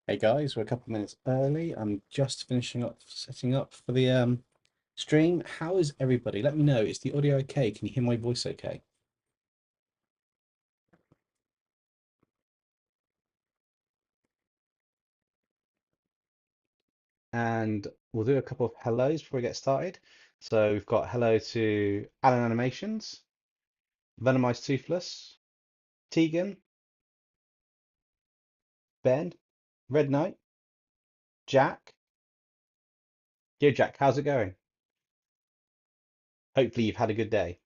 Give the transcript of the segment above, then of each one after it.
Hey guys, we're a couple of minutes early. I'm just finishing up setting up for the stream. How is everybody? Let me know. Is the audio okay? Can you hear my voice okay? And we'll do a couple of hellos before we get started. So we've got hello to Alan Animations, Venomized Toothless, Tegan, Ben, Red Knight, Jack. Yo Jack, how's it going? Hopefully you've had a good day.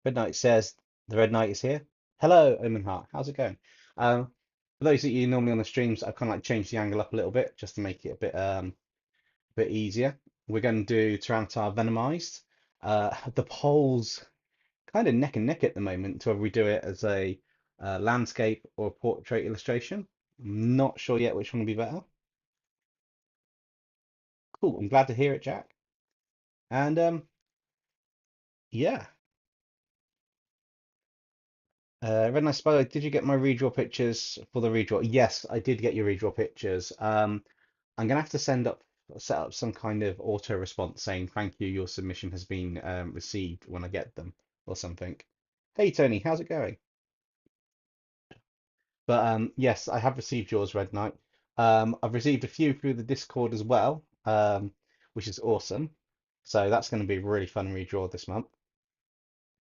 Red Knight says the Red Knight is here. Hello, Omen Heart. How's it going? For those of you normally on the streams, I've kind of like changed the angle up a little bit just to make it a bit easier. We're going to do Tyranitar Venomized. The polls kind of neck and neck at the moment to whether we do it as a landscape or portrait illustration. I'm not sure yet which one will be better. Cool. I'm glad to hear it, Jack. And yeah. Red Nice Spider, did you get my redraw pictures for the redraw? Yes, I did get your redraw pictures. I'm gonna have to set up some kind of auto response saying thank you, your submission has been received when I get them or something. Hey Tony, how's it going? But yes, I have received yours, Red Knight. I've received a few through the Discord as well, which is awesome. So that's going to be a really fun redraw this month.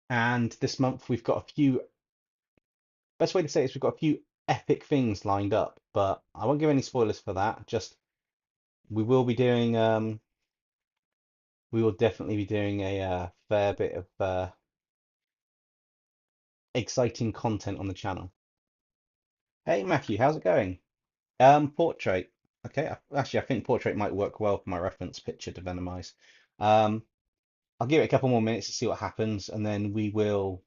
And this month we've got a few best way to say it is we've got a few epic things lined up, but I won't give any spoilers for that. Just we will be doing we will definitely be doing a fair bit of exciting content on the channel. Hey Matthew, how's it going? Portrait. Okay, actually I think portrait might work well for my reference picture to Venomize. Um, I'll give it a couple more minutes to see what happens, and then we will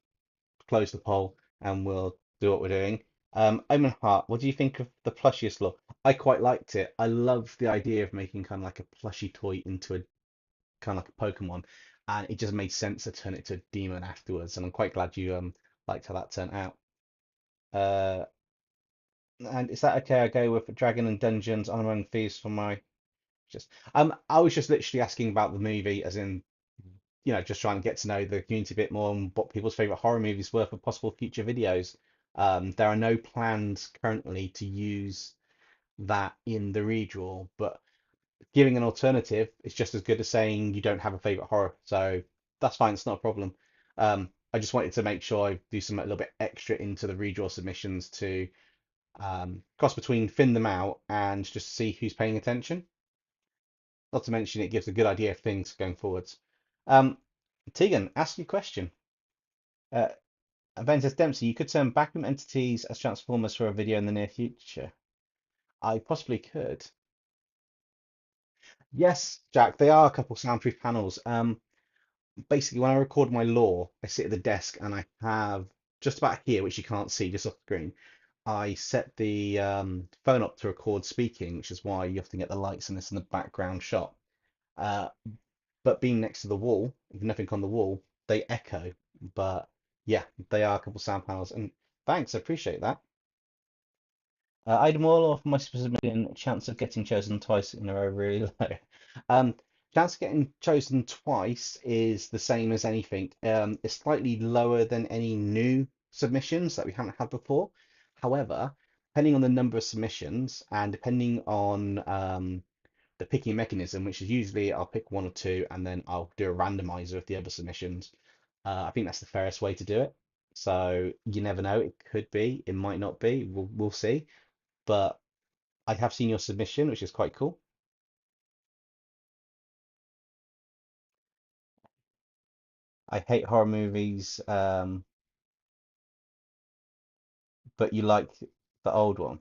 close the poll and we'll do what we're doing. Omen Heart, what do you think of the plushiest look? I quite liked it. I love the idea of making kind of like a plushy toy into a kind of like a Pokemon, and it just made sense to turn it to a demon afterwards. And I'm quite glad you liked how that turned out. Uh, and is that okay? I go with Dragon and Dungeons, Unknown Thieves for my just. I was just literally asking about the movie, as in just trying to get to know the community a bit more and what people's favorite horror movies were for possible future videos. There are no plans currently to use that in the redraw, but giving an alternative is just as good as saying you don't have a favorite horror. So that's fine, it's not a problem. I just wanted to make sure I do some a little bit extra into the redraw submissions to cross between thin them out and just see who's paying attention. Not to mention it gives a good idea of things going forwards. Um, Tegan, ask your question. Uh, Avengers Dempsey, you could turn backroom entities as transformers for a video in the near future. I possibly could. Yes, Jack, they are a couple soundproof panels. Basically, when I record my lore, I sit at the desk and I have just about here, which you can't see just off the screen. I set the phone up to record speaking, which is why you often get the lights and this in the background shot. Uh, but being next to the wall, with nothing on the wall, they echo. But yeah, they are a couple sound panels. And thanks, I appreciate that. I'd more of my submission chance of getting chosen twice in a row really low. Um, Chance of getting chosen twice is the same as anything. It's slightly lower than any new submissions that we haven't had before. However, depending on the number of submissions and depending on the picking mechanism, which is usually I'll pick one or two and then I'll do a randomizer of the other submissions. I think that's the fairest way to do it. So you never know. It could be, it might not be. We'll see. But I have seen your submission, which is quite cool. I hate horror movies, but you like the old one.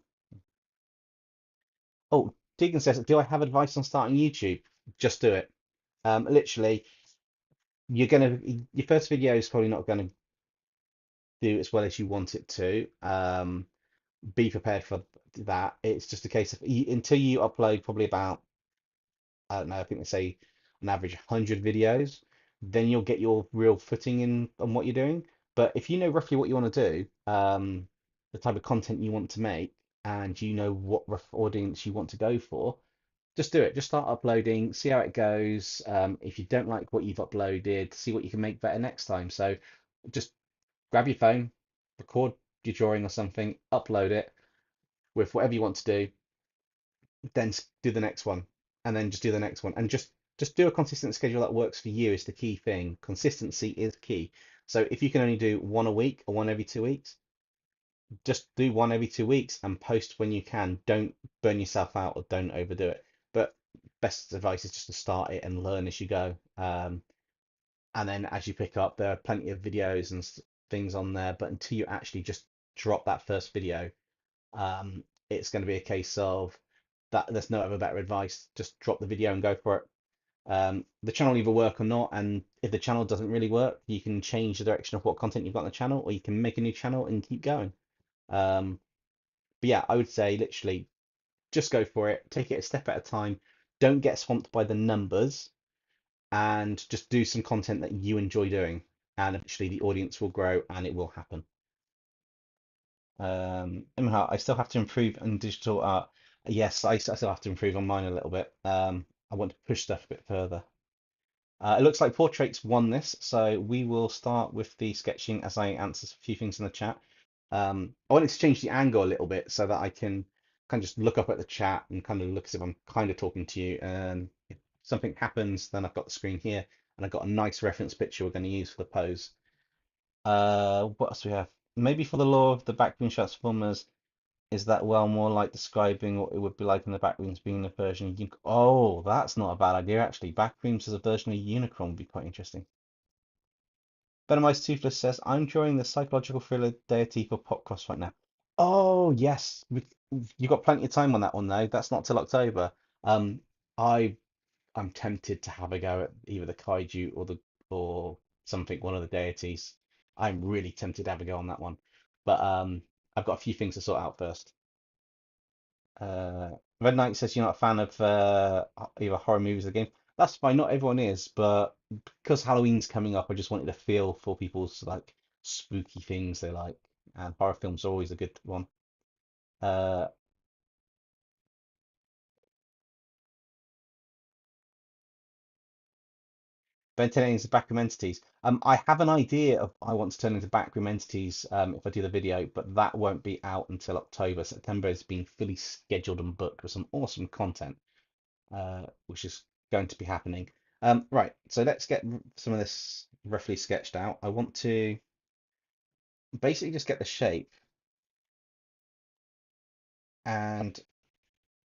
Oh, Tegan says, do I have advice on starting YouTube? Just do it. Literally, you're gonna your first video is probably not gonna do as well as you want it to. Be prepared for that. It's just a case of until you upload probably about I don't know, I think they say on average 100 videos, then you'll get your real footing in on what you're doing. But if you know roughly what you want to do, the type of content you want to make, and you know what audience you want to go for, just do it. Just start uploading, see how it goes. If you don't like what you've uploaded, see what you can make better next time. So just grab your phone, record your drawing or something, upload it with whatever you want to do, then do the next one, and then just do the next one, and just do a consistent schedule that works for you is the key thing. Consistency is key. So if you can only do one a week or one every 2 weeks, just do one every 2 weeks and post when you can. Don't burn yourself out or don't overdo it. But best advice is just to start it and learn as you go. And then as you pick up, there are plenty of videos and things on there. But until you actually just drop that first video, it's going to be a case of that there's no other better advice. Just drop the video and go for it. The channel will either work or not, and if the channel doesn't really work, you can change the direction of what content you've got on the channel, or you can make a new channel and keep going. Um, but yeah, I would say literally just go for it. Take it a step at a time. Don't get swamped by the numbers, and just do some content that you enjoy doing. And eventually the audience will grow and it will happen. Anyhow, I still have to improve on digital art. Yes, I still have to improve on mine a little bit. I want to push stuff a bit further. It looks like Portraits won this, so we will start with the sketching as I answer a few things in the chat. I wanted to change the angle a little bit so that I can kind of just look up at the chat and kind of look as if I'm kind of talking to you. And if something happens, then I've got the screen here and I've got a nice reference picture we're going to use for the pose. What else do we have? Maybe for the law of the backroom transformers, is that well more like describing what it would be like in the backrooms being a version of Oh, that's not a bad idea actually. Backrooms as a version of Unicron would be quite interesting. Venomized Toothless says, I'm drawing the psychological thriller deity for Popcross right now. Oh, yes. You got plenty of time on that one, though. That's not till October. Um, I I'm tempted to have a go at either the kaiju or something, one of the deities. I'm really tempted to have a go on that one. But I've got a few things to sort out first. Uh, Red Knight says you're not a fan of either horror movies or the game. That's fine, not everyone is, but because Halloween's coming up, I just wanted to feel for people's like spooky things they like, and horror films are always a good one. Uh, Ben turning into backroom entities. I have an idea of I want to turn into backroom entities if I do the video, but that won't be out until October. September is being fully scheduled and booked with some awesome content, which is going to be happening. Right, so let's get some of this roughly sketched out. I want to basically just get the shape, and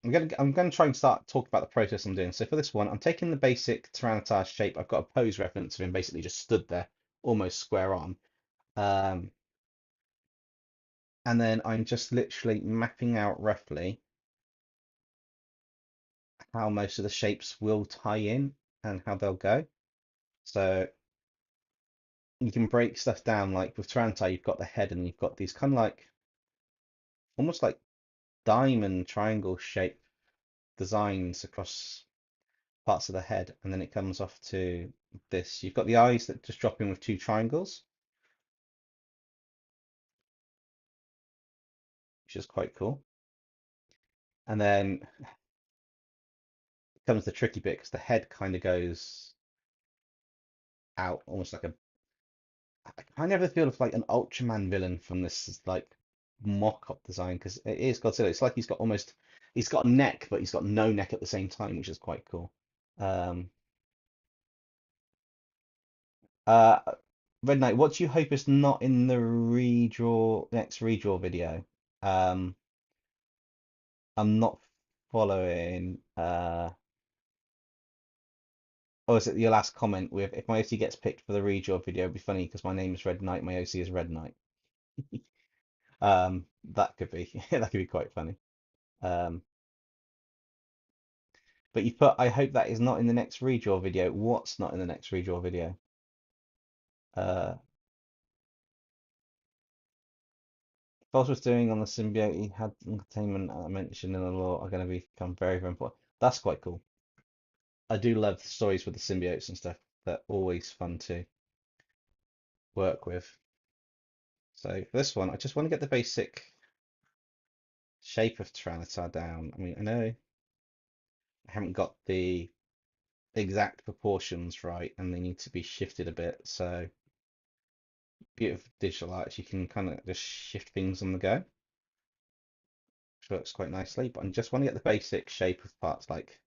I'm gonna try and start talking about the process I'm doing. So for this one, I'm taking the basic Tyranitar shape. I've got a pose reference of him basically just stood there, almost square on. Um, and then I'm just literally mapping out roughly how most of the shapes will tie in and how they'll go. So you can break stuff down like with Tyranitar, you've got the head and you've got these kind of like almost like diamond triangle shape designs across parts of the head, and then it comes off to this. You've got the eyes that just drop in with two triangles, which is quite cool. And then comes the tricky bit because the head kind of goes out almost like a. I kind of have the feel of like an Ultraman villain from this like mock-up design because it is Godzilla. It's like he's got a neck, but he's got no neck at the same time, which is quite cool. Um, uh, Red Knight, what do you hope is not in the next redraw video? Um, I'm not following. Oh, is it your last comment with if my OC gets picked for the redraw video? It'd be funny because my name is Red Knight, my OC is Red Knight. That could be that could be quite funny. Um, but you put, I hope that is not in the next redraw video. What's not in the next redraw video? Uh, Foz was doing on the symbiote, he had containment mentioned in the law are going to become very, very important. That's quite cool. I do love stories with the symbiotes and stuff. They're always fun to work with. So for this one, I just want to get the basic shape of Tyranitar down. I mean, I know I haven't got the exact proportions right, and they need to be shifted a bit. So, beautiful digital arts, you can kind of just shift things on the go, which works quite nicely. But I just want to get the basic shape of parts like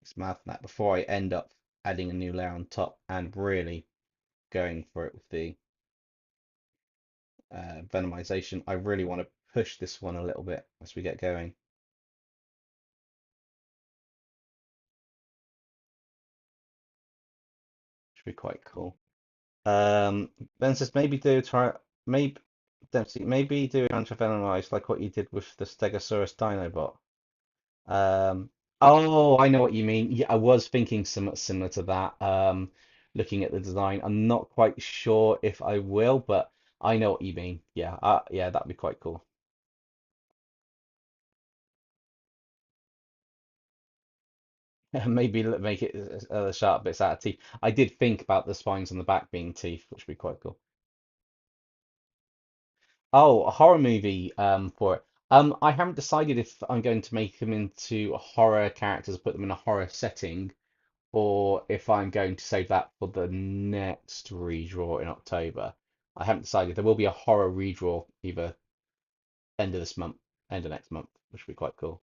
its mouth and that before I end up adding a new layer on top and really going for it with the venomization. I really want to push this one a little bit as we get going. Should be quite cool. Ben says maybe maybe Dempsey, maybe do Venomized like what you did with the Stegosaurus Dinobot. Oh, I know what you mean. Yeah, I was thinking similar to that. Looking at the design, I'm not quite sure if I will, but I know what you mean. Yeah, yeah, that'd be quite cool. Maybe make it sharp bits out of teeth. I did think about the spines on the back being teeth, which would be quite cool. Oh, a horror movie for it. I haven't decided if I'm going to make them into horror characters, put them in a horror setting, or if I'm going to save that for the next redraw in October. I haven't decided. There will be a horror redraw either end of this month, end of next month, which would be quite cool.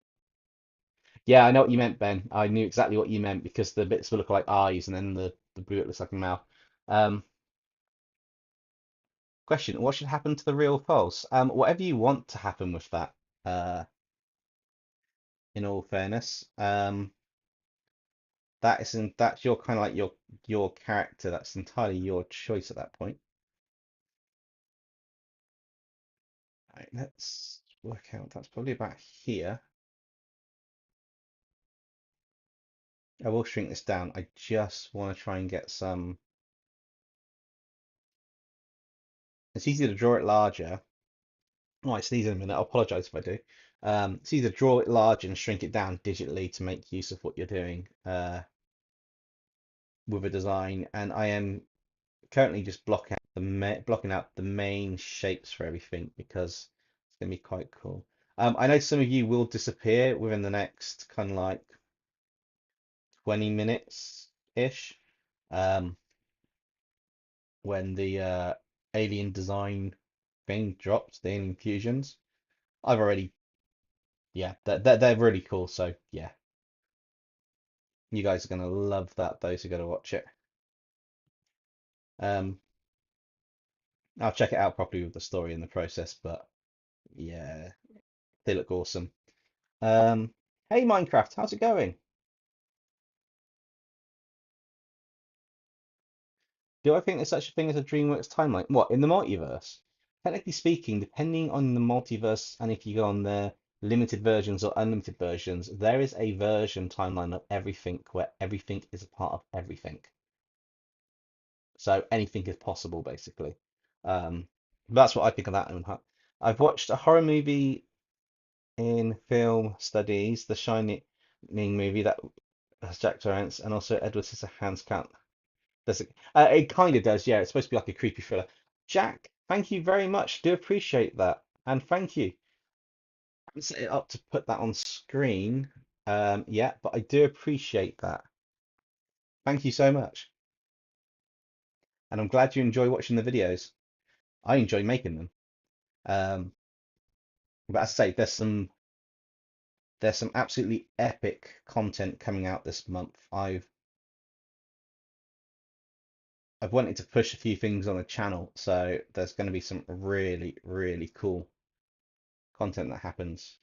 Yeah, I know what you meant, Ben. I knew exactly what you meant because the bits will look like eyes and then the blue it looks like a mouth. Um, Question, what should happen to the real false? Whatever you want to happen with that, in all fairness. That's your kind of like your character. That's entirely your choice at that point. Right, let's work out. That's probably about here. I will shrink this down. I just want to try and get some. It's easy to draw it larger. Oh, I sneeze in a minute. I'll apologize if I do. It's either draw it large and shrink it down digitally to make use of what you're doing with a design, and I am currently just blocking out the main shapes for everything because it's gonna be quite cool. I know some of you will disappear within the next kind of like 20 minutes ish, um, when the alien design thing drops, the alien fusions. I've already, yeah, they're really cool. So yeah, you guys are gonna love that. Those who are gonna watch it. Um, I'll check it out properly with the story in the process, but yeah, they look awesome. Um, hey Minecraft, how's it going? Do I think there's such a thing as a DreamWorks timeline? What, in the multiverse? Technically speaking, depending on the multiverse and if you go on the limited versions or unlimited versions, there is a version timeline of everything where everything is a part of everything. So anything is possible, basically. That's what I think of that. I've watched a horror movie in film studies, The Shining movie that has Jack Torrance and also Edward Scissorhands count. Does it? It kind of does, yeah. It's supposed to be like a creepy thriller. Jack, thank you very much. Do appreciate that, and thank you. I haven't set it up to put that on screen, yet, but I do appreciate that. Thank you so much, and I'm glad you enjoy watching the videos. I enjoy making them. Um, but as I say, there's some absolutely epic content coming out this month. I've wanted to push a few things on the channel, so there's going to be some really, really cool content that happens,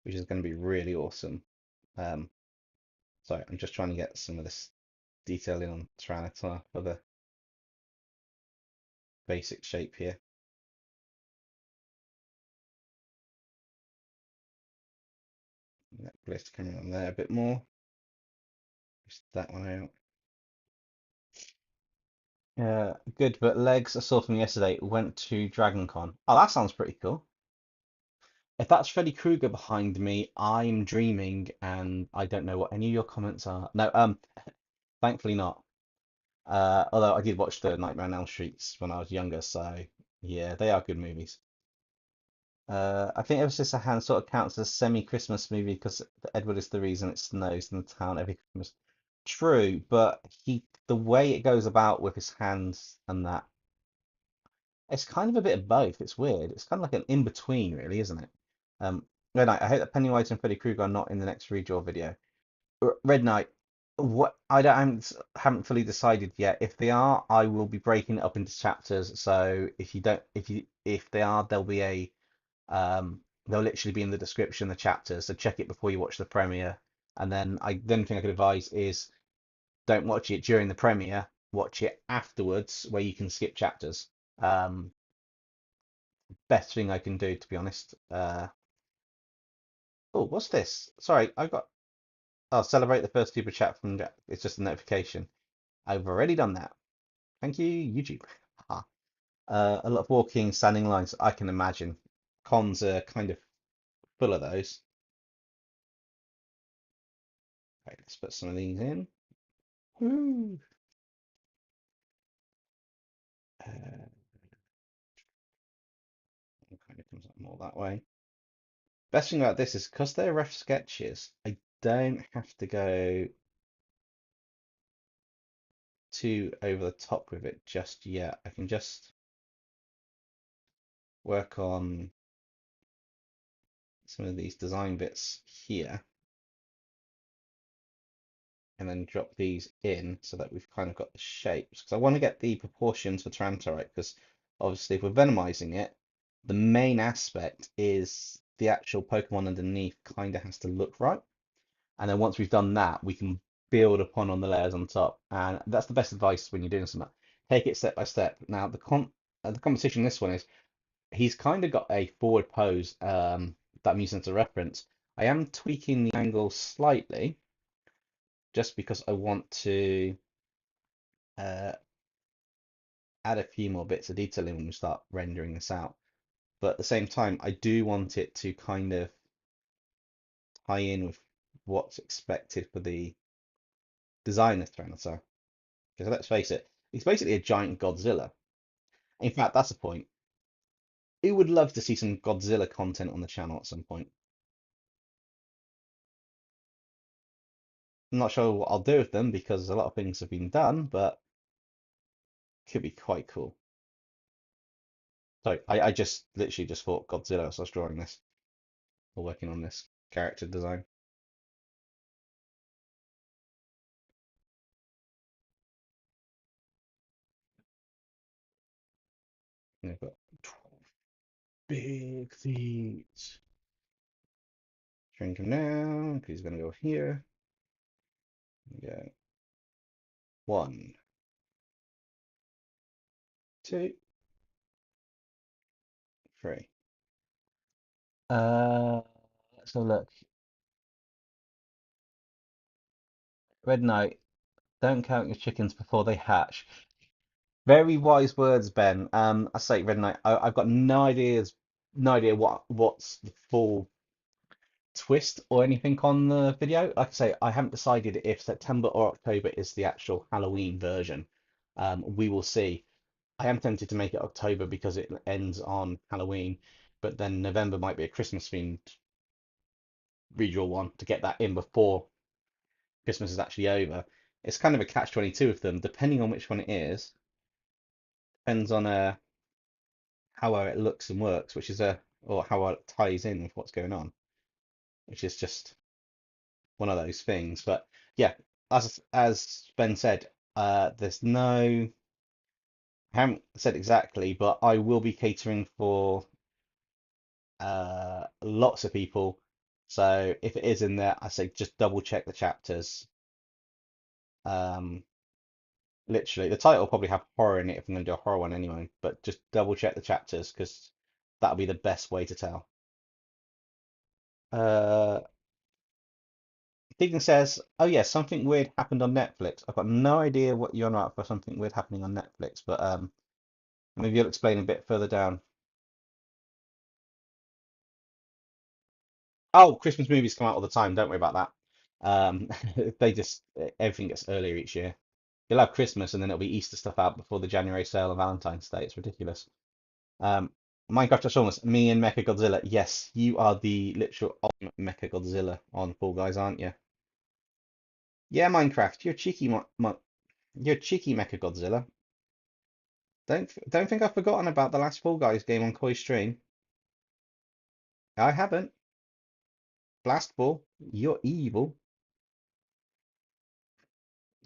which is going to be really awesome. Um, so I'm just trying to get some of this detail in on Tyranitar for the basic shape here. That blister coming on there a bit more. Just that one out. Good, but legs I saw from yesterday went to Dragon Con. Oh, that sounds pretty cool. If that's Freddy Krueger behind me, I'm dreaming and I don't know what any of your comments are. No, thankfully not. Although I did watch the Nightmare on Elm Streets when I was younger, so Yeah, they are good movies. I think Ever Sister Hand sort of counts as a semi-Christmas movie because Edward is the reason it snows in the town every Christmas. True, but the way it goes about with his hands and that, it's kind of a bit of both. It's weird. It's kind of like an in-between, really, isn't it? Red Knight, I hope that Pennywise and Freddy Krueger are not in the next redraw video. Red Knight, what haven't fully decided yet. If they are, I will be breaking it up into chapters. So if they are, there'll be they'll literally be in the description, the chapters. So check it before you watch the premiere. And then the only thing I could advise is don't watch it during the premiere. Watch it afterwards, where you can skip chapters. Um, Best thing I can do, to be honest. Oh, what's this? Sorry, I got. I'll celebrate the first super chat from Jack. It's just a notification. I've already done that. Thank you, YouTube. Haha. A lot of walking, standing lines. I can imagine. Cons are kind of full of those. Right, let's put some of these in. Woo. Uh, it kind of comes up more that way. Best thing about this is because they're rough sketches, I don't have to go too over the top with it just yet. I can just work on some of these design bits here and then drop these in so that we've kind of got the shapes. Because I want to get the proportions for Tyranitar right, because obviously if we're venomizing it, the main aspect is the actual Pokemon underneath kind of has to look right. And then once we've done that, we can build upon on the layers on top. And that's the best advice when you're doing something. Take it step by step. Now the competition in this one is he's kind of got a forward pose that I'm using as a reference. I am tweaking the angle slightly just because I want to uh, add a few more bits of detail in when we start rendering this out. But at the same time, I do want it to kind of tie in with what's expected for the designer Tyranitar. Because let's face it, he's basically a giant Godzilla. In fact, that's the point. Who would love to see some Godzilla content on the channel at some point? I'm not sure what I'll do with them because a lot of things have been done, but it could be quite cool. So I just literally just thought Godzilla as I was drawing this or working on this character design. And I've got 12 big feet. Shrink him down because he's going to go here. Go 1, 2, 3. Uh, so look, Red Knight, don't count your chickens before they hatch. Very wise words, Ben. I say Red Knight. I've got no idea what's the full twist or anything on the video. Like I say, I haven't decided if September or October is the actual Halloween version. We will see. I am tempted to make it October because it ends on Halloween, but then November might be a Christmas themed redraw one to get that in before Christmas is actually over. It's kind of a catch-22 with them, depending on which one it is. Depends on how well it looks and works, or how well it ties in with what's going on, which is just one of those things. But yeah, as Ben said, there's no, I haven't said exactly, but I will be catering for lots of people. So if it is in there, I say just double check the chapters. Um, Literally, the title will probably have horror in it if I'm going to do a horror one anyway. But just double check the chapters because that'll be the best way to tell. Uh, Deegan says, "Oh yeah, something weird happened on Netflix." I've got no idea what you're on about for something weird happening on Netflix, but maybe you'll explain a bit further down. Oh, Christmas movies come out all the time. Don't worry about that. Um, they just everything gets earlier each year. You'll have Christmas and then it'll be Easter stuff out before the January sale and Valentine's Day. It's ridiculous. Um, Minecraft Transformers, me and Mechagodzilla. Yes, you are the literal ultimate Mechagodzilla on Fall Guys, aren't you? Yeah, Minecraft, you're cheeky, you're cheeky Mechagodzilla. Don't think I've forgotten about the last Fall Guys game on Koi Stream. I haven't. Blast Ball, you're evil.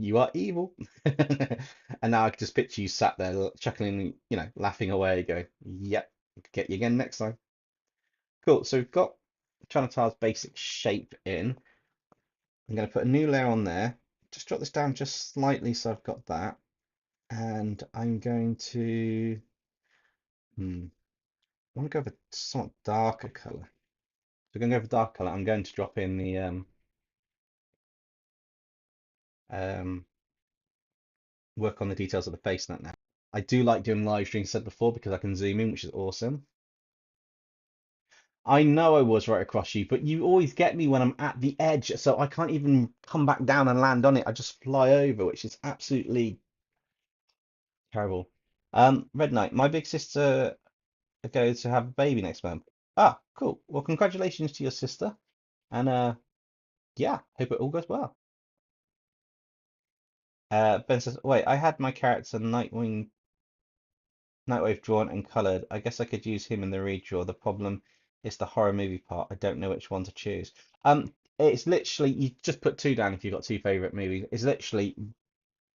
You are evil. And now I can just picture you sat there chuckling, laughing away, going, "Yep, get you again next time." Cool. So we've got Trinitar's basic shape in. I'm going to put a new layer on there. Just drop this down just slightly so I've got that. And I'm going to, I want to go with a somewhat darker color. So we're going to go for dark color. I'm going to drop in the um, work on the details of the face net now. I do like doing live streams, said before, because I can zoom in, which is awesome. I know I was right across you, but you always get me when I'm at the edge, so I can't even come back down and land on it. I just fly over, which is absolutely terrible. Red Knight, my big sister goes to have a baby next month. Ah, cool. Well, congratulations to your sister, and yeah, hope it all goes well. Ben says, wait, I had my character Nightwave drawn and coloured. I guess I could use him in the redraw. The problem is the horror movie part. I don't know which one to choose. It's literally you just put two down if you've got two favourite movies. It's literally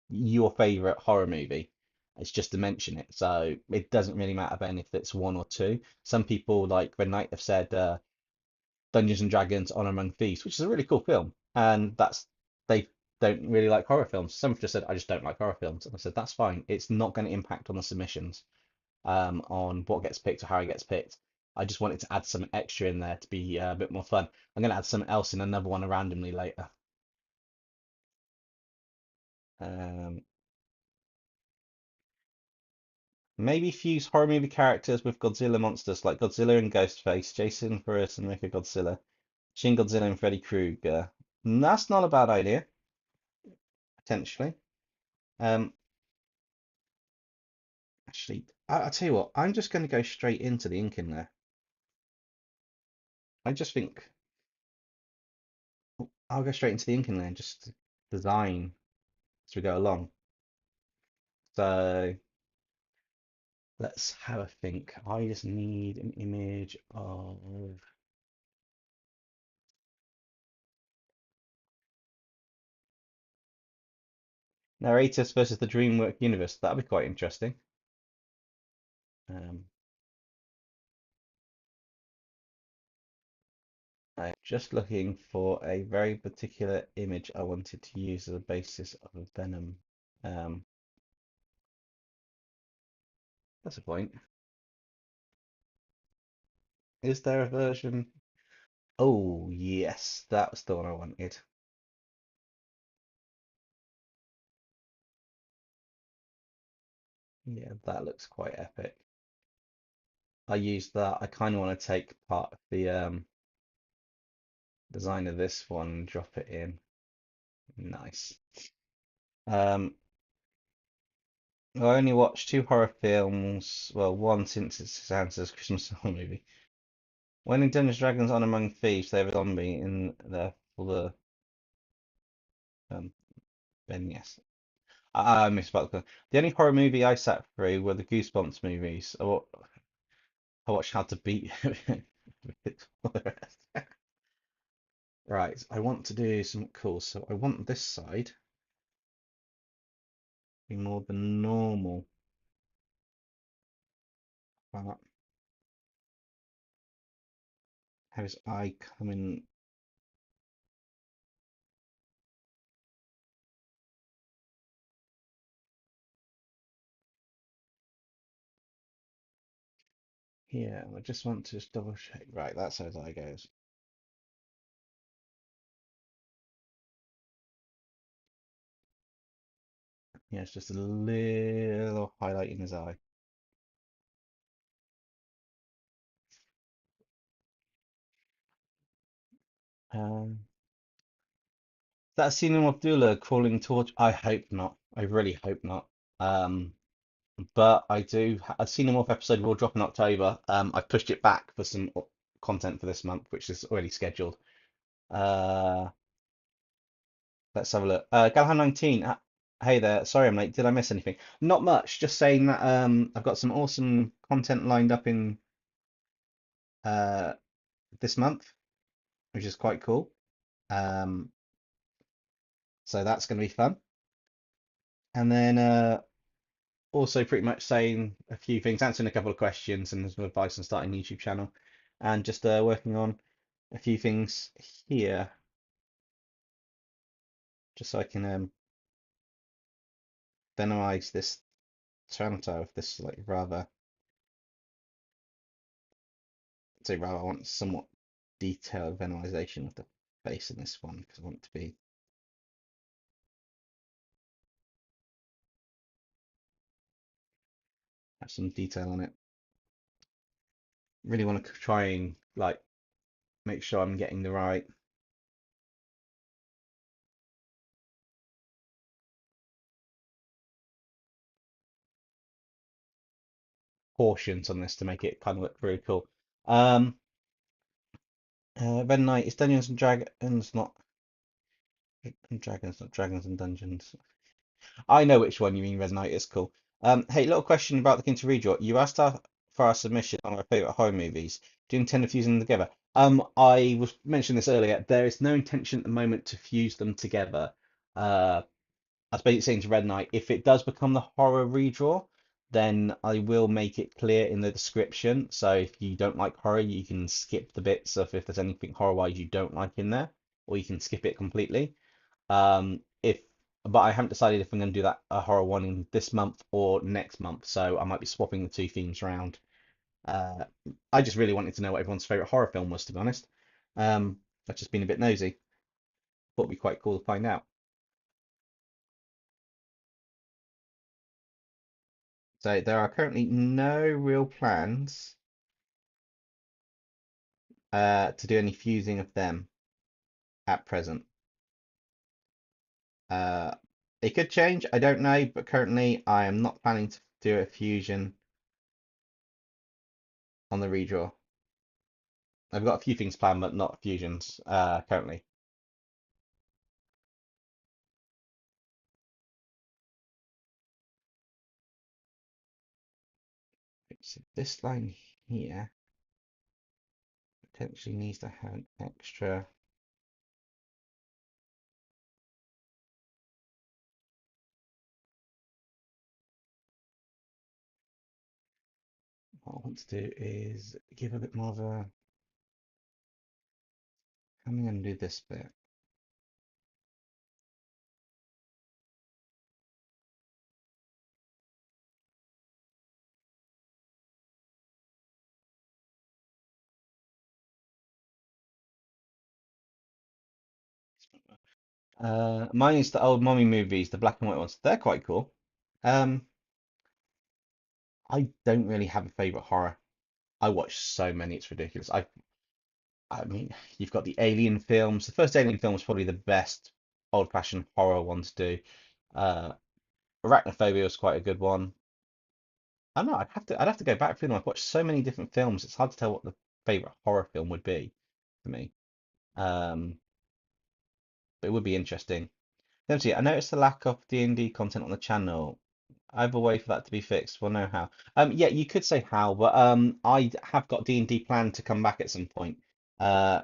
your favourite horror movie. It's just to mention it. So it doesn't really matter, Ben, if it's one or two. Some people like Red Knight have said Dungeons and Dragons: Honor Among Thieves, which is a really cool film, and they don't really like horror films. Some have just said I just don't like horror films, and I said that's fine. It's not going to impact on the submissions on what gets picked or how it gets picked. I just wanted to add some extra in there to be a bit more fun. I'm going to add something else in another one randomly later. Um, Maybe fuse horror movie characters with Godzilla monsters like Godzilla and Ghostface, Jason Voorhees and Mechagodzilla, Shin Godzilla and Freddy Krueger. That's not a bad idea, potentially. Um, Actually, I'll tell you what, I'm just going to go straight into the ink in there. I just think I'll go straight into the ink in there and just design as we go along. So let's have a think. I just need an image of narrators versus the DreamWorks universe. That'll be quite interesting. Um, I'm just looking for a very particular image I wanted to use as a basis of a Venom. Um, that's a point. Is there a version? Oh, yes, that was the one I wanted. Yeah, that looks quite epic. I used that. I kind of want to take part of the design of this one and drop it in. Nice. Um, I only watched two horror films. Well, one since it's Santa's Christmas horror movie. When in Dungeons and Dragons: Honor Among Thieves, they have a zombie in there for the Ben. Yes, I missed about the only horror movie I sat through were the Goosebumps movies. I watched How to Beat Right, I want to do something cool, so I want this side to be more than normal. But have his eye coming here. I just want to just double check. Right, that's how his eye goes. Yeah, it's just a little highlight in his eye. That scene in Abdullah crawling towards. I hope not. I really hope not. Um, but I've seen a Morph episode will drop in October. I've pushed it back for some content for this month, which is already scheduled. Uh, let's have a look. Galhan 19. Hey there. Sorry I'm late. Did I miss anything? Not much. Just saying that I've got some awesome content lined up in uh this month, which is quite cool. Um, so that's going to be fun. And then also pretty much saying a few things, answering a couple of questions and some advice on starting a YouTube channel, and just working on a few things here, just so I can venomize this Tyranitar with this like rather, say rather I want somewhat detailed venomization of the face in this one because I want it to be have some detail on it. Really want to try and like make sure I'm getting the right portions on this to make it kind of look very cool. Um, Red Knight is Dungeons and Dragons, not Dragons and Dungeons. I know which one you mean, Red Knight is cool. Hey, little question about the King to Redraw. You asked for our submission on our favorite horror movies. Do you intend to fuse them together? I was mentioning this earlier. There is no intention at the moment to fuse them together. Uh, I was basically saying to Red Knight, if it does become the horror redraw, then I will make it clear in the description. So if you don't like horror, you can skip the bits of if there's anything horror-wise you don't like in there, or you can skip it completely. If but I haven't decided if I'm going to do that a horror one in this month or next month, so I might be swapping the two themes around. Uh, I just really wanted to know what everyone's favorite horror film was, to be honest. I've just been a bit nosy. Thought it'd be quite cool to find out. So there are currently no real plans to do any fusing of them at present. Uh, it could change, I don't know, but currently I am not planning to do a fusion on the redraw. I've got a few things planned, but not fusions currently. So this line here potentially needs to have an extra. What I want to do is give a bit more of a. I'm going to do this bit. Mine is the old mommy movies, the black and white ones. They're quite cool. Um, I don't really have a favorite horror. I watch so many, it's ridiculous. I mean, you've got the Alien films. The first Alien film was probably the best old-fashioned horror one to do. Uh, Arachnophobia was quite a good one. I don't know. I'd have to go back through them. I've watched so many different films. It's hard to tell what the favorite horror film would be for me. Um, but it would be interesting. Dempsey, I noticed the lack of D&D content on the channel. I have a way for that to be fixed. We'll know how. Yeah, you could say how, but I have got D&D planned to come back at some point. Uh,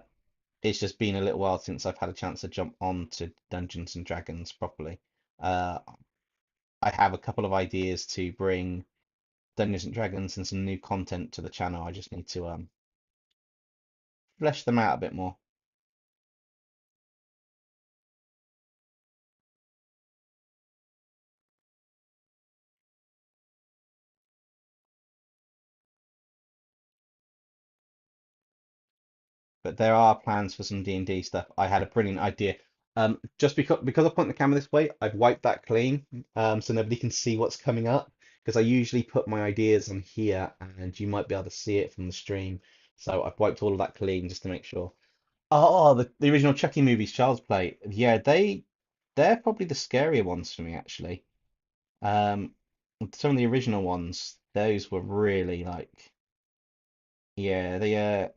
it's just been a little while since I've had a chance to jump on to Dungeons and Dragons properly. Uh, I have a couple of ideas to bring Dungeons and Dragons and some new content to the channel. I just need to flesh them out a bit more. But there are plans for some D&D stuff. I had a brilliant idea. Just because I point the camera this way, I've wiped that clean, so nobody can see what's coming up. Because I usually put my ideas on here, and you might be able to see it from the stream. So I've wiped all of that clean just to make sure. Oh, the original Chucky movies, Child's Play. Yeah, they're probably the scarier ones for me actually. Um, some of the original ones, those were really like, yeah, they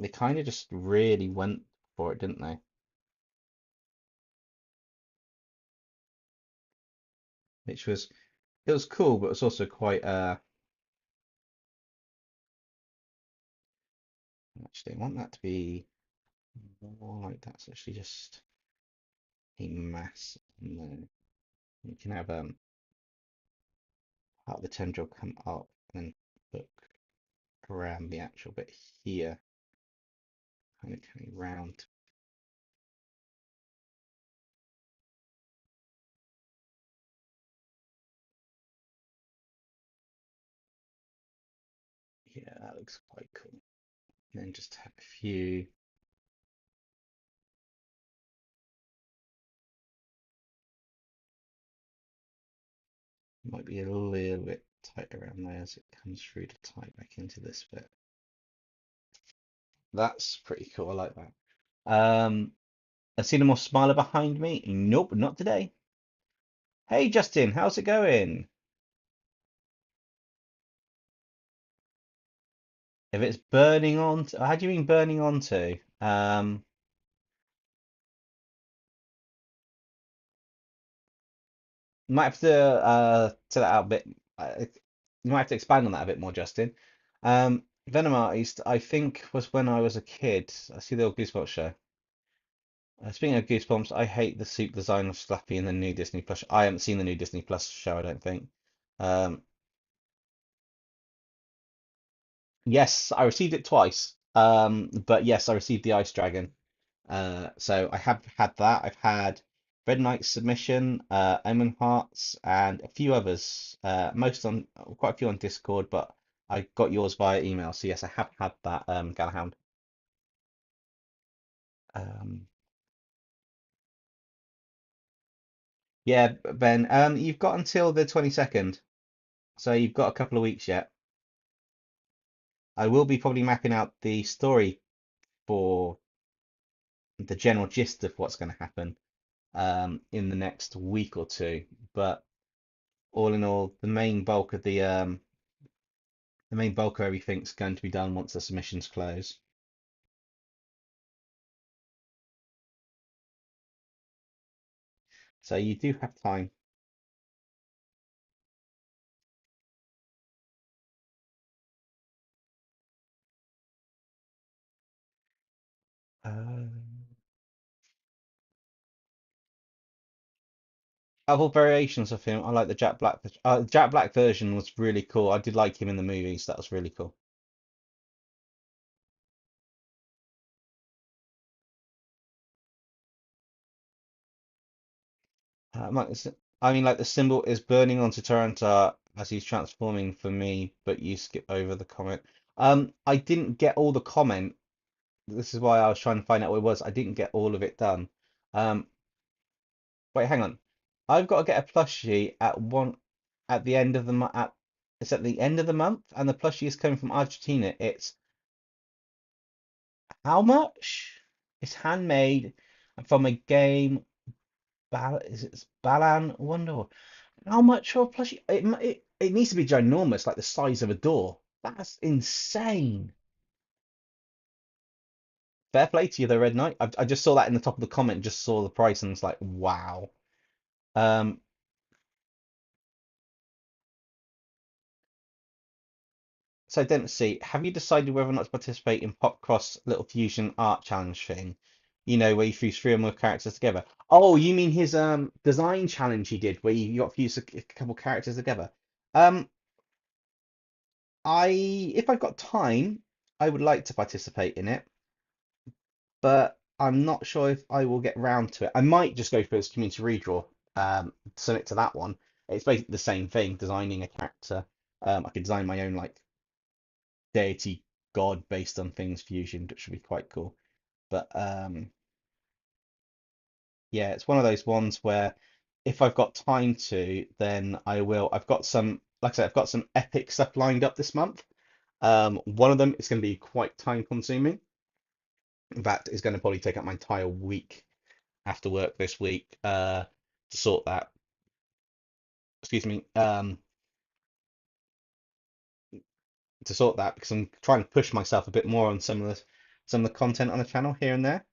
kind of just really went for it, didn't they? Which was it was cool, but it was also quite actually I want that to be more like that's actually just a mass. No, you can have part of the tendril come up and then look around the actual bit here, kind of coming round. Yeah, that looks quite cool. And then just have a few. Might be a little bit tight around there as it comes through to tie back into this bit. That's pretty cool. I like that. I see the more smiler behind me. Nope, not today. Hey Justin, how's it going? If it's burning on, how do you mean burning onto? You might have to set that out a bit. You might have to expand on that a bit more, Justin. Venomized, I think, was when I was a kid. I see the old Goosebumps show. Speaking of Goosebumps, I hate the suit design of Slappy in the new Disney Plus. I haven't seen the new Disney Plus show, I don't think. Um, yes, I received it twice. But yes, I received the Ice Dragon. So I have had that. I've had Red Knight Submission, Omen Hearts, and a few others. Most on quite a few on Discord, but I got yours via email. So yes, I have had that Galahound. Um, yeah, Ben. You've got until the 22nd, so you've got a couple of weeks yet. I will be probably mapping out the story for the general gist of what's going to happen in the next week or two. But all in all, the main bulk of everything's going to be done once the submissions close. So you do have time. Uh, Other variations of him, I like the Jack Black. Jack Black version was really cool. I did like him in the movies. That was really cool. I mean, like the symbol is burning onto Tyranitar as he's transforming for me, but you skip over the comment. I didn't get all the comment. This is why I was trying to find out what it was. I didn't get all of it done. Um, Wait, hang on. I've got to get a plushie at the end of the month. It's at the end of the month, and the plushie is coming from Argentina. It's how much? It's handmade and from a game. Is it Balan Wonder? How much for a plushie? It needs to be ginormous, like the size of a door. That's insane. Fair play to you, though, Red Knight. I just saw that in the top of the comment. Just saw the price and it's like, wow. Um, So Dempsey, have you decided whether or not to participate in Popcross Little Fusion Art Challenge thing? You know, where you fuse three or more characters together. Oh, you mean his design challenge he did, where you got to fuse a couple characters together. Um, I if I've got time, I would like to participate in it, but I'm not sure if I will get round to it. I might just go for his community redraw, submit to that one. It's basically the same thing, designing a character. I could design my own like deity god based on things fusion, which would be quite cool. But yeah, it's one of those ones where if I've got time to, then I will. I've got some, like I said, I've got some epic stuff lined up this month. One of them is going to be quite time consuming. In fact, it's going to probably take up my entire week after work this week to sort that. excuse me, to sort that because I'm trying to push myself a bit more on some of the content on the channel here and there,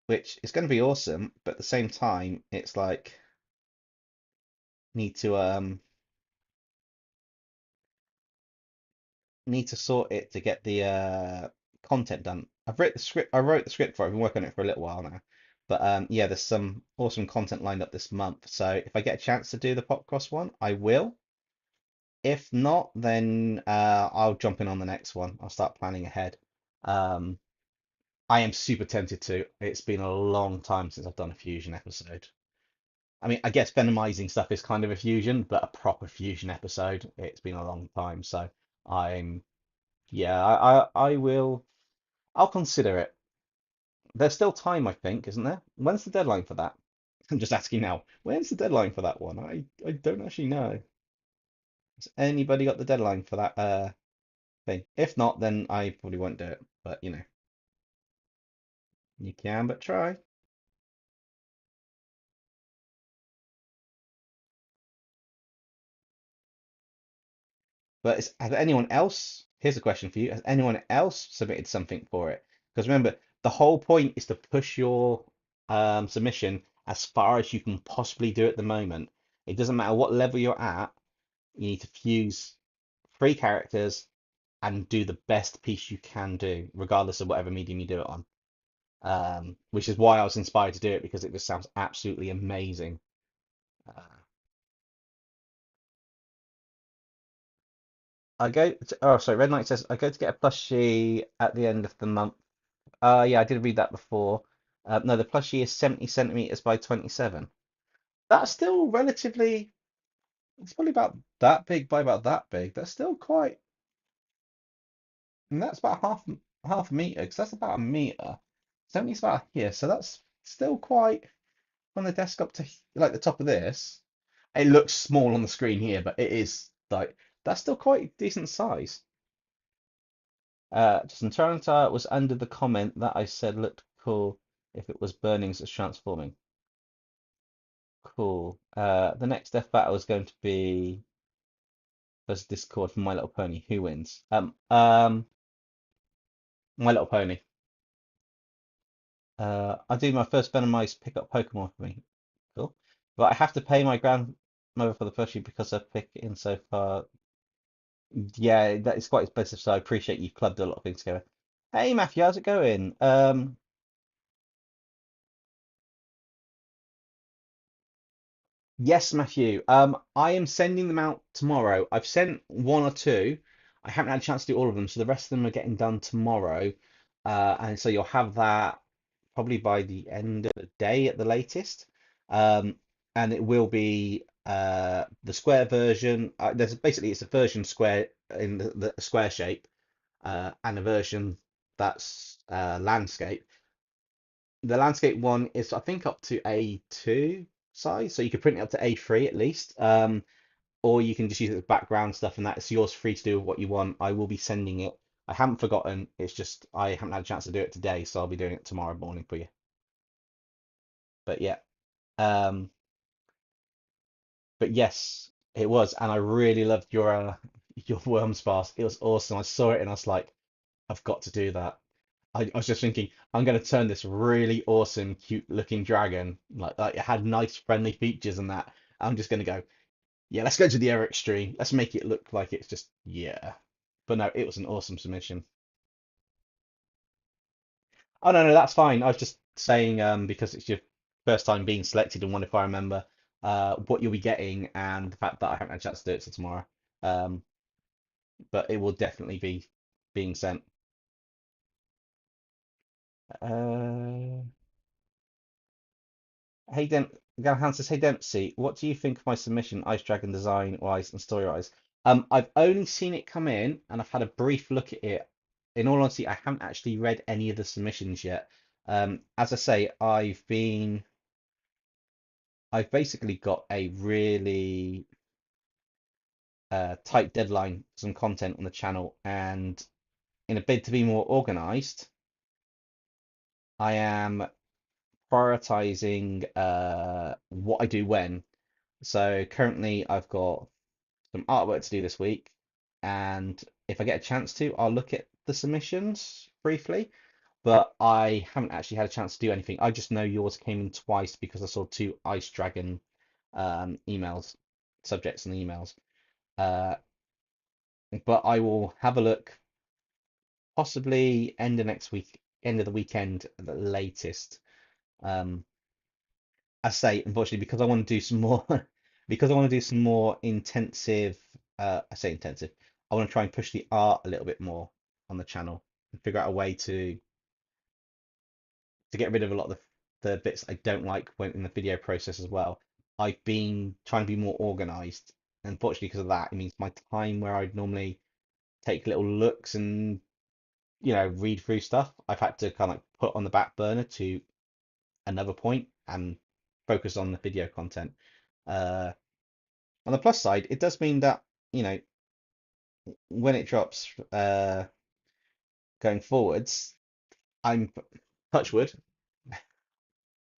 which is going to be awesome. But at the same time, it's like need to um need to sort it to get the content done. I've written the script. I wrote the script for it. I've been working on it for a little while now. But yeah, there's some awesome content lined up this month. So if I get a chance to do the Popcross one, I will. If not, then I'll jump in on the next one. I'll start planning ahead. Um, I am super tempted to. It's been a long time since I've done a fusion episode. I mean, I guess venomizing stuff is kind of a fusion, but a proper fusion episode, it's been a long time. So I'm, yeah, I will, I'll consider it. There's still time, I think, isn't there? When's the deadline for that? I'm just asking now. When's the deadline for that one? I don't actually know. Has anybody got the deadline for that thing? If not, then I probably won't do it. But you know, you can but try. But has anyone else? Here's a question for you. Has anyone else submitted something for it? Because remember, the whole point is to push your submission as far as you can possibly do at the moment. It doesn't matter what level you're at. You need to fuse three characters and do the best piece you can do, regardless of whatever medium you do it on. Which is why I was inspired to do it because it just sounds absolutely amazing. Uh, oh, sorry, Red Knight says I go to get a plushie at the end of the month. Yeah, I did read that before. No, the plushie is 70 centimeters by 27. That's still relatively, it's probably about that big by about that big. That's still quite, and that's about half a meter, because that's about a meter. 70 is about here, so that's still quite from the desk up to like the top of this. It looks small on the screen here, but it is like that's still quite decent size. Justin Tyranitar was under the comment that I said looked cool if it was burning as it's transforming. Cool. The next death battle is going to be versus Discord for My Little Pony. Who wins? My Little Pony. I do my first Venomized pickup Pokemon for me. Cool. But I have to pay my grandmother for the plushie because I pick in so far. Yeah, that is quite expensive, so I appreciate you've clubbed a lot of things together. Hey Matthew, how's it going? Yes, Matthew. I am sending them out tomorrow. I've sent one or two. I haven't had a chance to do all of them, so the rest of them are getting done tomorrow. And so you'll have that probably by the end of the day at the latest. Um, and it will be the square version. There's basically it's a version square in the square shape, and a version that's landscape. The landscape one is, I think, up to A2 size, so you could print it up to A3 at least. Or you can just use it as background stuff, and that's yours free to do what you want. I will be sending it. I haven't forgotten. It's just I haven't had a chance to do it today, so I'll be doing it tomorrow morning for you. But yeah, um, but yes, it was, and I really loved your worm sparse. It was awesome. I saw it and I was like, I've got to do that. I was just thinking, I'm going to turn this really awesome, cute looking dragon, like it had nice, friendly features and that. I'm just going to go, yeah, let's go to the other extreme. Let's make it look like it's just, yeah. But no, it was an awesome submission. Oh, no, no, that's fine. I was just saying, because it's your first time being selected and wonder if I remember what you'll be getting and the fact that I haven't had a chance to do it till tomorrow. Um, but it will definitely be being sent. Uh, Hey Galhan says, "Hey Dempsey, what do you think of my submission, Ice Dragon design wise and story wise?" I've only seen it come in and I've had a brief look at it. In all honesty, I haven't actually read any of the submissions yet. As I say, I've basically got a really tight deadline for some content on the channel, and in a bid to be more organized, I am prioritizing what I do when. So currently I've got some artwork to do this week, and if I get a chance to, I'll look at the submissions briefly. But I haven't actually had a chance to do anything. I just know yours came in twice because I saw two Ice Dragon emails, subjects and emails. Uh, but I will have a look, possibly end of next week, end of the weekend at the latest. Um, I say, unfortunately, because I want to do some more, because I want to do some more intensive. I say intensive. I want to try and push the art a little bit more on the channel and figure out a way to get rid of a lot of the bits I don't like when in the video process as well. I've been trying to be more organized. Unfortunately, because of that, it means my time where I'd normally take little looks and read through stuff, I've had to kind of put on the back burner to another point and focus on the video content. Uh, on the plus side, it does mean that, you know, when it drops going forwards, I'm touch wood.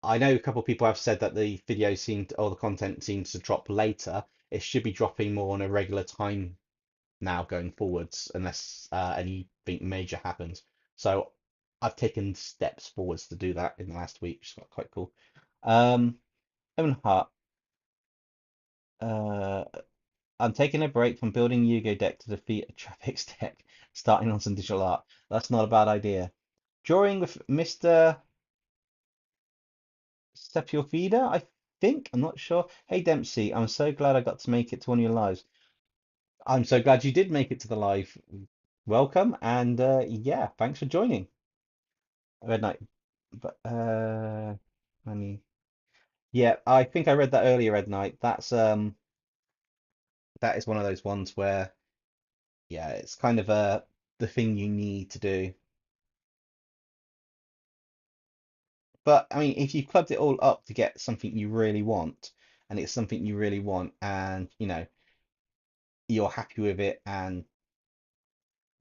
I know a couple of people have said that the video seemed, or the content seems to drop later. It should be dropping more on a regular time now going forwards, unless anything major happens. So I've taken steps forwards to do that in the last week, which is quite cool. Evan Hart, uh, I'm taking a break from building Yu-Gi-Oh deck to defeat a Trapix deck, starting on some digital art. That's not a bad idea. Drawing with Mr. Sepulveda, I think. I'm not sure. Hey Dempsey, I'm so glad I got to make it to one of your lives. I'm so glad you did make it to the live. Welcome, and yeah, thanks for joining. Red Knight. But I mean, yeah, I think I read that earlier, Red Knight. That is one of those ones where, yeah, it's kind of the thing you need to do. But I mean, if you clubbed it all up to get something you really want, and it's something you really want, and you're happy with it, and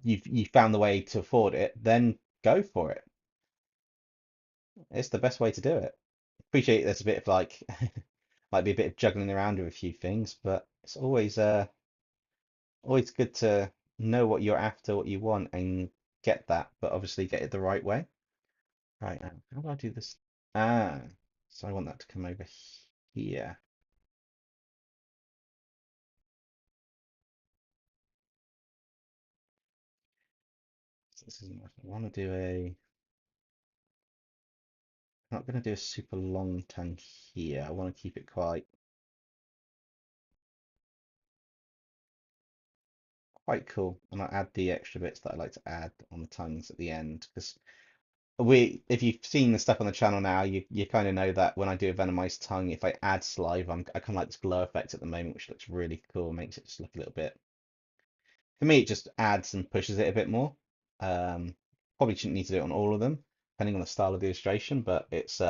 you found the way to afford it, then go for it. It's the best way to do it. Appreciate there's a bit of like might be a bit of juggling around with a few things, but it's always good to know what you're after, what you want, and get that, but obviously get it the right way. Right, how do I do this? Ah, so I want that to come over here. So this isn't what I want to do I'm not going to do a super long tongue here. I want to keep it quite cool, and I'll add the extra bits that I like to add on the tongues at the end because if you've seen the stuff on the channel now, you kind of know that when I do a venomized tongue, if I add saliva, I kind of like this glow effect at the moment, which looks really cool, makes it just look a little bit. For me, it just adds and pushes it a bit more. Um, Probably shouldn't need to do it on all of them, depending on the style of the illustration, but it's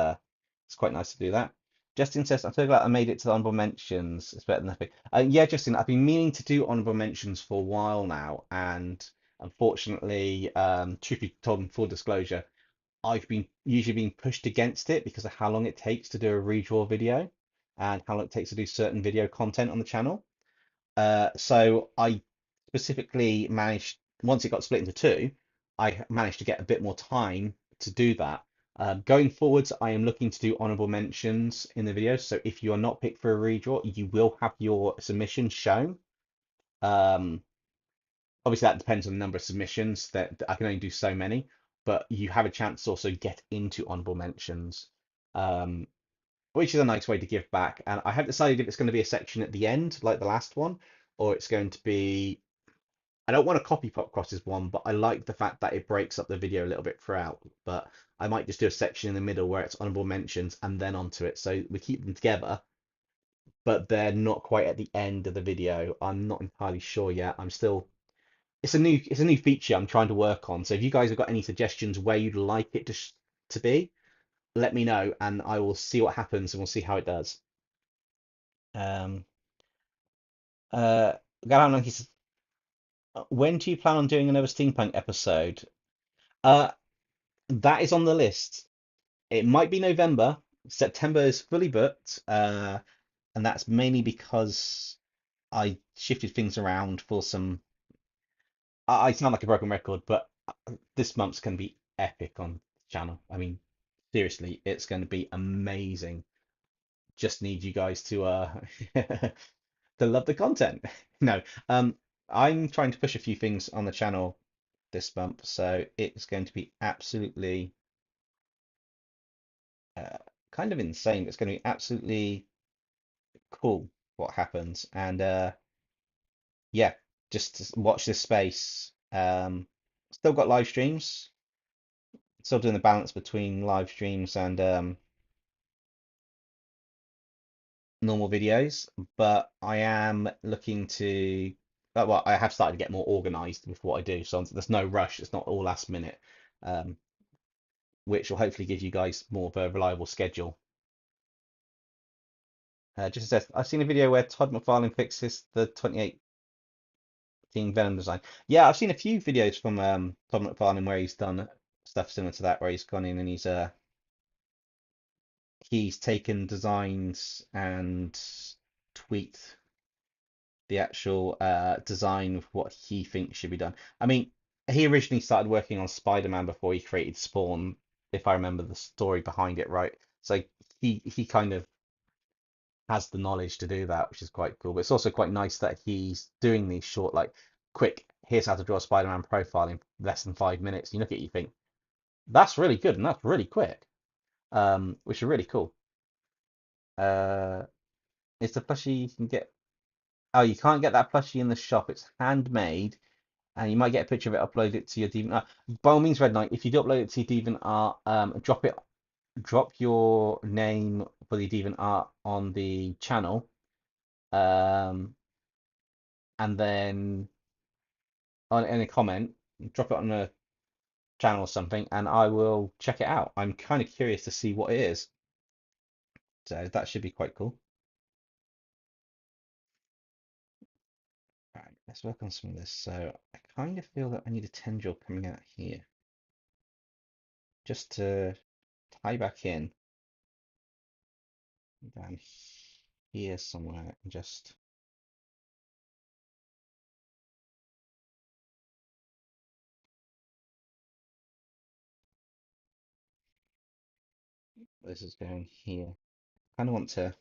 quite nice to do that. Justin says, I'm so glad I made it to the honorable mentions. It's better than nothing. Yeah, Justin, I've been meaning to do honorable mentions for a while now, and unfortunately, truth be told, in full disclosure, I've been usually being pushed against it because of how long it takes to do a redraw video and how long it takes to do certain video content on the channel. So I specifically managed, once it got split into two, I managed to get a bit more time to do that. Going forwards, I am looking to do honorable mentions in the videos. So if you are not picked for a redraw, you will have your submission shown. Um, Obviously, that depends on the number of submissions that I can only do so many, but you have a chance to also get into honorable mentions, um, which is a nice way to give back. And I haven't decided if it's going to be a section at the end, like the last one, or it's going to be. I don't want a copy pop crosses one, but I like the fact that it breaks up the video a little bit throughout. But I might just do a section in the middle where it's honorable mentions and then onto it. So we keep them together, but they're not quite at the end of the video. I'm not entirely sure yet. I'm still it's a new feature I'm trying to work on. So if you guys have got any suggestions where you'd like it to be, let me know and I will see what happens and we'll see how it does. Um, uh, Galan, he says, when do you plan on doing another steampunk episode? Uh, that is on the list. It might be November. September is fully booked. And and that's mainly because I shifted things around for some. I sound like a broken record, but this month's going to be epic on the channel. I mean, seriously, it's going to be amazing. Just need you guys to to love the content. No, I'm trying to push a few things on the channel this month, so it's going to be absolutely uh, kind of insane. It's going to be absolutely cool what happens, and yeah, just watch this space. Still got live streams, still doing the balance between live streams and normal videos, but I am looking to. Well, I have started to get more organized with what I do, so there's no rush. It's not all last minute, um, which will hopefully give you guys more of a reliable schedule. Just says, I've seen a video where Todd McFarlane fixes the 2018 Venom design. Yeah, I've seen a few videos from Todd McFarlane where he's done stuff similar to that, where he's gone in and he's taken designs and tweaked the actual design of what he thinks should be done. I mean, he originally started working on Spider-Man before he created Spawn, if I remember the story behind it right. So he kind of has the knowledge to do that, which is quite cool. But it's also quite nice that he's doing these short, like, quick, here's how to draw a Spider-Man profile in less than 5 minutes. You look at it, you think, that's really good and that's really quick, which is really cool. Uh, it's the plushie you can get. Oh, you can't get that plushie in the shop. It's handmade, and you might get a picture of it, upload it to your DeviantArt. By all means, Red Knight, if you do upload it to your DeviantArt, drop your name for the DeviantArt on the channel, um, and then on in a comment, drop it on a channel or something, and I will check it out. I'm kind of curious to see what it is, so that should be quite cool. Right, let's work on some of this. So I kind of feel that I need a tendril coming out here, just to tie back in down here somewhere, and just this is going here. Kind of want to.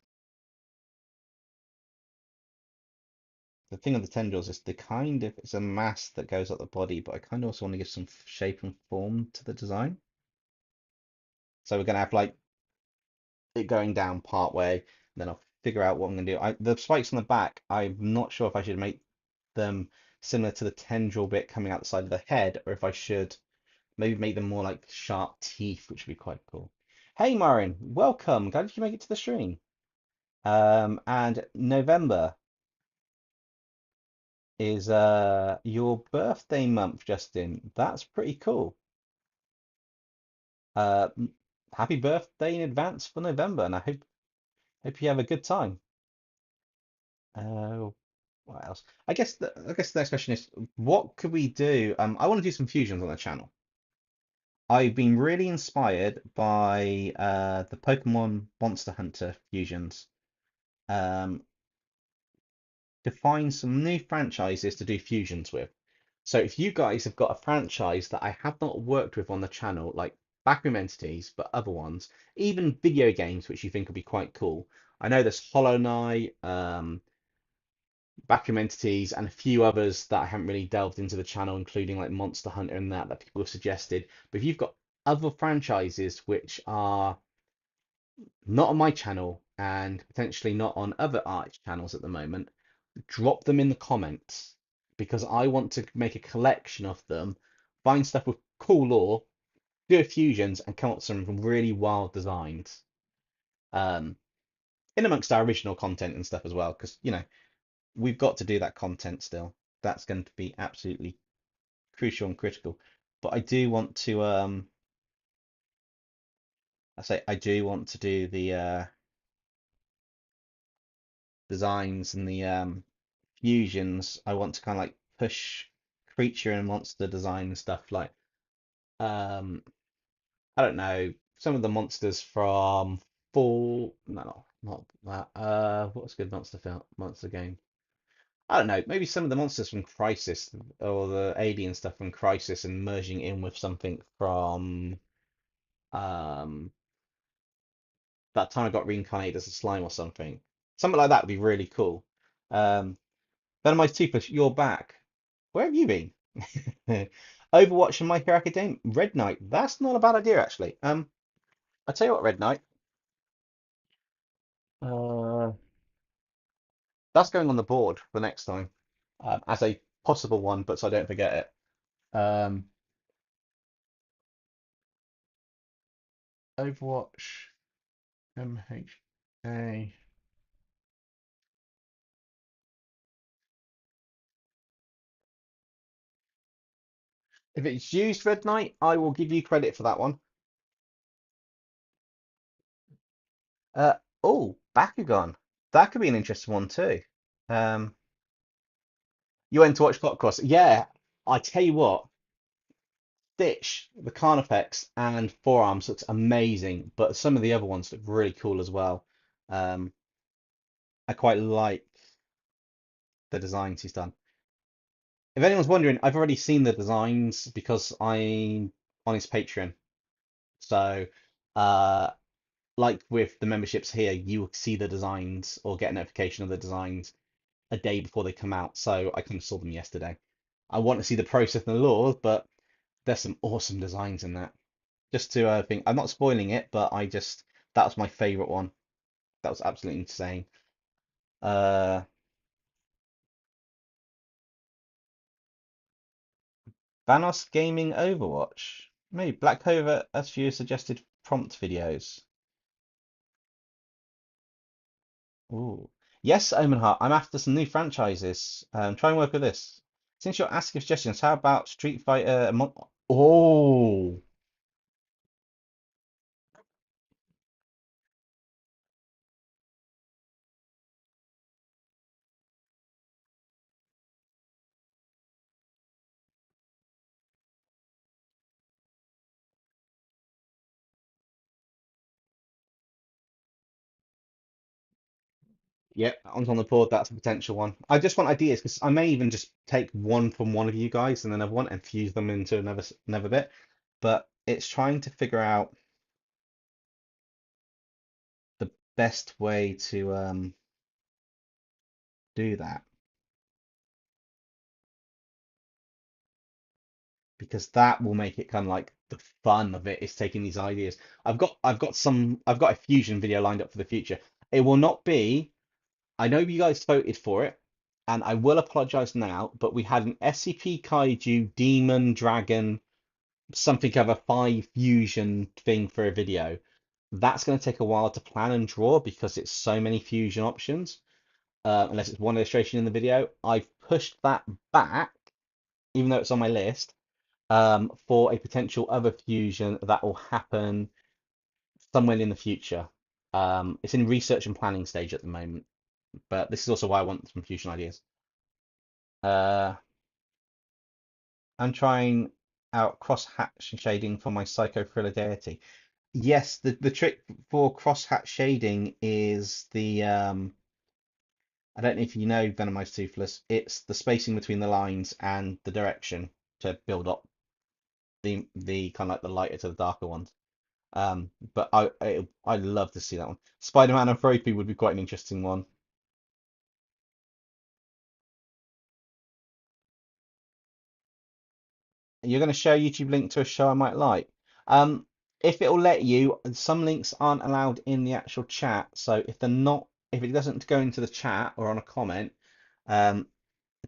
The thing of the tendrils is the kind of it's a mass that goes up the body, but I kind of also want to give some shape and form to the design. So we're gonna have like it going down part way, then I'll figure out what I'm gonna do. The spikes on the back, I'm not sure if I should make them similar to the tendril bit coming out the side of the head, or if I should maybe make them more like sharp teeth, which would be quite cool. Hey Marin, welcome. Glad you make it to the stream. And November is your birthday month, Justin. That's pretty cool. Uh, Happy birthday in advance for November, and I hope you have a good time. What else? I guess the next question is, what could we do? I want to do some fusions on the channel. I've been really inspired by the Pokemon Monster Hunter fusions. Um, to find some new franchises to do fusions with. So if you guys have got a franchise that I have not worked with on the channel, like backroom entities, but other ones, even video games, which you think would be quite cool. I know there's Hollow Knight, backroom entities, and a few others that I haven't really delved into the channel, including like Monster Hunter and that people have suggested. But if you've got other franchises which are not on my channel and potentially not on other art channels at the moment, drop them in the comments because I want to make a collection of them, find stuff with cool lore, do a fusions, and come up with some really wild designs. Um, in amongst our original content and stuff as well, because we've got to do that content still. That's going to be absolutely crucial and critical. But I do want to I do want to do the designs and the fusions. I want to kind of like push creature and monster design and stuff like um I don't know, some of the monsters from full. No, not that. What's a good monster game? I don't know. Maybe some of the monsters from Crisis or the alien stuff from Crisis and merging in with something from um that time I got reincarnated as a slime or something. Something like that would be really cool. Um, Venomized Toothless, you're back. Where have you been? Overwatch and My Hero Academia. Red Knight. That's not a bad idea actually. I tell you what, Red Knight. Uh, that's going on the board for next time as a possible one, but so I don't forget it. Overwatch, MHA. If it's used Red Knight, I will give you credit for that one. Uh, oh, Bakugan. That could be an interesting one too. Um, you went to watch Clock Cross. Yeah, I tell you what, Stitch, the Carnifex and Forearms looks amazing, but some of the other ones look really cool as well. Um, I quite like the designs he's done. If anyone's wondering, I've already seen the designs because I'm on his Patreon. So, uh, like with the memberships here, you will see the designs or get a notification of the designs a day before they come out. So I kind of saw them yesterday. I want to see the process and the laws, but there's some awesome designs in that. Just to think, I'm not spoiling it, but that was my favorite one. That was absolutely insane. Uh, Vanos Gaming Overwatch. Maybe Black Clover as few suggested prompt videos. Ooh. Yes, Omenheart, I'm after some new franchises. Try and work with this. Since you're asking suggestions, how about Street Fighter? Oh, yeah, on the board. That's a potential one. I just want ideas because I may even just take one from one of you guys and then another one and fuse them into another bit. But it's trying to figure out the best way to do that because that will make it kind of like the fun of it is taking these ideas. I've got a fusion video lined up for the future. It will not be. I know you guys voted for it, and I will apologize now, but we had an SCP Kaiju Demon Dragon something of a five fusion thing for a video. That's going to take a while to plan and draw because it's so many fusion options. Unless it's one illustration in the video, I've pushed that back, even though it's on my list, for a potential other fusion that will happen somewhere in the future. It's in research and planning stage at the moment, but this is also why I want some fusion ideas. Uh, I'm trying out cross-hatch shading for my Psycho Thriller deity. Yes, the trick for cross-hatch shading is I don't know if you know Venomized Toothless. It's the spacing between the lines and the direction to build up the kind of like the lighter to the darker ones. But I'd love to see that one. Spider-Man and Trophy would be quite an interesting one. You're going to share a YouTube link to a show I might like. Um, if it'll let you, some links aren't allowed in the actual chat. So if it doesn't go into the chat or on a comment, um,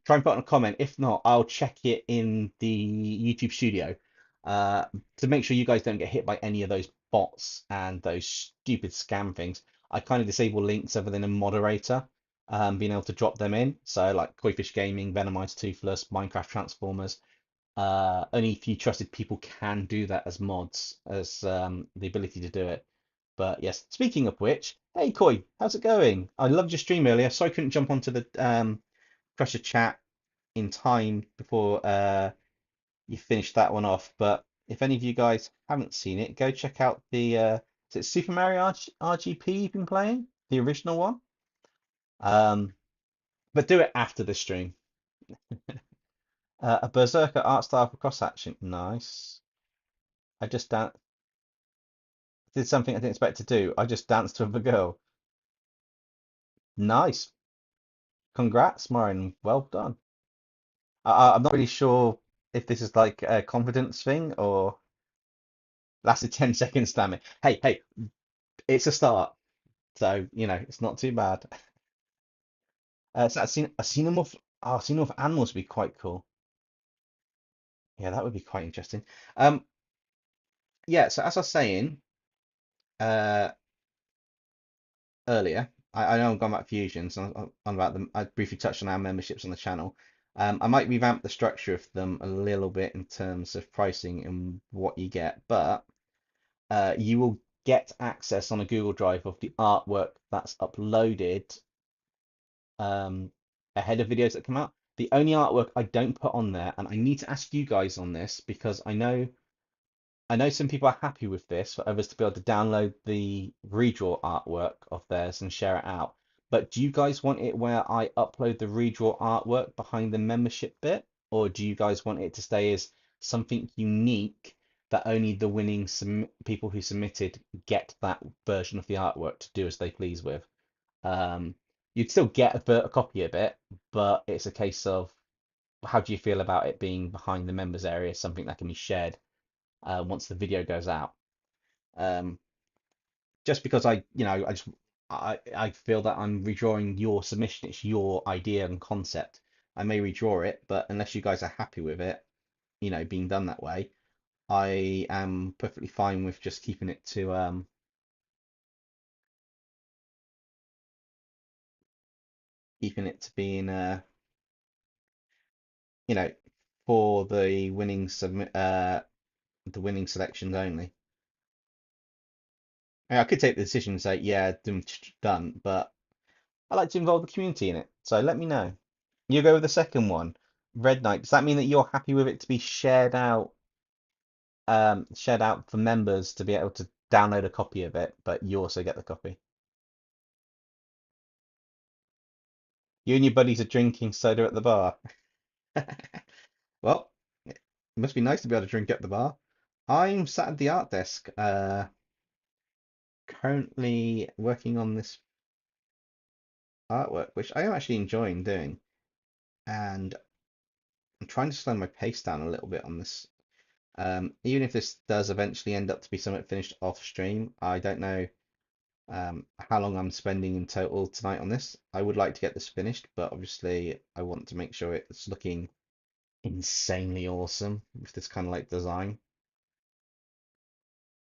try and put on a comment. If not, I'll check it in the YouTube studio uh, to make sure you guys don't get hit by any of those bots and those stupid scam things. I kind of disable links other than a moderator, being able to drop them in. So like Koi Gaming, Venomized Toothless, Minecraft Transformers. Only a few trusted people can do that as mods, as the ability to do it. But yes, speaking of which, hey Koi, how's it going? I loved your stream earlier. Sorry I couldn't jump onto the Crusher chat in time before you finished that one off. But if any of you guys haven't seen it, go check out the Is it Super Mario RGP you've been playing? The original one? Um, but do it after the stream. A Berserker art style for cross action. Nice. I just did something I didn't expect to do. I just danced with a girl. Nice. Congrats, Maureen. Well done. I'm not really sure if this is like a confidence thing or lasted 10 seconds, damn it. Hey, it's a start. So, it's not too bad. So I've seen them with, oh, I've seen them with animals would be quite cool. Yeah, that would be quite interesting. Um, yeah, so as I was saying uh, earlier, I know I've gone about fusions on about them. I briefly touched on our memberships on the channel. I might revamp the structure of them a little bit in terms of pricing and what you get, but you will get access on a Google Drive of the artwork that's uploaded um, ahead of videos that come out. The only artwork I don't put on there, and I need to ask you guys on this because I know some people are happy with this for others to be able to download the redraw artwork of theirs and share it out. But do you guys want it where I upload the redraw artwork behind the membership bit, or do you guys want it to stay as something unique that only the winning people who submitted get that version of the artwork to do as they please with? Um, you'd still get a copy of it, but it's a case of how do you feel about it being behind the members area, something that can be shared once the video goes out. Um, just because I feel that I'm redrawing your submission, it's your idea and concept. I may redraw it, but unless you guys are happy with it, being done that way, I am perfectly fine with just keeping it to being you know, for the winning selections only. I could take the decision and say, yeah, done, but I like to involve the community in it. So let me know. You go with the second one, Red Knight. Does that mean that you're happy with it to be shared out for members to be able to download a copy of it, but you also get the copy? You and your buddies are drinking soda at the bar. Well, it must be nice to be able to drink at the bar. I'm sat at the art desk, currently working on this artwork, which I am actually enjoying doing, and I'm trying to slow my pace down a little bit on this. Even if this does eventually end up to be somewhat finished off stream, I don't know how long I'm spending in total tonight on this. I would like to get this finished, but obviously I want to make sure it's looking insanely awesome with this kind of like design,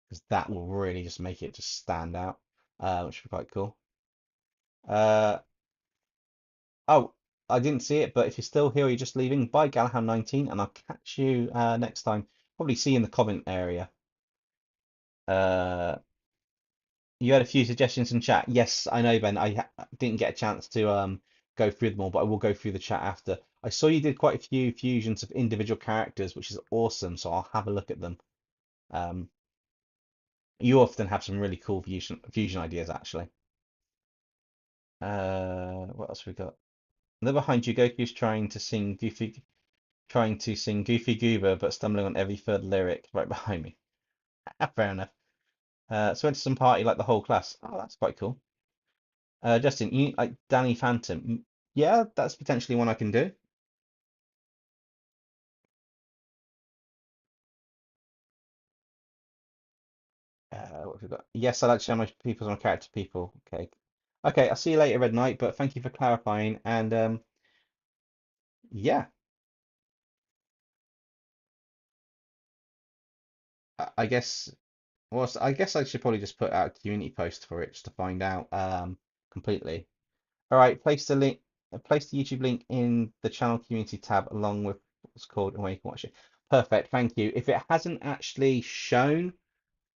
because that will really just make it just stand out, which would be quite cool. Uh, oh, I didn't see it, but if you're still here or you're just leaving, bye Galaham19, and I'll catch you next time. Probably see you in the comment area. Uh, You had a few suggestions in chat. Yes, I know, Ben. Didn't get a chance to go through them all, but I will go through the chat after. I saw you did quite a few fusions of individual characters, which is awesome. So I'll have a look at them. Um, you often have some really cool fusion ideas, actually. What else we got? And then behind you, Goku's trying to sing Goofy Goober, but stumbling on every third lyric right behind me. Fair enough. So went to some party like the whole class. Oh, that's quite cool. Justin, you like Danny Phantom? Yeah, that's potentially one I can do. What have we got? Yes, I like to show my people on character people. Okay. Okay, I'll see you later, Red Knight, but thank you for clarifying. And yeah, I guess I guess I should probably just put out a community post for it just to find out completely. All right, place the YouTube link in the channel community tab along with what's called and where you can watch it. Perfect, thank you. If it hasn't actually shown,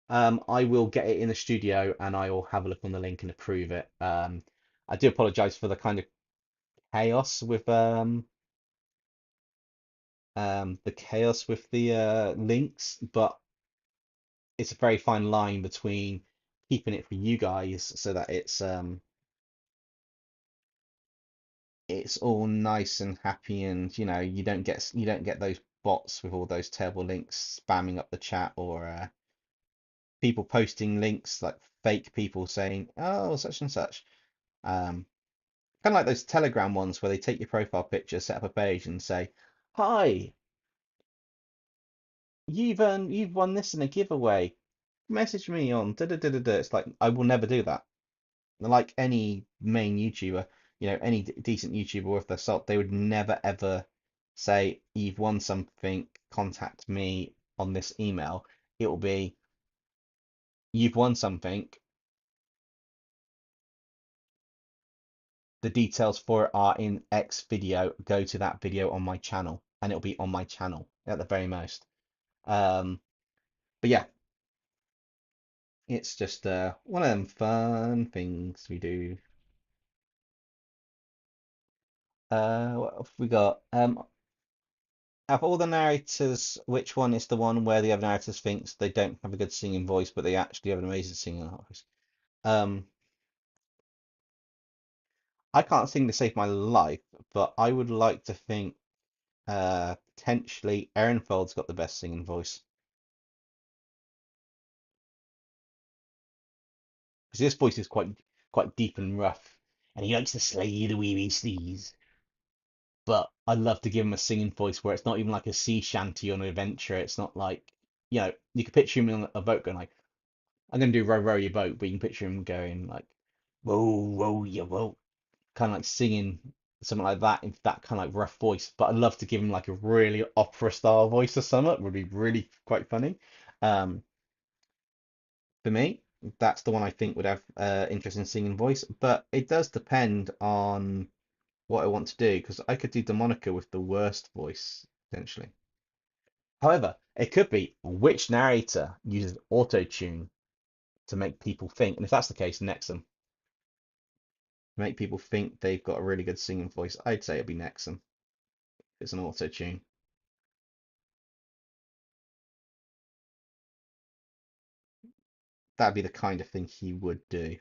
I will get it in the studio and I will have a look on the link and approve it. I do apologize for the kind of chaos with the links, but it's a very fine line between keeping it for you guys so that it's all nice and happy, and you don't get those bots with all those terrible links spamming up the chat, or people posting links like fake people saying, oh, such and such. Um, Kind of like those Telegram ones where they take your profile picture, set up a page, and say, "Hi, you've won this in a giveaway. Message me on da da da da da." It's like I will never do that. Like any main YouTuber, any decent YouTuber worth their salt, they would never ever say, "You've won something. Contact me on this email." It will be, "You've won something. The details for it are in X video. Go to that video on my channel," and it'll be on my channel at the very most. Um, but yeah, it's just one of them fun things we do. What have we got? Out of all the narrators, which one is the one where the other narrators thinks they don't have a good singing voice, but they actually have an amazing singing voice? Um, I can't sing to save my life, but I would like to think potentially Ehrenfeld's got the best singing voice. Because his voice is quite deep and rough, and he likes to slay the wee sleaze. But I'd love to give him a singing voice where it's not even like a sea shanty on an adventure. It's not like, you could picture him on a boat going like, "I'm gonna do row row your boat," but you can picture him going like, "Row row your boat," kind of like singing something like that in that kind of like rough voice. But I'd love to give him like a really opera style voice or something. Would be really quite funny. Um, for me, that's the one I think would have interesting singing voice. But it does depend on what I want to do, because I could do Demonica with the worst voice potentially. However, it could be which narrator uses auto tune to make people think, and if that's the case, Nexum. Make people think they've got a really good singing voice. I'd say it'd be Nexum. It's an auto tune. That'd be the kind of thing he would do.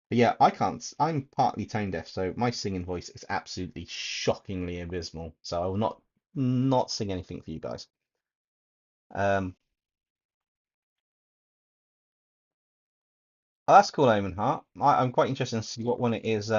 But yeah, I can't. I'm partly tone deaf, so my singing voice is absolutely shockingly abysmal. So I will not sing anything for you guys. Um, oh, that's cool, Omen Heart. I'm quite interested to see what one it is.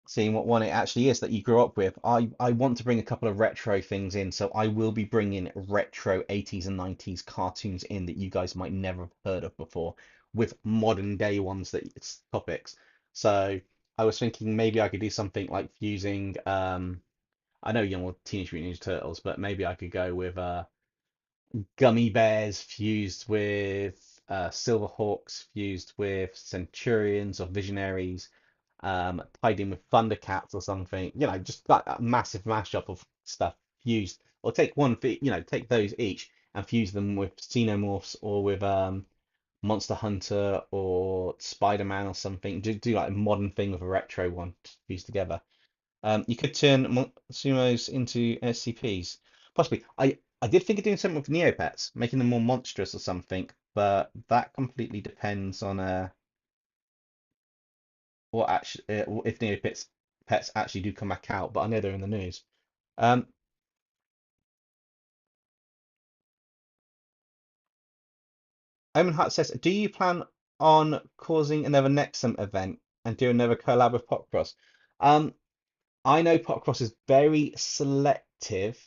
Seeing what one it actually is that you grew up with. I want to bring a couple of retro things in, so I will be bringing retro 80s and 90s cartoons in that you guys might never have heard of before, with modern day ones that it's topics. So I was thinking maybe I could do something like fusing I know Teenage Mutant Ninja Turtles, but maybe I could go with gummy bears fused with Silverhawks, fused with Centurions or Visionaries, tied in with Thundercats or something. Just like a massive mashup of stuff fused. Or take take those each and fuse them with Xenomorphs or with Monster Hunter or Spider-Man or something. Do like a modern thing with a retro one fused together. You could turn sumos into SCPs. Possibly. I did think of doing something with Neopets, making them more monstrous or something, but that completely depends on what actually if Neopets pets actually do come back out. But I know they're in the news. Um, Omen Hut says, "Do you plan on causing another Nexum event and do another collab with Popcross?" Um, I know Popcross is very selective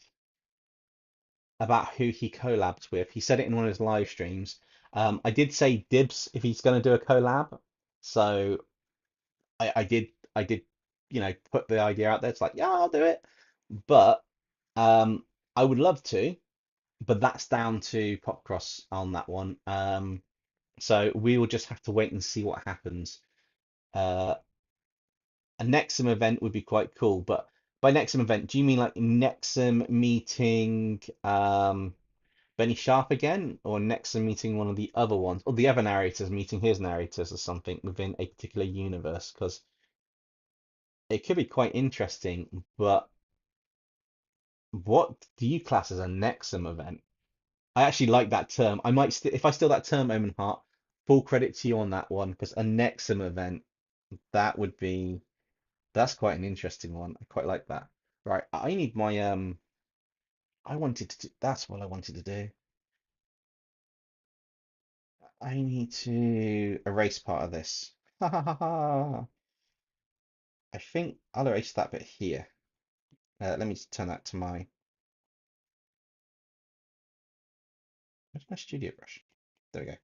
about who he collabs with. He said it in one of his live streams. I did say dibs if he's going to do a collab, so I did put the idea out there. It's like, yeah, I'll do it, but um, I would love to, but that's down to Popcross on that one. So we will just have to wait and see what happens. Uh, a Nexum event would be quite cool, but by Nexum event, do you mean like Nexum meeting Benny Sharp again, or Nexum meeting one of the other ones, or the other narrators meeting his narrators or something within a particular universe? Because it could be quite interesting, but what do you class as a Nexum event? I actually like that term. I might st if I steal that term, Omen Heart, full credit to you on that one, because a Nexum event, that would be that's quite an interesting one. I quite like that. Right, I need my I wanted to do, that's what I wanted to do. I need to erase part of this. Ha ha ha ha. I think I'll erase that bit here. Let me just turn that to my where's my studio brush? There we go.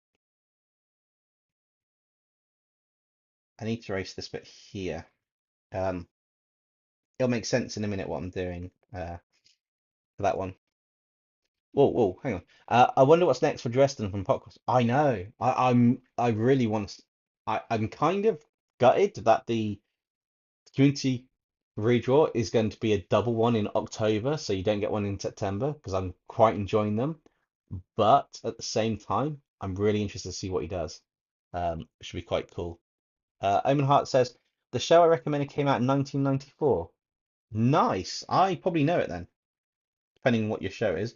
I need to erase this bit here. Um, it'll make sense in a minute what I'm doing for that one. Whoa, whoa, hang on. I wonder what's next for Dresden from Podcast. I know. I really want to. I'm kind of gutted that the community redraw is going to be a double one in October, so you don't get one in September because I'm quite enjoying them. But at the same time, I'm really interested to see what he does. It should be quite cool. Omen Hart says the show I recommended came out in 1994. Nice. I probably know it then, depending on what your show is.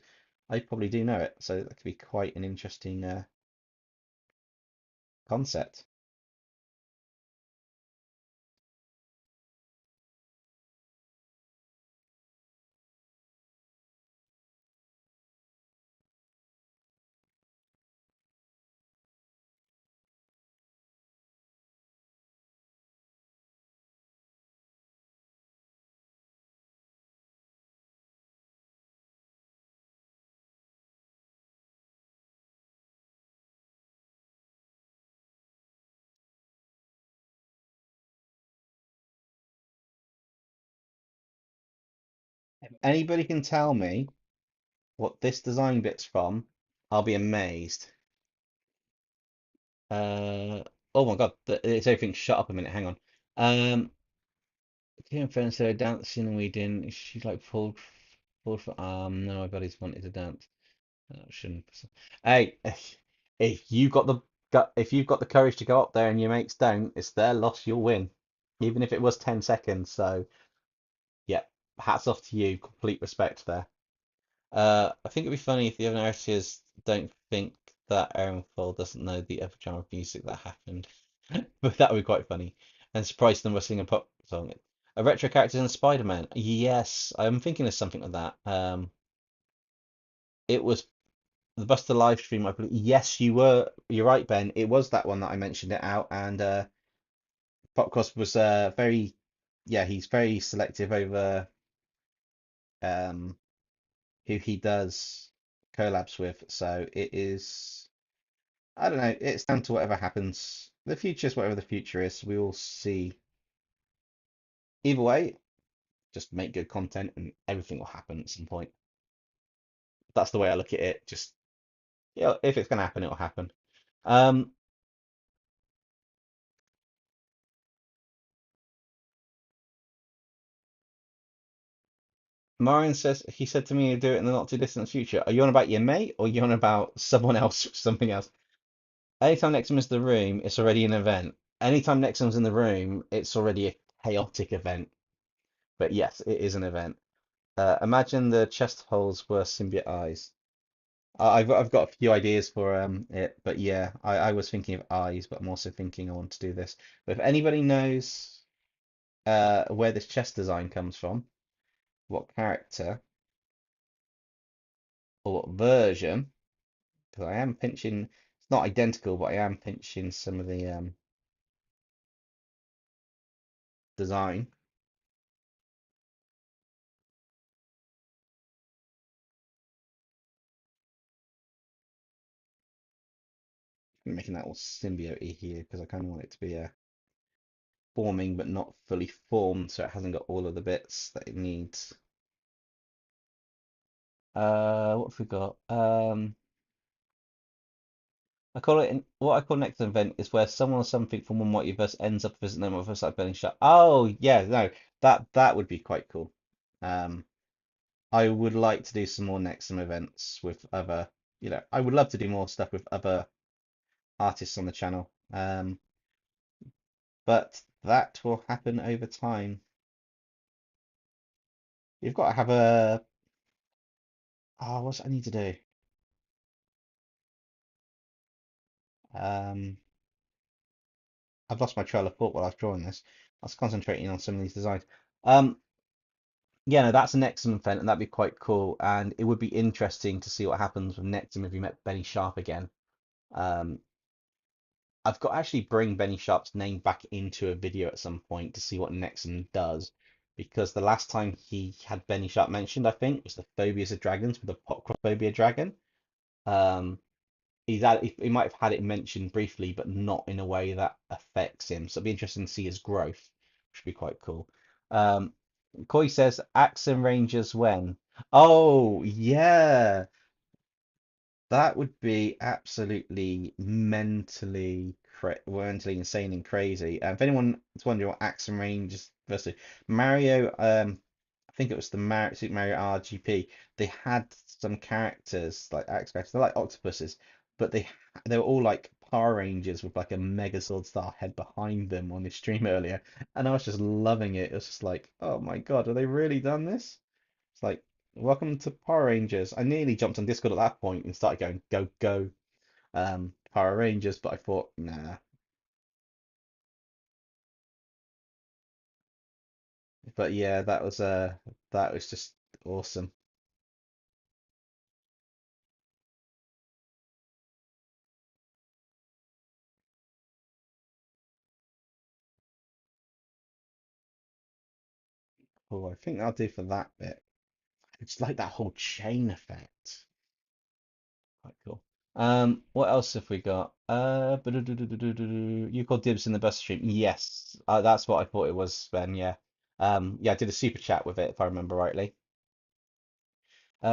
I probably do know it, so that could be quite an interesting concept. If anybody can tell me what this design bit's from, I'll be amazed. Oh my God, it's everything. Shut up a minute. Hang on. Kim and friends started dancing and we didn't. She like pulled for arm. No, my buddies wanted to dance. Shouldn't. Hey, if you got the if you've got the courage to go up there and your mates don't, it's their loss. You'll win, even if it was 10 seconds. So yeah, hats off to you. Complete respect there. I think it'd be funny if the other narrators don't think that Aaron Fall doesn't know the other genre of music that happened. But that would be quite funny. And surprise them by singing a pop song. A retro characters in Spider-Man. Yes, I'm thinking of something like that. It was the Buster live stream, I believe. Yes, you're right, Ben. It was that one that I mentioned it out, and Popcross was very, yeah, he's very selective over um who he does collabs with. So it is, I don't know, it's down to whatever happens. The future is whatever the future is. We will see. Either way, just make good content and everything will happen at some point. That's the way I look at it. Just, yeah, if it's going to happen, it'll happen. Um, Marion says he said to me to do it in the not too distant future. Are you on about your mate or are you on about someone else, something else? Anytime Nexum is in the room, it's already an event. Anytime Nexum's in the room, it's already a chaotic event. But yes, it is an event. Imagine the chest holes were symbiote eyes. I've got a few ideas for it, but yeah, I was thinking of eyes, but I'm also thinking I want to do this. But if anybody knows where this chest design comes from, what character or what version, because I am pinching, it's not identical, but I am pinching some of the design, I'm making that all symbiote here because I kind of want it to be forming but not fully formed, so it hasn't got all of the bits that it needs. What have we got? I call it what I call next event is where someone or something from one multiverse ends up visiting them with like burning shut. Oh yeah, no, that would be quite cool. Um, I would like to do some more Nexum events with other, I would love to do more stuff with other artists on the channel. But that will happen over time. You've got to have a. Oh, what's I need to do? Um, I've lost my trail of thought while I was drawing this. I was concentrating on some of these designs. Um, yeah, no, that's an Nexum event, and that'd be quite cool. And it would be interesting to see what happens with Nexum if we met Benny Sharp again. Um, I've got to actually bring Benny Sharp's name back into a video at some point to see what Nexum does, because the last time he had Benny Sharp mentioned, I think, was the Phobias of Dragons with the Popcrophobia dragon. Um, he might have had it mentioned briefly, but not in a way that affects him. So it'd be interesting to see his growth, which would be quite cool. Um, Koi says, Axon Rangers when? Oh, yeah. That would be absolutely mentally insane and crazy. If anyone is wondering what Axon Rangers versus Mario, I think it was the Super Mario RGP. They had some characters like Axe characters, they're like octopuses, but they were all like Power Rangers with like a Megazord style head behind them on this stream earlier, and I was just loving it. It was just like, oh my God, have they really done this? It's like, welcome to Power Rangers. I nearly jumped on Discord at that point and started going, go, go, Power Rangers, but I thought, nah. But yeah, that was just awesome. Cool. I think that'll do for that bit. It's like that whole chain effect. Quite cool. What else have we got? You called dibs in the bus stream. Yes, that's what I thought it was, Ben. Yeah. Yeah, I did a super chat with it, if I remember rightly.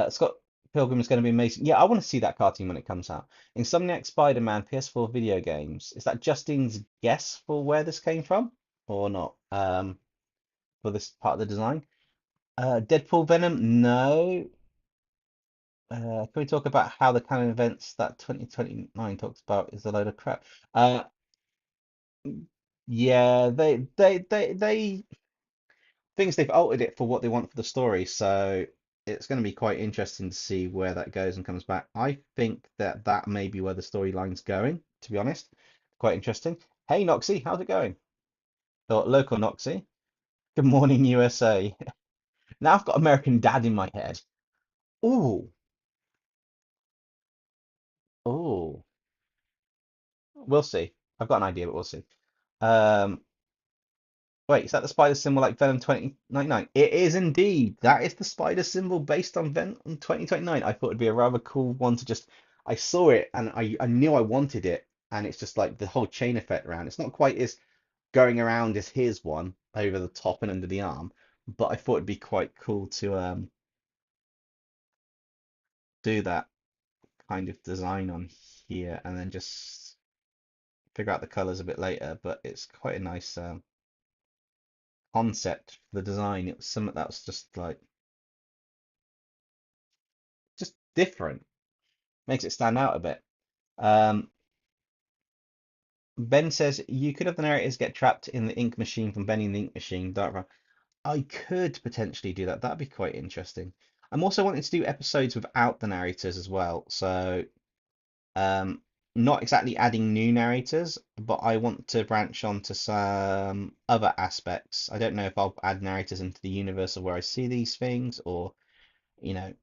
Scott Pilgrim is going to be amazing. Yeah, I want to see that cartoon when it comes out. Insomniac Spider-Man PS4 video games. Is that Justin's guess for where this came from or not? For this part of the design. Deadpool Venom? No. Can we talk about how the kind of events that 2029 talks about is a load of crap? Uh, yeah, they things they've altered it for what they want for the story, so it's going to be quite interesting to see where that goes and comes back. I think that that may be where the storyline's going, to be honest. Quite interesting. Hey, Noxie, how's it going? Or local Noxie. Good morning, USA. Now I've got American Dad in my head. Ooh, ooh. We'll see. I've got an idea, but we'll see. Um, Wait, is that the spider symbol like Venom 2099? It is indeed. That is the spider symbol based on Venom 2029. I thought it'd be a rather cool one to just. I saw it and I knew I wanted it, and it's just like the whole chain effect around. It's not quite as going around as his one over the top and under the arm, but I thought it'd be quite cool to do that kind of design on here and then just figure out the colors a bit later. But it's quite a nice concept for the design. It was something that was just different. Makes it stand out a bit. Um, Ben says you could have the narrators get trapped in the ink machine from Benny and the ink machine. Dark Run. I could potentially do that. That'd be quite interesting. I'm also wanting to do episodes without the narrators as well. So, um, not exactly adding new narrators, but I want to branch on to some other aspects. I don't know if I'll add narrators into the universe of where I see these things or, you know,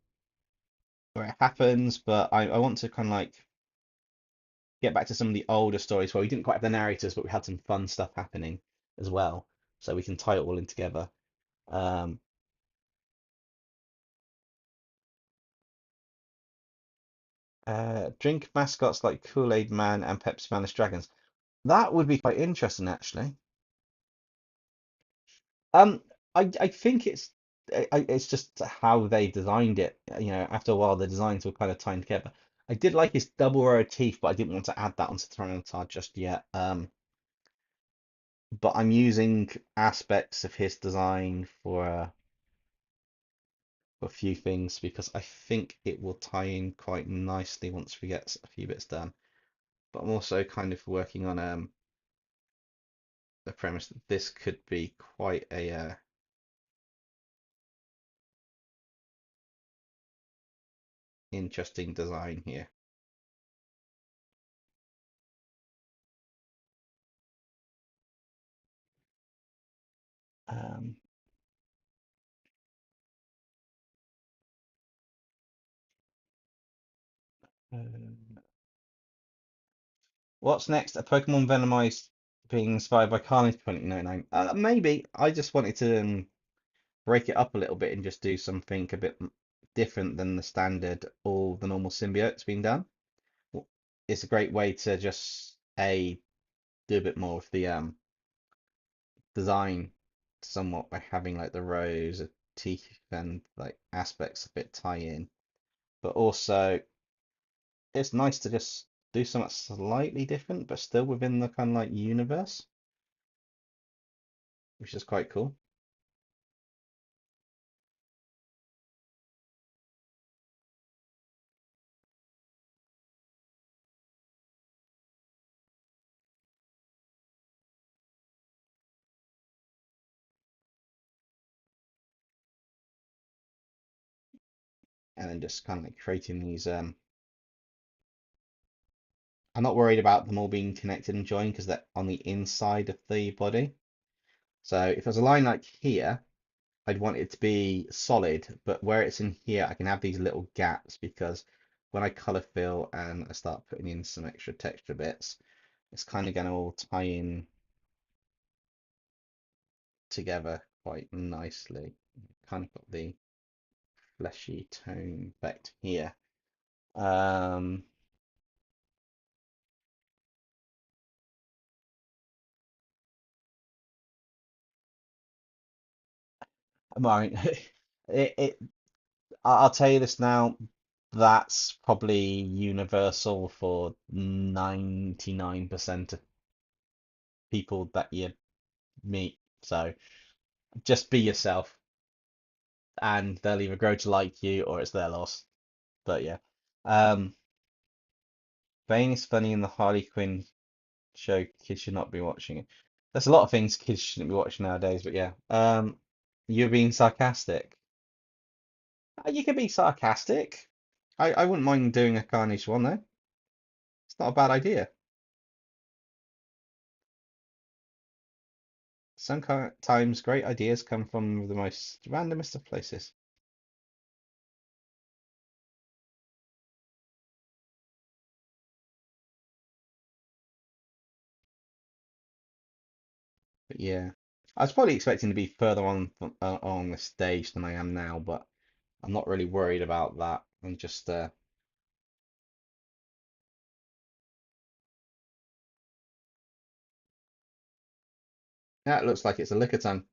where it happens, but I want to kind of like get back to some of the older stories where we didn't quite have the narrators, but we had some fun stuff happening as well, so we can tie it all in together. Um, drink mascots like Kool-Aid Man and Pepsi Man as dragons. That would be quite interesting, actually. Um, I think it's just how they designed it. You know, after a while, the designs were kind of tying together. I did like his double row of teeth, but I didn't want to add that onto Tyranitar just yet. But I'm using aspects of his design for a few things because I think it will tie in quite nicely once we get a few bits done. But I'm also kind of working on the premise that this could be quite interesting design here. Um, uh, what's next? A Pokemon Venomized being inspired by Carnage 2099. Maybe. I just wanted to break it up a little bit and just do something a bit different than the standard, all the normal symbiotes being done. It's a great way to just do a bit more of the design somewhat by having like the rows of teeth and like aspects a bit tie in. But also it's nice to just do something slightly different, but still within the kind of like universe, which is quite cool. And then just kind of like creating these. I'm not worried about them all being connected and joined because they're on the inside of the body. So if there's a line like here, I'd want it to be solid, but where it's in here, I can have these little gaps because when I color fill and I start putting in some extra texture bits, it's kind of going to all tie in together quite nicely. Kind of got the fleshy tone effect here. Um, I it I'll tell you this now, that's probably universal for 99% of people that you meet. So just be yourself and they'll either grow to like you or it's their loss. But yeah. Um, Bane is funny in the Harley Quinn show. Kids should not be watching it. There's a lot of things kids shouldn't be watching nowadays, but yeah. You're being sarcastic. You can be sarcastic. I wouldn't mind doing a Carnage one though. It's not a bad idea. Sometimes great ideas come from the most randomest of places. But yeah, I was probably expecting to be further on the stage than I am now, but I'm not really worried about that. I'm just that looks like it's a Lickitung.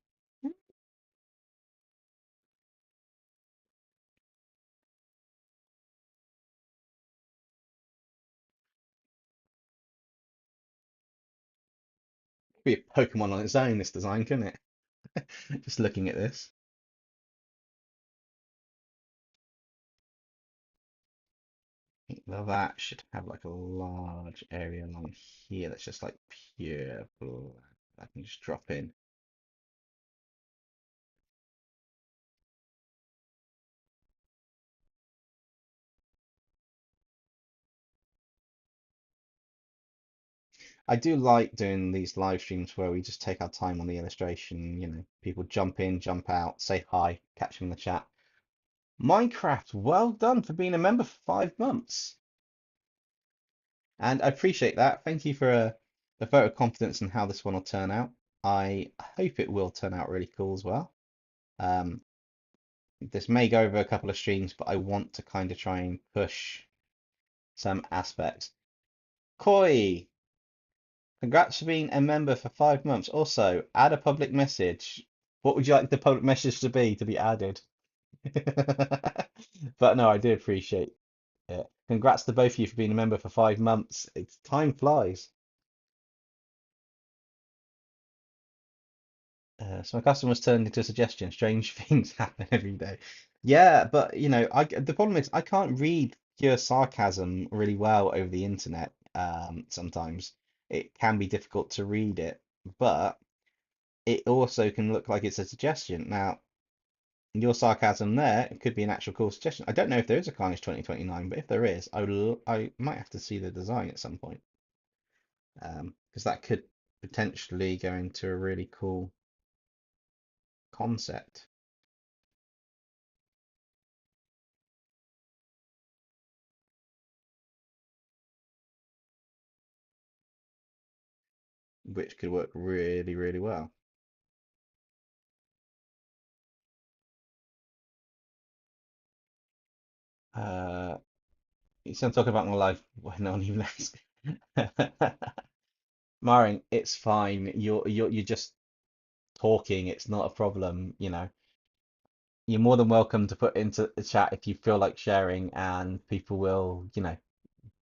Be a Pokemon on its own, this design, couldn't it? Just looking at this. Now that should have like a large area along here that's just like pure black. I can just drop in. I do like doing these live streams where we just take our time on the illustration. People jump in, jump out, say hi, catch them in the chat. Minecraft, well done for being a member for 5 months. And I appreciate that. Thank you for the vote of confidence in how this one will turn out. I hope it will turn out really cool as well. Um, this may go over a couple of streams, but I want to kind of try and push some aspects. Koi, congrats for being a member for 5 months. Also, add a public message. What would you like the public message to be added? But no, I do appreciate it. Congrats to both of you for being a member for 5 months. It's time flies. So my customers turned into a suggestion. Strange things happen every day. Yeah, but the problem is I can't read pure sarcasm really well over the internet. Sometimes it can be difficult to read it, but it also can look like it's a suggestion. Now, your sarcasm there could be an actual cool suggestion. I don't know if there is a Carnage 2029, but if there is, I might have to see the design at some point. Because that could potentially go into a really cool concept, which could work really, really well. Uh, you said talking about my life when no one even knows. Marin, it's fine. You're just talking. It's not a problem. You're more than welcome to put into the chat if you feel like sharing, and people will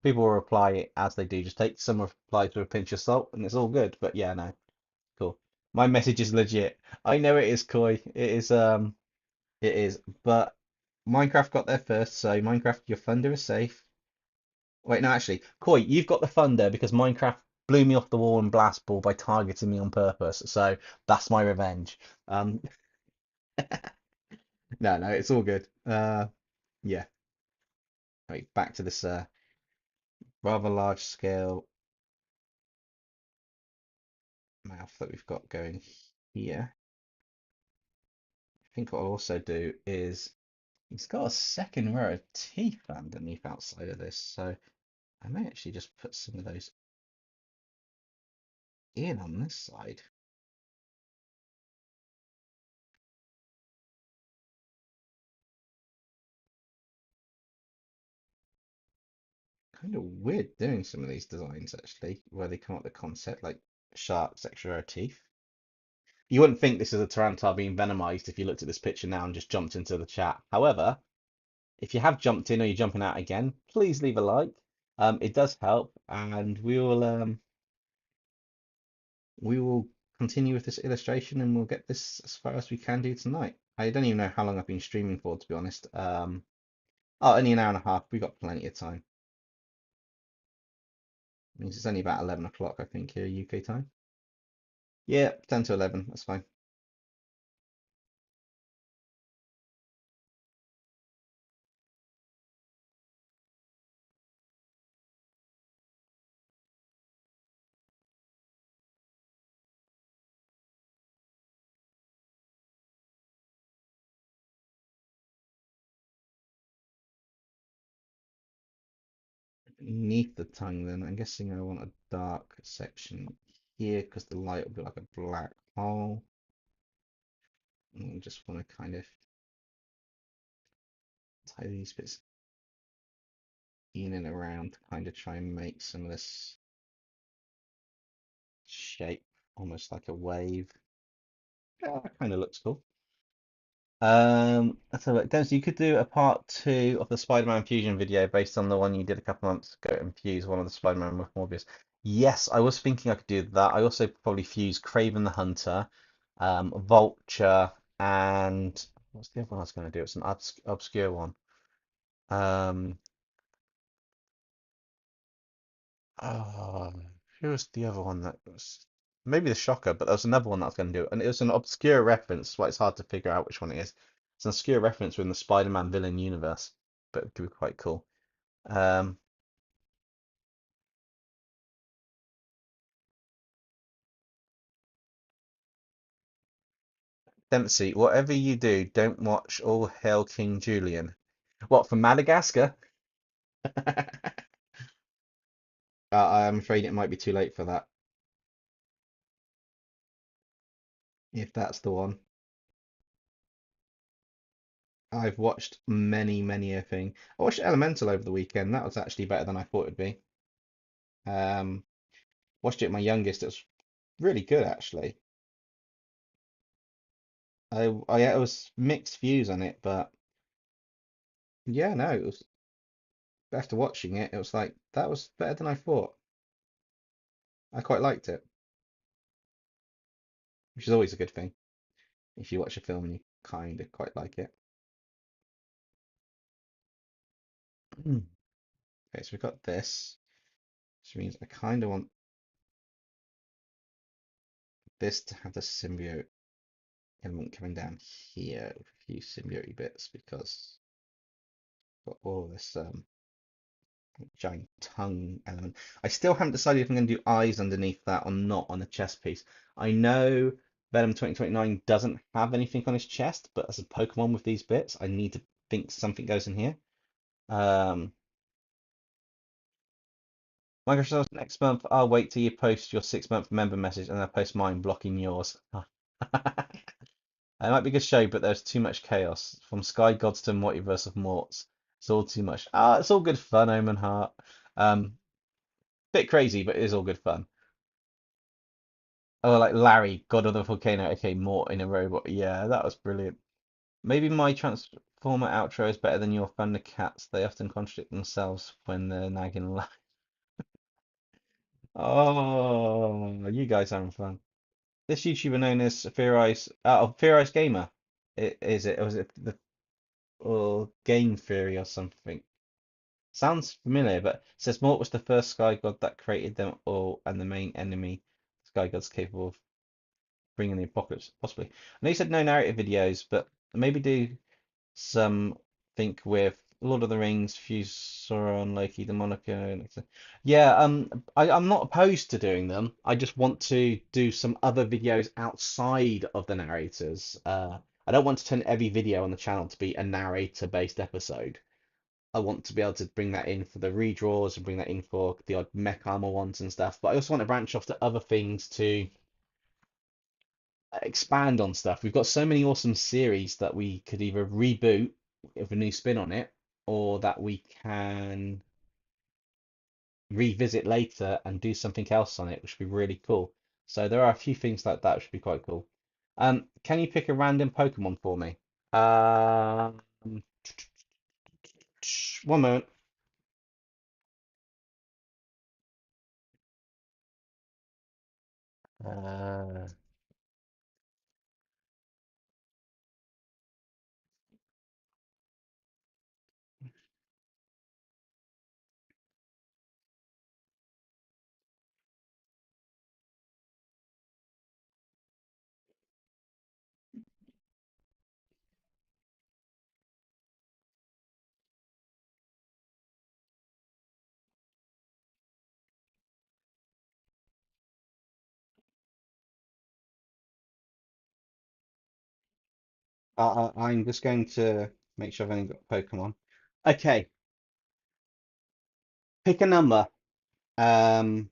reply as they do. Just take some replies with a pinch of salt, and it's all good. But yeah, no, cool. My message is legit. I know it is coy. It is. But Minecraft got there first, so Minecraft, your thunder is safe. Wait, no, actually, Koi, you've got the thunder because Minecraft blew me off the wall in Blast Ball by targeting me on purpose. So that's my revenge. Um, no, no, it's all good. Yeah. Wait, back to this rather large scale mouth that we've got going here. I think what I'll also do is he's got a second row of teeth underneath outside of this, so I may actually just put some of those in on this side. Kind of weird doing some of these designs actually, where they come up with the concept like sharks, extra rare teeth. You wouldn't think this is a Tyranitar being venomized if you looked at this picture now and just jumped into the chat. However, if you have jumped in or you're jumping out again, please leave a like. It does help, and we will continue with this illustration, and we'll get this as far as we can do tonight. I don't even know how long I've been streaming for, to be honest. Oh, only an hour and a half. We got plenty of time. Means it's only about 11 o'clock, I think, here UK time. Yeah, 10 to 11. That's fine. Beneath the tongue, then I'm guessing I want a dark section here because the light will be like a black hole. And I just want to kind of tie these bits in and around to kind of try and make some of this shape almost like a wave. Yeah, that kind of looks cool. So look, Dennis, you could do a part two of the Spider-Man fusion video based on the one you did a couple months ago and fuse one of the Spider-Man with Morbius. Yes, I was thinking I could do that. I also probably fuse Craven the Hunter, Vulture, and what's the other one I was going to do? It's an obscure one. Um, oh, who was the other one that was maybe the Shocker, but there was another one that I was going to do, and it was an obscure reference, so it's hard to figure out which one it is. It's an obscure reference within the Spider-Man villain universe, but it could be quite cool. Um, Dempsey, whatever you do, don't watch All Hail King Julian. What, from Madagascar? I'm afraid it might be too late for that, if that's the one. I've watched many, many a thing. I watched Elemental over the weekend. That was actually better than I thought it'd be. Um, Watched it with my youngest. It was really good, actually. I was mixed views on it, but yeah, no, it was after watching it, it was like that was better than I thought. I quite liked it, which is always a good thing if you watch a film and you kind of quite like it. Okay, so we've got this, which means I kind of want this to have the symbiote element coming down here with a few symbiote bits because I've got all this giant tongue element. I still haven't decided if I'm going to do eyes underneath that or not on the chest piece. I know Venom 2029 doesn't have anything on his chest, but as a Pokemon with these bits, I need to think something goes in here. Microsoft next month, I'll wait till you post your 6-month member message and I'll post mine blocking yours. It might be a good show, but there's too much chaos. From Sky Gods to Multiverse of Morts. It's all too much. Ah, it's all good fun, Omen Heart. Bit crazy, but it is all good fun. Oh, like Larry, God of the Volcano. Okay, Mort in a robot. Yeah, that was brilliant. Maybe my Transformer outro is better than your Thundercats. They often contradict themselves when they're nagging. Oh, you guys are having fun. This YouTuber known as Fear Ice Gamer. Is it? Or was it the or Game Theory or something? Sounds familiar, but it says Mort was the first sky god that created them all and the main enemy. Sky gods capable of bringing the apocalypse, possibly. I know you said no narrative videos, but maybe do something with Lord of the Rings, Fuse, Sauron, Loki, the Monaco. Yeah, I'm not opposed to doing them. I just want to do some other videos outside of the narrators. I don't want to turn every video on the channel to be a narrator-based episode. I want to be able to bring that in for the redraws and bring that in for the odd mech armor ones and stuff. But I also want to branch off to other things to expand on stuff. We've got so many awesome series that we could either reboot with a new spin on it, or that we can revisit later and do something else on it, which would be really cool. So there are a few things like that which would be quite cool. Can you pick a random Pokemon for me? Um, one moment. Uh, I'm just going to make sure I've only got Pokemon. Okay, pick a number. Um,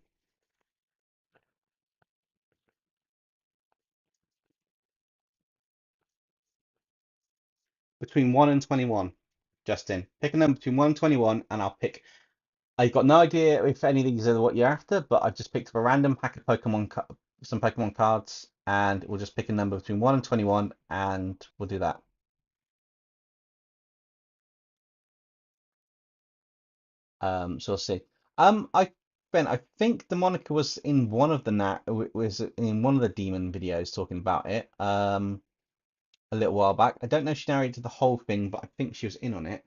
between 1 and 21. Justin, pick a number between 1 and 21, and I'll pick. I've got no idea if any of these are what you're after, but I've just picked up a random pack of some Pokemon cards, and we'll just pick a number between 1 and 21, and we'll do that. So we'll see. I think the moniker was in one of the was in one of the demon videos talking about it. A little while back. I don't know if she narrated the whole thing, but I think she was in on it.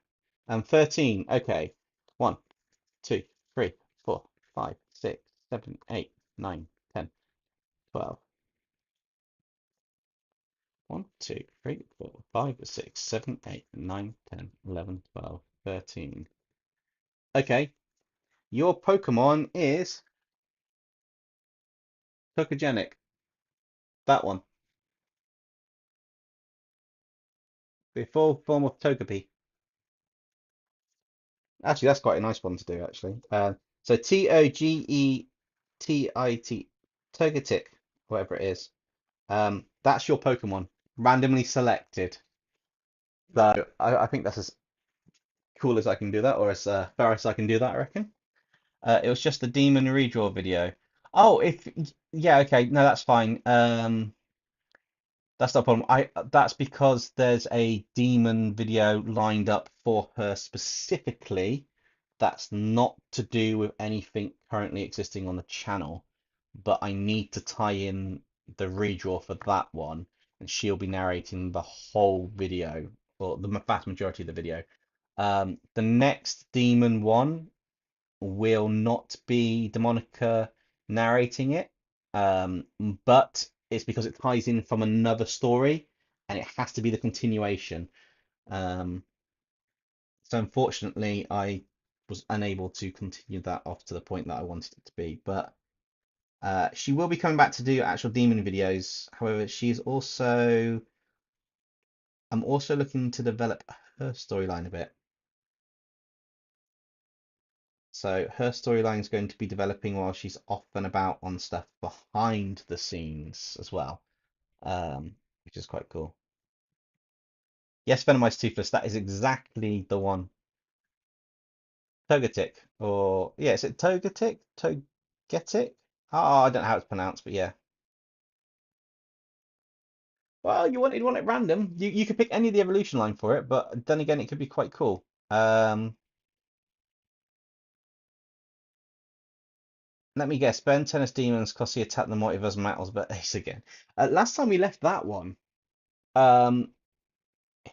13. Okay. 1, 2, 3, 4, 5, 6, 7, 8, 9, 10, 12. 1, 2, 3, 4, 5, 6, 7, 8, 9, 10, 11, 12, 13. Okay. Your Pokemon is Tokagenic. That one. The full form of Togepi. Actually, that's quite a nice one to do, actually. So Togetit, Togetic, whatever it is. That's your Pokemon, randomly selected. So I think that's as cool as I can do that, or as fair as I can do that, I reckon. It was just the demon redraw video. Oh, if yeah, okay, no, that's fine. That's not a problem. That's because there's a demon video lined up for her specifically. That's not to do with anything currently existing on the channel, but I need to tie in the redraw for that one, and she'll be narrating the whole video, or the vast majority of the video. The next demon one will not be Demonica narrating it, but it's because it ties in from another story. and it has to be the continuation. Um, so unfortunately, I was unable to continue that off to the point that I wanted it to be. But she will be coming back to do actual demon videos. However, she's also I'm also looking to develop her storyline a bit. So her storyline is going to be developing while she's off and about on stuff behind the scenes as well, which is quite cool. Yes, Venomized Toothless, that is exactly the one. Togetic, or yeah, is it Togetic? Togetic? Oh, I don't know how it's pronounced, but yeah. Well, you want it random. You could pick any of the evolution line for it, but then again, it could be quite cool. Let me guess. Ben Tennis Demons, because he attacked the Multiverse Metals, but Ace again. Last time we left that one, um,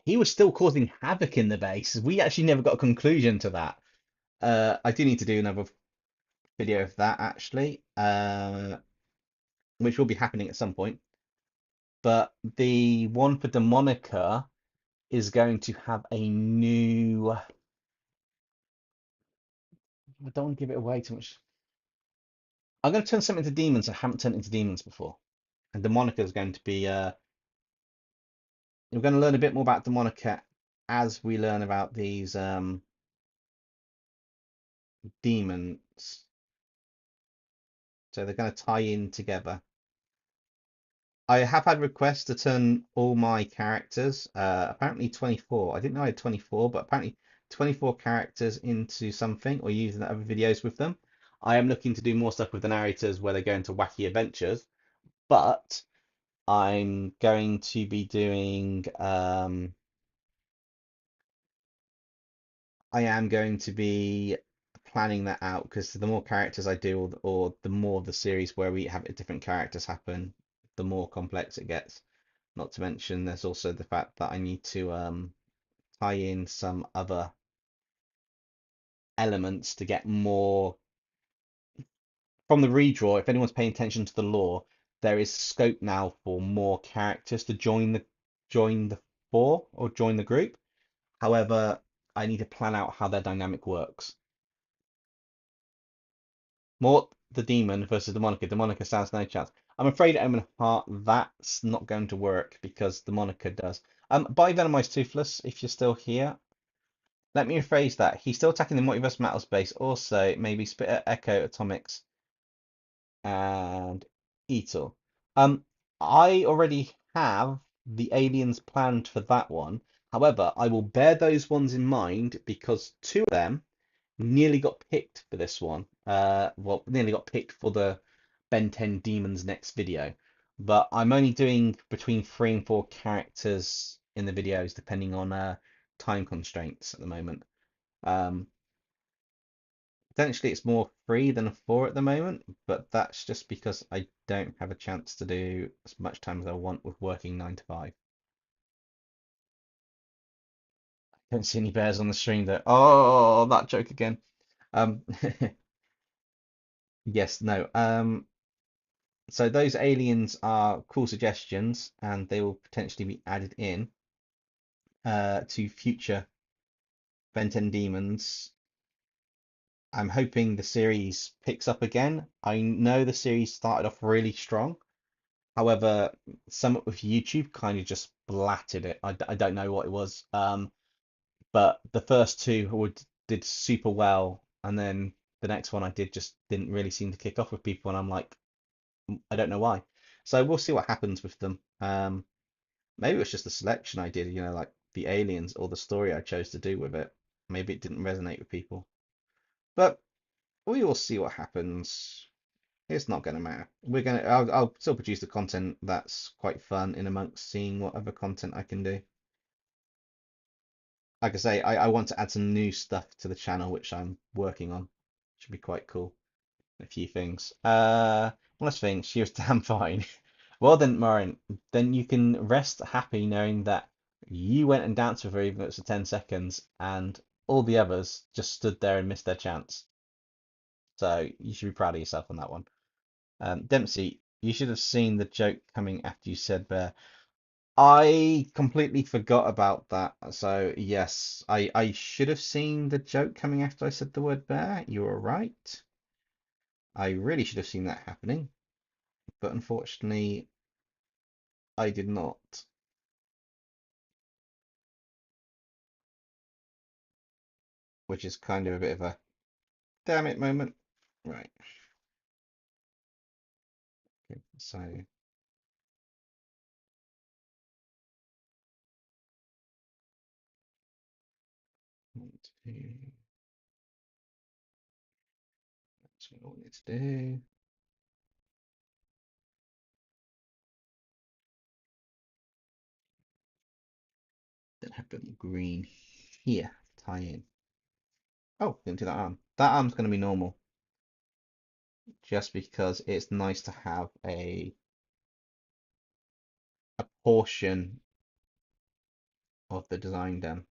he was still causing havoc in the base. We actually never got a conclusion to that. I do need to do another video of that actually, which will be happening at some point. But the one for Demonica is going to have a new. I don't want to give it away too much. I'm going to turn something into demons I haven't turned into demons before, and Demonica is going to be. We're going to learn a bit more about Demonica as we learn about these demons. So they're going to tie in together. I have had requests to turn all my characters, apparently 24. I didn't know I had 24, but apparently 24 characters into something or using other videos with them. I am looking to do more stuff with the narrators where they go into wacky adventures, but I'm going to be doing I am going to be planning that out because the more characters I do, or the more the series where we have different characters happen, the more complex it gets. Not to mention, there's also the fact that I need to tie in some other elements to get more from the redraw. If anyone's paying attention to the lore, there is scope now for more characters to join the four or join the group. However, I need to plan out how their dynamic works. More the demon versus the Monica. The Monica stands no chance. I'm afraid, Omen Heart, that's not going to work because the Monica does. By Venomized Toothless, if you're still here. Let me rephrase that. He's still attacking the multiverse metal space. Also, maybe Spitter, Echo, Atomics, and Eatle. I already have the aliens planned for that one. However, I will bear those ones in mind because two of them nearly got picked for this one. Well, nearly got picked for the Ben 10 Demons next video. But I'm only doing between 3 and 4 characters in the videos, depending on time constraints at the moment. Um, Potentially it's more 3 than 4 at the moment, but that's just because I don't have a chance to do as much time as I want with working 9 to 5. Don't see any bears on the stream though. Oh, that joke again. Um, yes, no. So those aliens are cool suggestions, and they will potentially be added in to future Ben 10 Demons. I'm hoping the series picks up again. I know the series started off really strong. However, some with YouTube kind of just blatted it. I don't know what it was. But the first two did super well, and then the next one I did just didn't really seem to kick off with people, and I'm like, I don't know why. So we'll see what happens with them. Maybe it was just the selection I did, like the aliens or the story I chose to do with it. Maybe it didn't resonate with people. But we will see what happens. It's not going to matter. I'll still produce the content that's quite fun in amongst seeing what other content I can do. Like I say, I want to add some new stuff to the channel, which I'm working on. Should be quite cool. A few things. One last thing, she was damn fine. Well then, Marin, then you can rest happy knowing that you went and danced with her even though it was for 10 seconds, and all the others just stood there and missed their chance. So you should be proud of yourself on that one. Dempsey, you should have seen the joke coming after you said bear. I completely forgot about that. So yes, I should have seen the joke coming after I said the word bear. You were right. I really should have seen that happening, but unfortunately I did not, which is kind of a bit of a damn it moment. Right. Okay, so 1, 2. That's what we need to do. Then have a bit more green here. Tie in. Oh, didn't do that arm. That arm's going to be normal, just because it's nice to have a portion of the design done.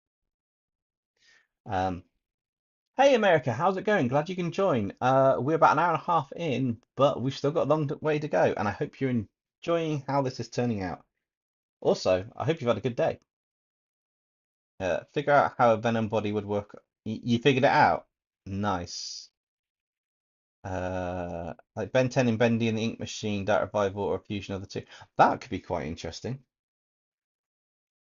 Um, hey America, how's it going? Glad you can join. We're about an hour and a half in, but we've still got a long way to go, and I hope you're enjoying how this is turning out. Also, I hope you've had a good day. Figure out how a venom body would work. You figured it out? Nice. Like Ben 10 and Bendy and the Ink Machine, Dark Revival, or a fusion of the two. That could be quite interesting.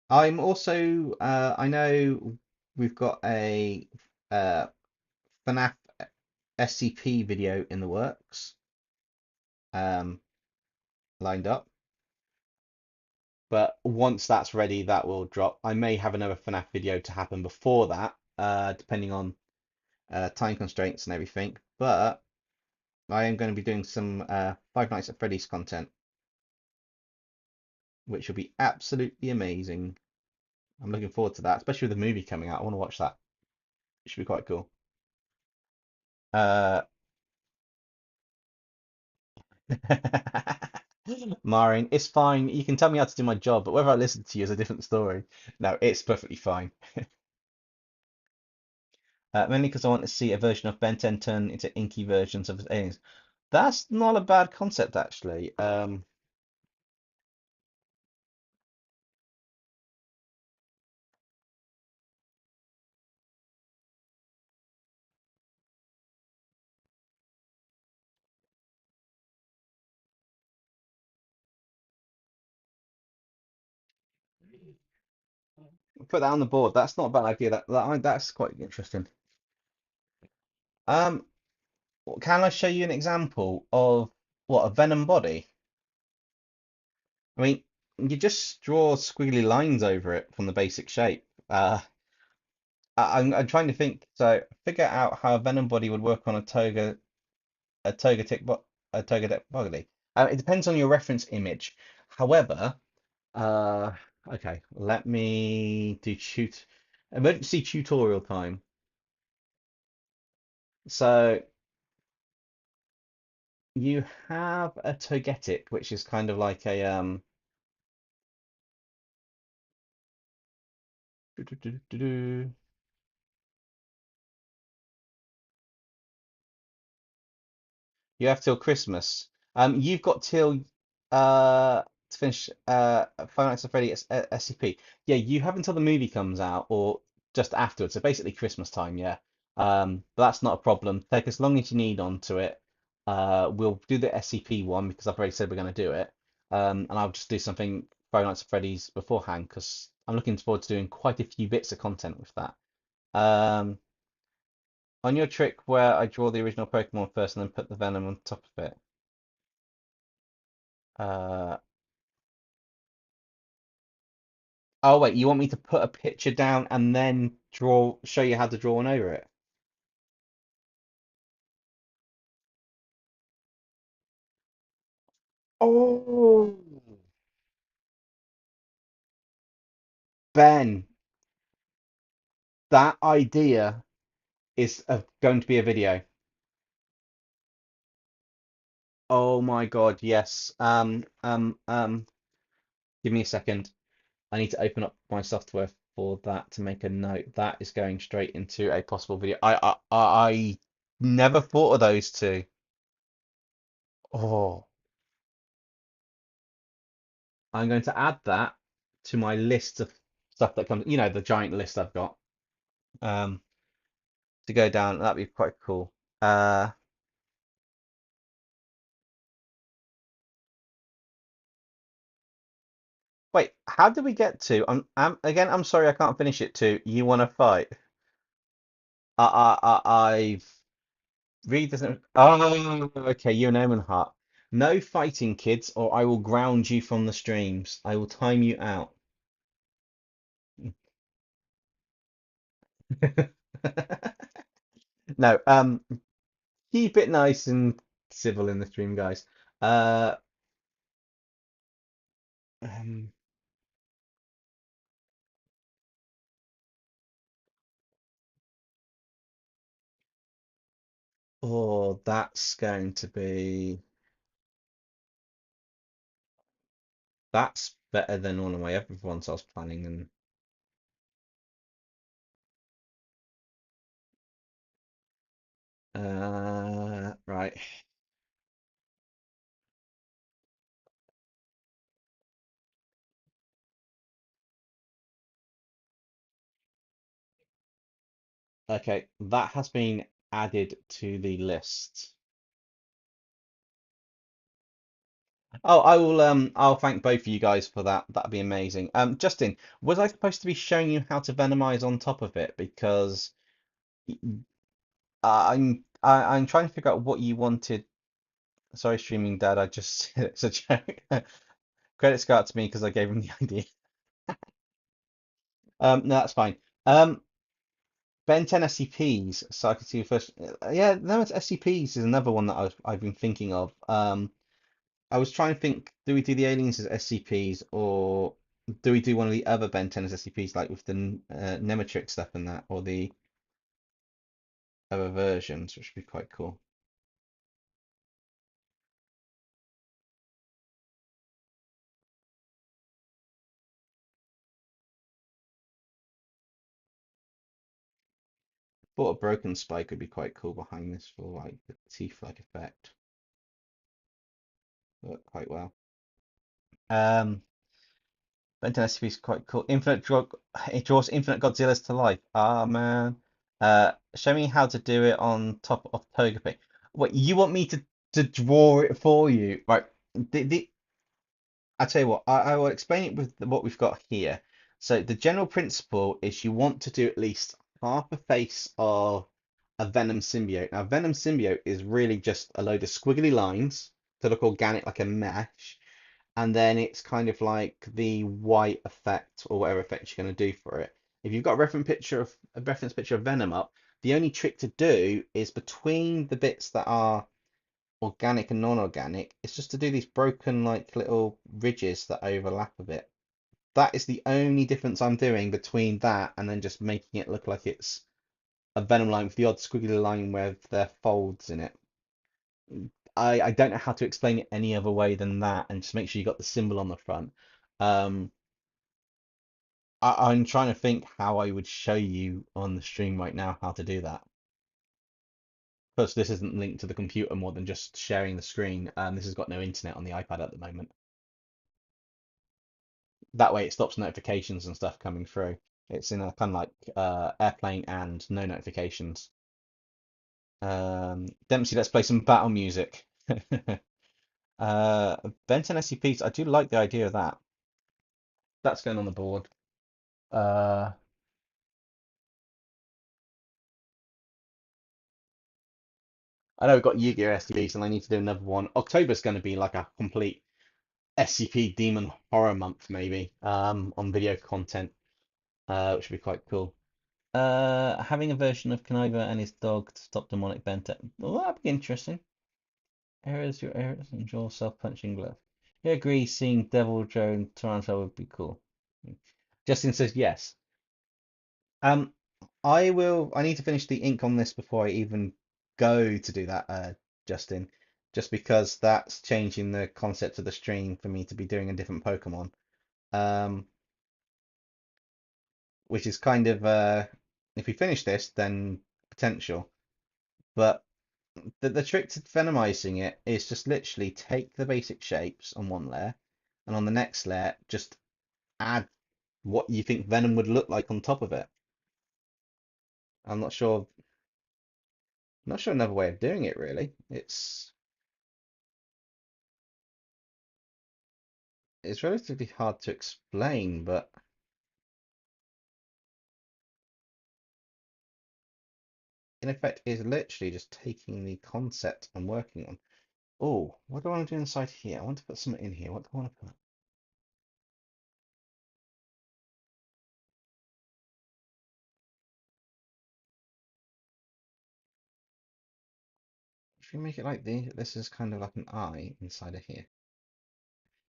I'm also, I know we've got a FNAF SCP video in the works, um, lined up. But once that's ready, that will drop. I may have another FNAF video to happen before that, depending on time constraints and everything. But I am going to be doing some Five Nights at Freddy's content, which will be absolutely amazing. I'm looking forward to that, especially with the movie coming out. I want to watch that. It should be quite cool. Uh, Maureen, it's fine. You can tell me how to do my job, but whether I listen to you is a different story. No, it's perfectly fine. Mainly because I want to see a version of Ben 10 turn into inky versions of his aliens. That's not a bad concept, actually. Put that on the board. That's not a bad idea. That's quite interesting. Um, can I show you an example of what a venom body? I mean, you just draw squiggly lines over it from the basic shape. I'm trying to think. So figure out how a venom body would work on a toga tick, a toga tick body. It depends on your reference image. However, uh, okay, let me do emergency tutorial time. So you have a togetic, which is kind of like a You have till Christmas. You've got till to finish Five Nights at Freddy's SCP. Yeah, you have until the movie comes out or just afterwards. So basically Christmas time, yeah. But that's not a problem. Take as long as you need onto it. We'll do the SCP one because I've already said we're going to do it. And I'll just do something Five Nights at Freddy's beforehand because I'm looking forward to doing quite a few bits of content with that. Um, on your trick where I draw the original Pokemon first and then put the Venom on top of it. Uh, oh wait, you want me to put a picture down and then show you how to draw one over it? Oh, Ben, that idea is going to be a video. Oh my God, yes. Give me a second. I need to open up my software for that to make a note. That is going straight into a possible video. I never thought of those two. Oh, I'm going to add that. to my list of stuff that comes, the giant list I've got, um, to go down. That'd be quite cool. Uh, Wait, how did we get to? Again, I'm sorry, I can't finish it. To you want to fight? I've read this. Oh, okay. You and Omen Heart. No fighting, kids, or I will ground you from the streams. I will time you out. No, keep it nice and civil in the stream, guys. Uh, um, oh, that's better than one of my other ones I was planning. And right, okay, that has been added to the list. Oh, I'll thank both of you guys for that. That'd be amazing. Justin, was I supposed to be showing you how to venomize on top of it? Because I'm trying to figure out what you wanted. Sorry, streaming dad, I just it's a joke. Credits go out to me because I gave him the idea. No, that's fine. Ben 10 SCPs, so I can see first. Yeah, no, it's SCPs is another one that I've been thinking of. I was trying to think, do we do the aliens as SCPs or do we do one of the other Ben 10 as SCPs, like with the Nematrix stuff and that, or the other versions, which would be quite cool. Thought a broken spike would be quite cool behind this for like the teeth-like effect. Worked quite well. Ben 10 SCP is quite cool. It draws infinite Godzillas to life. Ah man. Show me how to do it on top of Togepi. Wait, you want me to draw it for you? Right. The I tell you what, I will explain it with what we've got here. So the general principle is you want to do at least half a face of a Venom symbiote. Now, Venom symbiote is really just a load of squiggly lines to look organic like a mesh, and then it's kind of like the white effect or whatever effect you're going to do for it. If you've got a reference picture of Venom up, the only trick to do is between the bits that are organic and non-organic, it's just to do these broken like little ridges that overlap a bit. That is the only difference I'm doing between that and then just making it look like it's a venom line with the odd squiggly line where there are folds in it. I don't know how to explain it any other way than that, and just make sure you got the symbol on the front. Um, I'm trying to think how I would show you on the stream right now how to do that. Plus, this isn't linked to the computer more than just sharing the screen. This has got no internet on the iPad at the moment. That way it stops notifications and stuff coming through. It's in a kind of like airplane and no notifications. Dempsey, let's play some battle music. Benton SCPs, I do like the idea of that. That's going on the board. Uh, I know we've got Yu-Gi-Oh! SCPs and I need to do another one. October's going to be like a complete SCP Demon Horror month, maybe, on video content, which would be quite cool. Having a version of Kaniva and his dog to stop demonic bent. Well, that'd be interesting. Your errors and your self-punching glove. He agrees seeing Devil Joe and Tyranitar would be cool. Justin says yes. Um, I need to finish the ink on this before I even go to do that, Justin. Just because that's changing the concept of the stream for me to be doing a different Pokemon. Um, which is kind of if we finish this, then potential. But the trick to venomizing it is just literally take the basic shapes on one layer, and on the next layer just add what you think Venom would look like on top of it. I'm not sure another way of doing it really. It's relatively hard to explain, but in effect is literally just taking the concept I'm working on. Oh, what do I want to do inside here? I want to put something in here. What do I want to put? If we make it like this is kind of like an eye inside of here.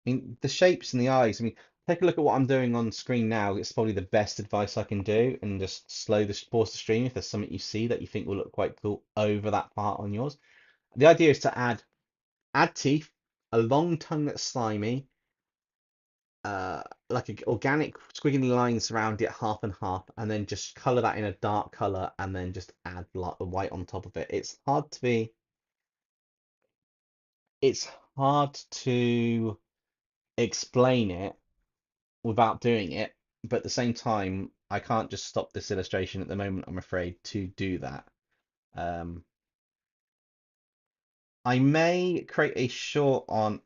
I mean, the shapes and the eyes. I mean, take a look at what I'm doing on screen now. It's probably the best advice I can do, and just pause the stream if there's something you see that you think will look quite cool over that part on yours. The idea is to add teeth, a long tongue that's slimy, like a organic squiggly lines around it, half and half, and then just color that in a dark color, and then just add like the white on top of it. It's hard to explain it without doing it, but at the same time, I can't just stop this illustration at the moment, I'm afraid, to do that. Um, I may create a short on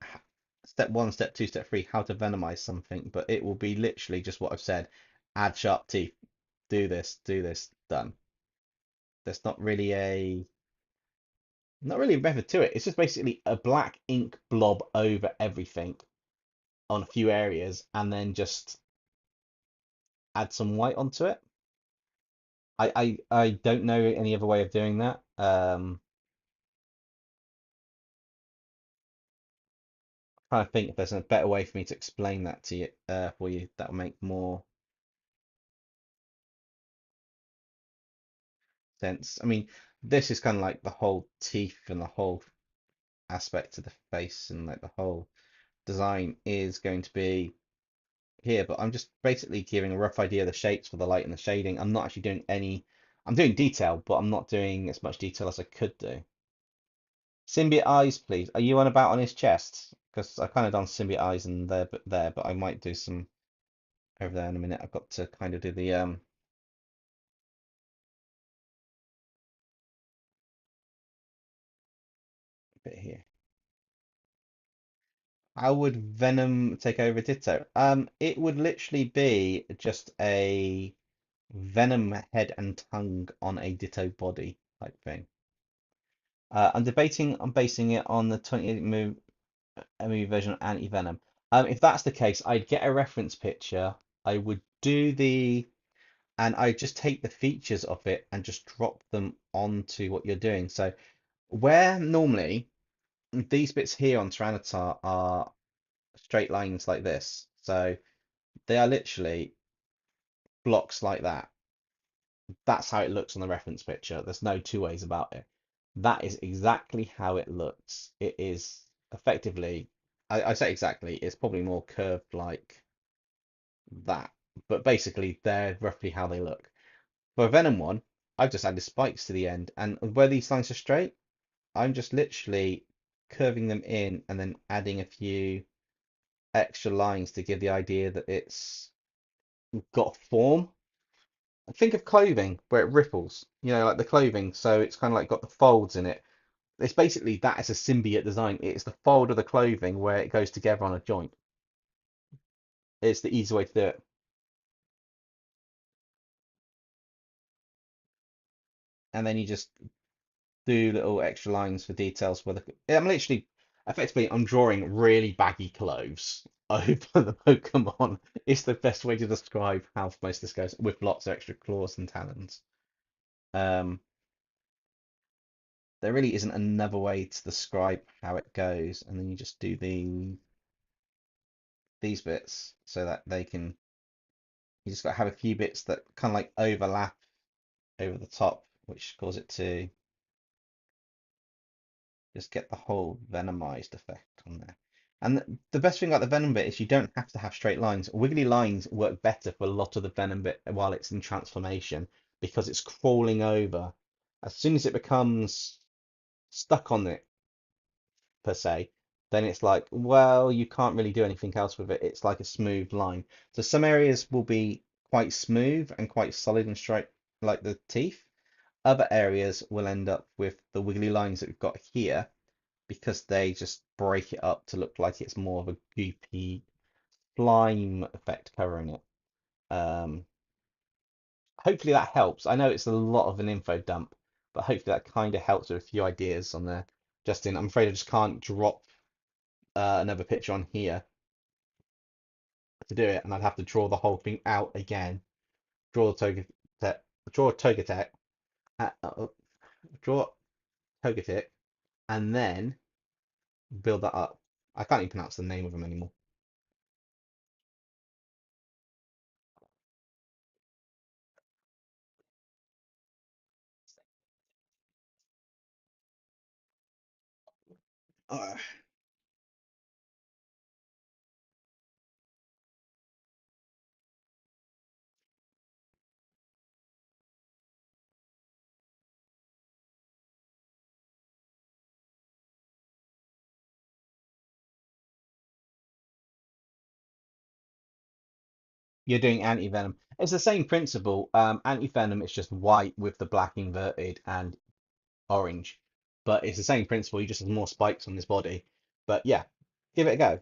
step one, step two, step three, how to venomize something, but it will be literally just what I've said. Add sharp teeth, do this, done. There's not really a method to it. It's just basically a black ink blob over everything on a few areas, and then just add some white onto it. I don't know any other way of doing that. Trying to think if there's a better way for me to explain that to you, for you that will make more sense. I mean, this is kind of like the whole teeth and the whole aspect of the face, and like the whole design is going to be here, but I'm just basically giving a rough idea of the shapes for the light and the shading. I'm not actually doing I'm doing detail, but I'm not doing as much detail as I could do. Symbiote eyes, please. Are you on about on his chest? Because I kind of done symbiote eyes and there, but I might do some over there in a minute. I've got to kind of do the bit here. How would Venom take over Ditto? It would literally be just a Venom head and tongue on a Ditto body type thing. I'm debating on basing it on the 28 movie version of Anti-Venom. If that's the case, I'd get a reference picture. I would and I just take the features of it and just drop them onto what you're doing. So where normally these bits here on Tyranitar are straight lines like this, so they are literally blocks like that. That's how it looks on the reference picture. There's no two ways about it. That is exactly how it looks. It is effectively, I say exactly, it's probably more curved like that, but basically they're roughly how they look. For a Venom one, I've just added spikes to the end, and where these lines are straight, I'm just literally curving them in and then adding a few extra lines to give the idea that it's got form. Think of clothing where it ripples, like the clothing. So it's kind of like got the folds in it. It's basically that as a symbiote design. It's the fold of the clothing where it goes together on a joint. It's the easy way to do it. And then you just do little extra lines for details for I'm literally, effectively, I'm drawing really baggy clothes over the Pokemon. It's the best way to describe how most of this goes, with lots of extra claws and talons. Um, there really isn't another way to describe how it goes, and then you just do these bits so that you just got to have a few bits that kind of like overlap over the top, which cause it to just get the whole venomized effect on there. And the best thing about the venom bit is you don't have to have straight lines. Wiggly lines work better for a lot of the venom bit while it's in transformation, because it's crawling over. As soon as it becomes stuck on it, per se, then it's like, well, you can't really do anything else with it. It's like a smooth line. So some areas will be quite smooth and quite solid and straight, like the teeth. Other areas will end up with the wiggly lines that we've got here because they just break it up to look like it's more of a goopy slime effect covering it. Um, Hopefully that helps. I know it's a lot of an info dump, but hopefully that kind of helps with a few ideas on there. Justin, I'm afraid I just can't drop another picture on here to do it, and I'd have to draw the whole thing out again. Draw Togetic, draw Togetic, uh, uh, draw Togetic, and then build that up. I can't even pronounce the name of them anymore. Uh, you're doing anti-venom. It's the same principle. Anti-venom is just white with the black inverted and orange, but it's the same principle. He just has more spikes on his body. But yeah, give it a go.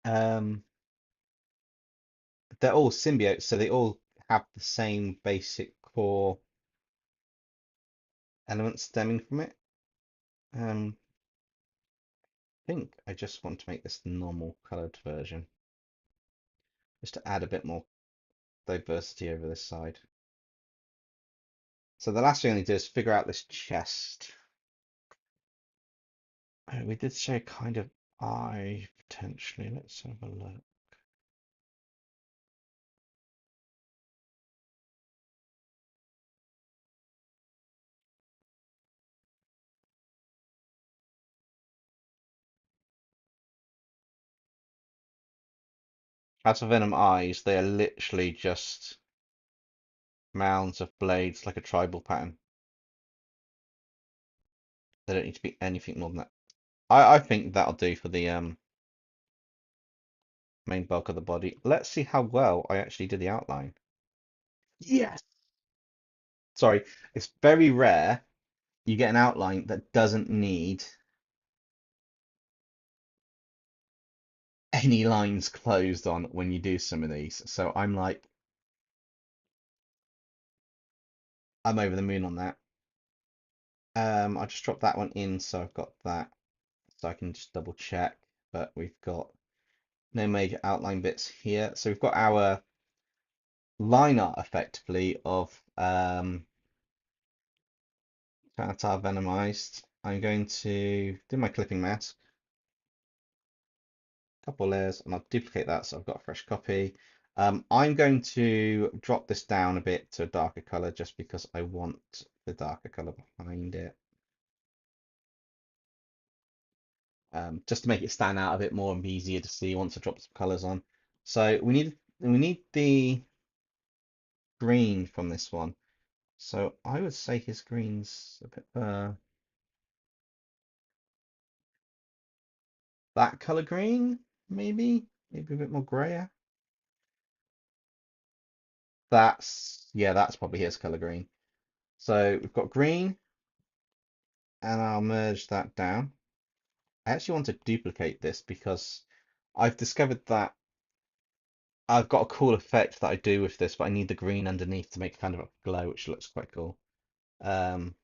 Um, they're all symbiotes, so they all have the same basic core elements stemming from it. I think I just want to make this the normal colored version, just to add a bit more diversity over this side. So the last thing I need to do is figure out this chest. We did say kind of eye potentially. Let's have a look. As for Venom eyes, they are literally just mounds of blades like a tribal pattern. They don't need to be anything more than that. I think that'll do for the main bulk of the body. Let's see how well I actually did the outline. Yes. Sorry, it's very rare you get an outline that doesn't need any lines closed on when you do some of these. So I'm like, I'm over the moon on that. I'll just drop that one in so I've got that. So I can just double check. But we've got no major outline bits here. So we've got our line art effectively of Tyranitar Venomized. I'm going to do my clipping mask, a couple of layers, and I'll duplicate that so I've got a fresh copy. I'm going to drop this down a bit to a darker color just because I want the darker color behind it. Just to make it stand out a bit more and be easier to see once I drop some colors on. So we need the green from this one. So I would say his green's a bit that color green, maybe a bit more grayer. That's probably his color green. So we've got green, and I'll merge that down. I actually want to duplicate this because I've discovered that I've got a cool effect that I do with this, but I need the green underneath to make kind of a glow, which looks quite cool. Um,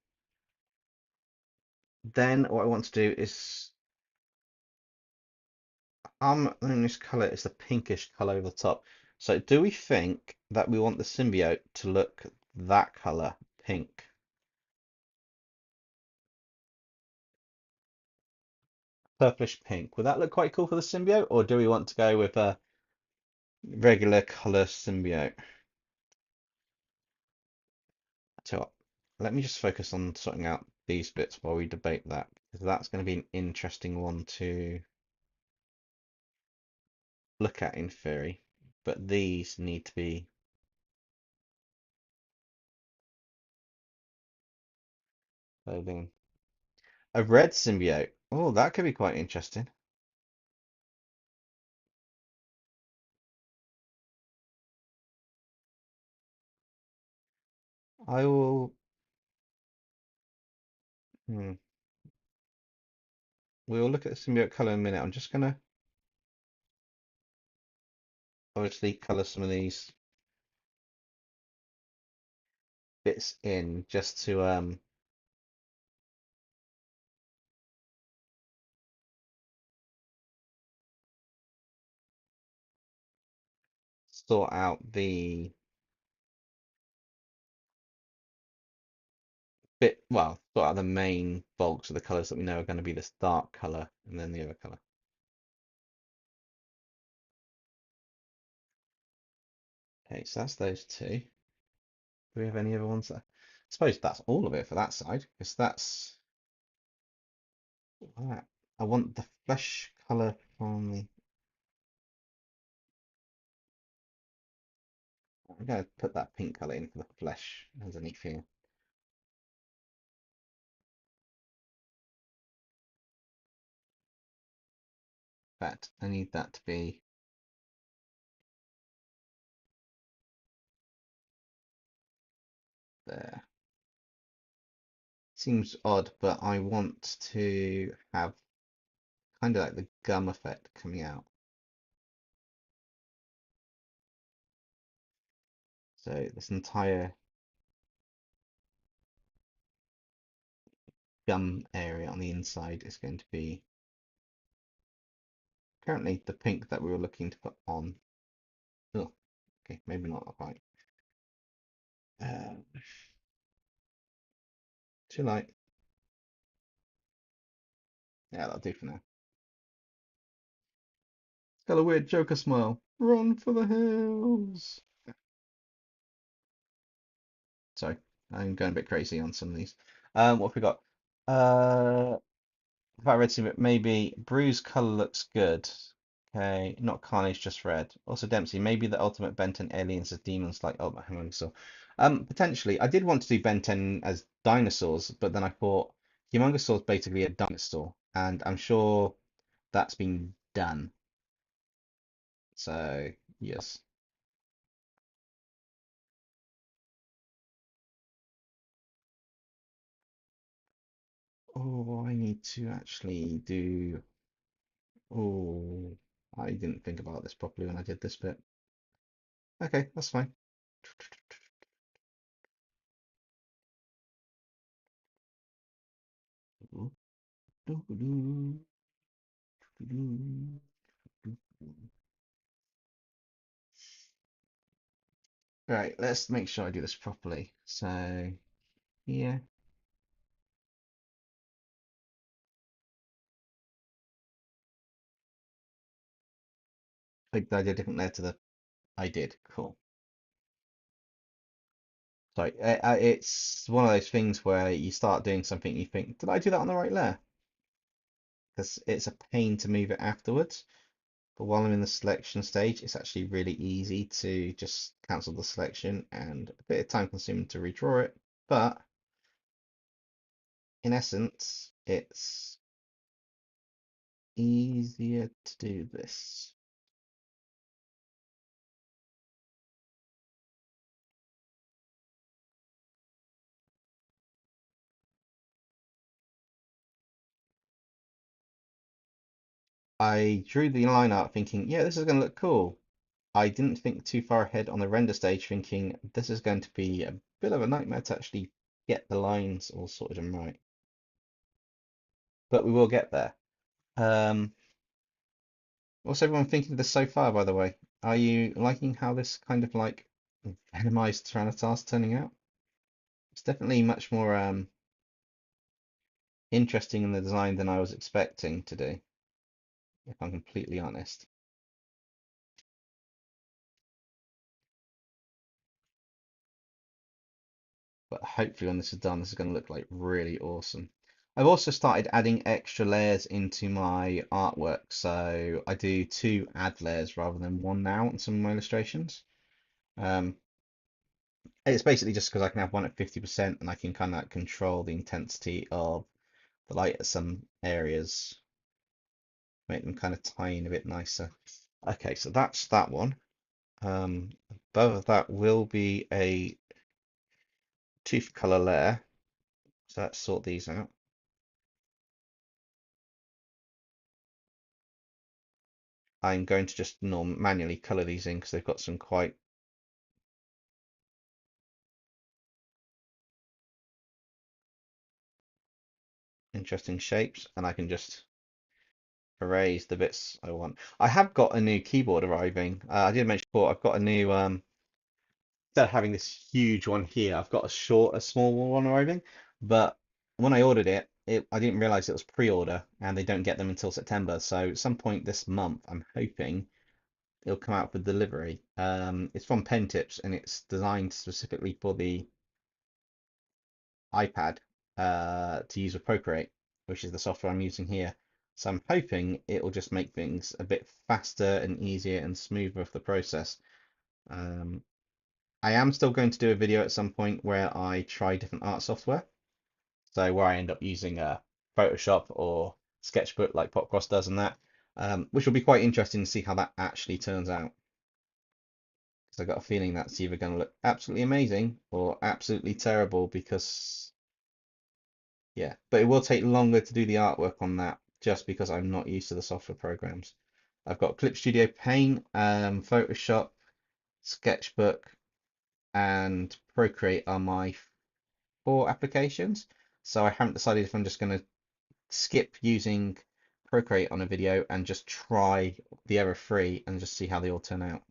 then what I want to do is in this color is the pinkish color over the top. So do we think that we want the symbiote to look that color, pink? Purplish pink. Would that look quite cool for the symbiote, or do we want to go with a regular color symbiote? So let me just focus on sorting out these bits while we debate that, because that's going to be an interesting one to look at in theory. But these need to be clothing. A red symbiote. Oh, that could be quite interesting. I will. Hmm, we'll look at the symbiote color in a minute. I'm just gonna obviously color some of these bits in just to sort out the sort out the main bulks of the colors that we know are going to be this dark color and then the other color. Okay, so that's those two. Do we have any other ones there? I suppose that's all of it for that side, because that's that. I want the flesh color from the. I'm going to put that pink color in for the flesh underneath here. But I need that to be there. Seems odd, but I want to have kind of like the gum effect coming out. So this entire gum area on the inside is going to be currently the pink that we were looking to put on. Oh, okay, maybe not quite. Too light. Yeah, that'll do for now. It's got a weird Joker smile. Run for the hills. Sorry, I'm going a bit crazy on some of these. What have we got? If I read some of it, maybe Bruise color looks good. Okay, not Carnage, just red. Also Dempsey, maybe the ultimate Benton aliens as demons like Ultimate Humongousaur. Potentially. I did want to do Benton as dinosaurs, but then I thought Humongousaur is basically a dinosaur, and I'm sure that's been done. So yes. Oh, I need to actually do. Oh, I didn't think about this properly when I did this bit. Okay, that's fine. Right, let's make sure I do this properly. So, yeah, I did a different layer to the. I did, cool. Sorry, it's one of those things where you start doing something, you think, did I do that on the right layer? Because it's a pain to move it afterwards. But while I'm in the selection stage, it's actually really easy to just cancel the selection and a bit of time consuming to redraw it. But in essence, it's easier to do this. I drew the line art thinking, yeah, this is going to look cool. I didn't think too far ahead on the render stage, thinking this is going to be a bit of a nightmare to actually get the lines all sorted and right. But we will get there. What's everyone thinking of this so far, by the way? Are you liking how this kind of like venomized Tyranitar's turning out? It's definitely much more interesting in the design than I was expecting to do, if I'm completely honest. But hopefully when this is done, this is going to look like really awesome. I've also started adding extra layers into my artwork, so I do two add layers rather than one now on some of my illustrations. Um, it's basically just because I can have one at 50% and I can kind of control the intensity of the light at some areas, make them kind of tiny a bit nicer. Okay, so that's that one. Above that will be a tooth color layer. So let's sort these out. I'm going to just manually color these in because they've got some quite interesting shapes, and I can just erase the bits I want. I have got a new keyboard arriving. I did mention before, I've got a new instead of having this huge one here, I've got a small one arriving. But when I ordered it, I didn't realize it was pre-order, and they don't get them until September. So at some point this month, I'm hoping it'll come out for delivery. It's from Pen Tips, and it's designed specifically for the iPad to use with Procreate, which is the software I'm using here. So I'm hoping it will just make things a bit faster and easier and smoother of the process. Um, I am still going to do a video at some point where I try different art software. So where I end up using Photoshop or Sketchbook like Popcross does and that, which will be quite interesting to see how that actually turns out. Because I've got a feeling that's either going to look absolutely amazing or absolutely terrible because, yeah, but it will take longer to do the artwork on that just because I'm not used to the software programs. I've got Clip Studio Paint, Photoshop, Sketchbook, and Procreate are my 4 applications. So I haven't decided if I'm just going to skip using Procreate on a video and just try the other 3 and just see how they all turn out.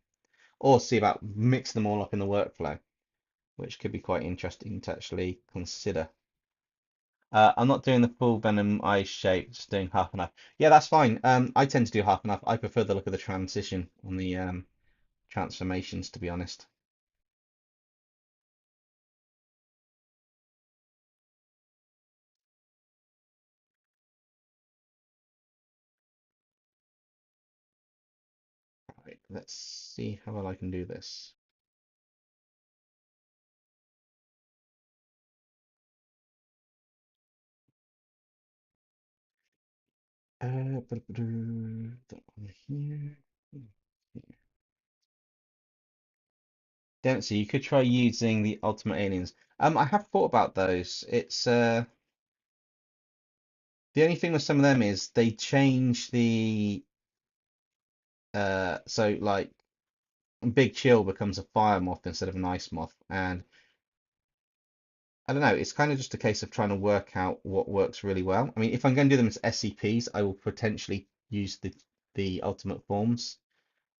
Or see about mix them all up in the workflow, which could be quite interesting to actually consider. I'm not doing the full Venom eye shape, just doing half and half. Yeah, that's fine. I tend to do half and half. I prefer the look of the transition on the transformations, to be honest. Right, let's see how well I can do this. That one here. Dempsey, you could try using the Ultimate Aliens. I have thought about those. It's the only thing with some of them is they change the so like Big Chill becomes a fire moth instead of an ice moth, and I don't know, it's kind of just a case of trying to work out what works really well. I mean, if I'm going to do them as SCPs, I will potentially use the ultimate forms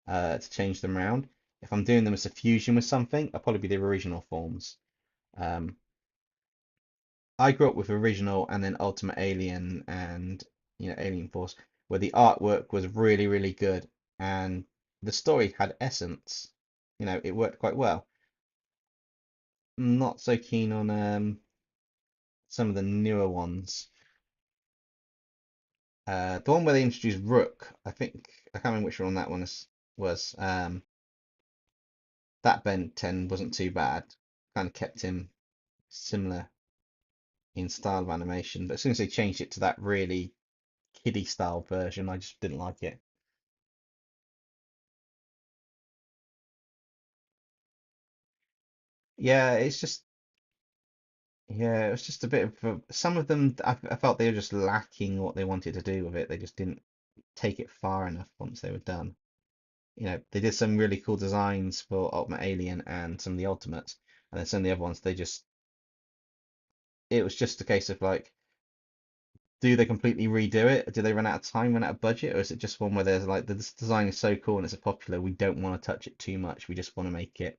to change them around. If I'm doing them as a fusion with something, I'll probably be the original forms. Um, I grew up with original and then Ultimate Alien and Alien Force, where the artwork was really, really good and the story had essence. It worked quite well. I'm not so keen on some of the newer ones. The one where they introduced Rook, I can't remember which one that one was. That Ben 10 wasn't too bad. Kind of kept him similar in style of animation, but as soon as they changed it to that really kiddie style version, I just didn't like it. Yeah, it was just a bit of some of them. I felt they were just lacking what they wanted to do with it. They just didn't take it far enough once they were done. They did some really cool designs for Ultimate Alien and some of the Ultimates, and then some of the other ones, it was just a case of like, do they completely redo it? Do they run out of time, run out of budget, or is it just one where there's like this design is so cool and it's a popular, we don't want to touch it too much. We just want to make it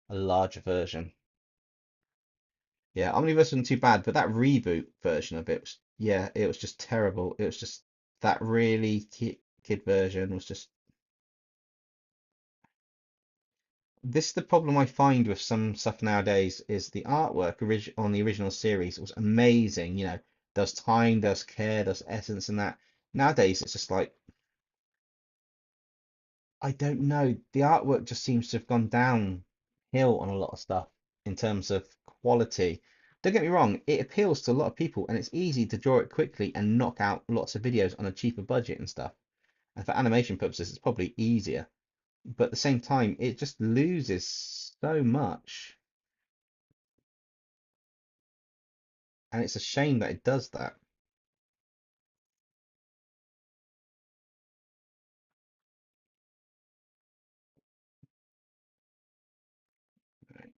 a larger version. Yeah, Omniverse wasn't too bad, but that reboot version of it was, yeah, it was just terrible. It was just that really kid version was just. This is the problem I find with some stuff nowadays is the artwork on the original series was amazing. There's time, there's care, there's essence and that. Nowadays it's just like I don't know. The artwork just seems to have gone downhill on a lot of stuff in terms of quality. Don't get me wrong, it appeals to a lot of people and it's easy to draw it quickly and knock out lots of videos on a cheaper budget and stuff. And for animation purposes, it's probably easier. But at the same time, it just loses so much. And it's a shame that it does that. Right.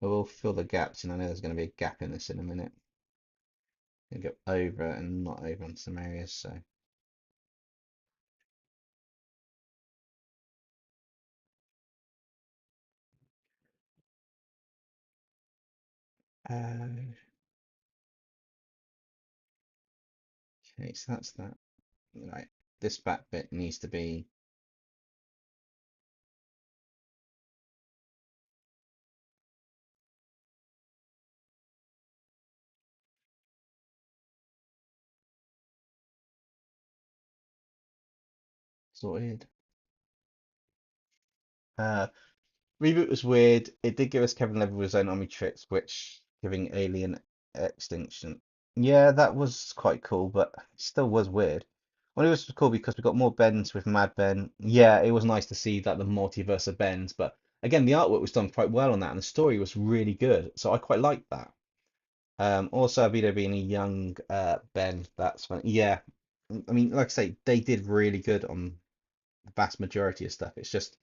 We'll fill the gaps, and I know there's going to be a gap in this in a minute. Going to go over and not over on some areas, so. Uh, okay, so that's that. Right, this back bit needs to be sorted. Uh, Reboot was weird. It did give us Kevin Levy with his own Omnitrix, which giving Alien Extinction. Yeah, that was quite cool, but it still was weird. Well, it was cool because we got more Bens with Mad Ben. Yeah, it was nice to see that the multiverse of Bens, but again, the artwork was done quite well on that, and the story was really good, so I quite liked that. Also, Vito being a young Ben, that's fun. Yeah, I mean, like I say, they did really good on the vast majority of stuff. It's just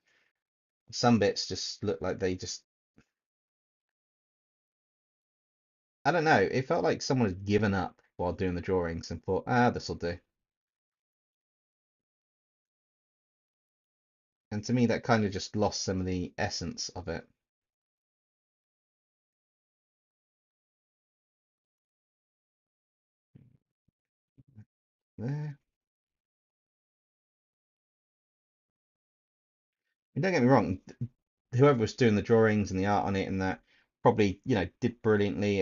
some bits just look like they just I don't know. It felt like someone had given up while doing the drawings and thought, ah, this'll do. And to me, that kind of just lost some of the essence of it. There. And don't get me wrong, whoever was doing the drawings and the art on it and that probably, did brilliantly.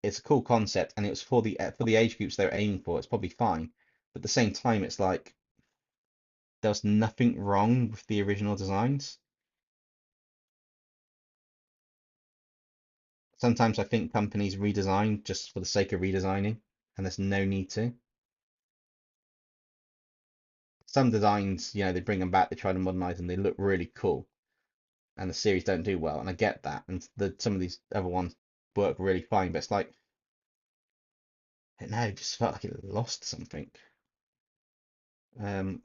It's a cool concept and it was for the age groups they were aiming for. It's probably fine. But at the same time, it's like there was nothing wrong with the original designs. Sometimes I think companies redesign just for the sake of redesigning, and there's no need to. Some designs, they bring them back, they try to modernize them, they look really cool, and the series don't do well, and I get that. And some of these other ones work really fine, but it's like, I don't know, it just felt like it lost something. Um,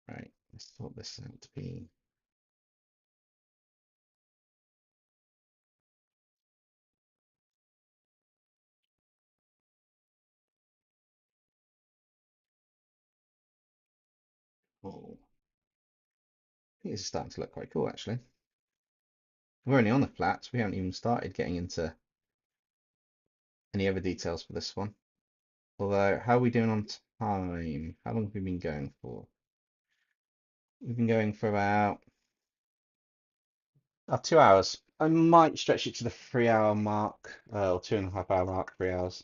right, let's sort this out to be. Oh, I think this is starting to look quite cool actually. We're only on the flats, we haven't even started getting into any other details for this one. Although, how are we doing on time? How long have we been going for? We've been going for about 2 hours. I might stretch it to the 3 hour mark, or 2.5 hour mark, 3 hours.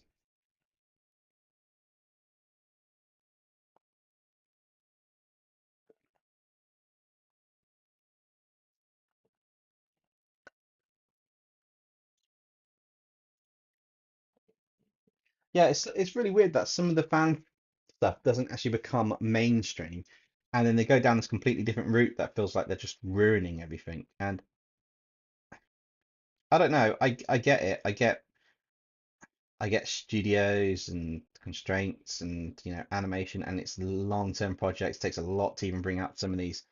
Yeah, it's really weird that some of the fan stuff doesn't actually become mainstream, and then they go down this completely different route that feels like they're just ruining everything. And I don't know, I get it. I get studios and constraints and animation, and it's long-term projects. It takes a lot to even bring out some of these.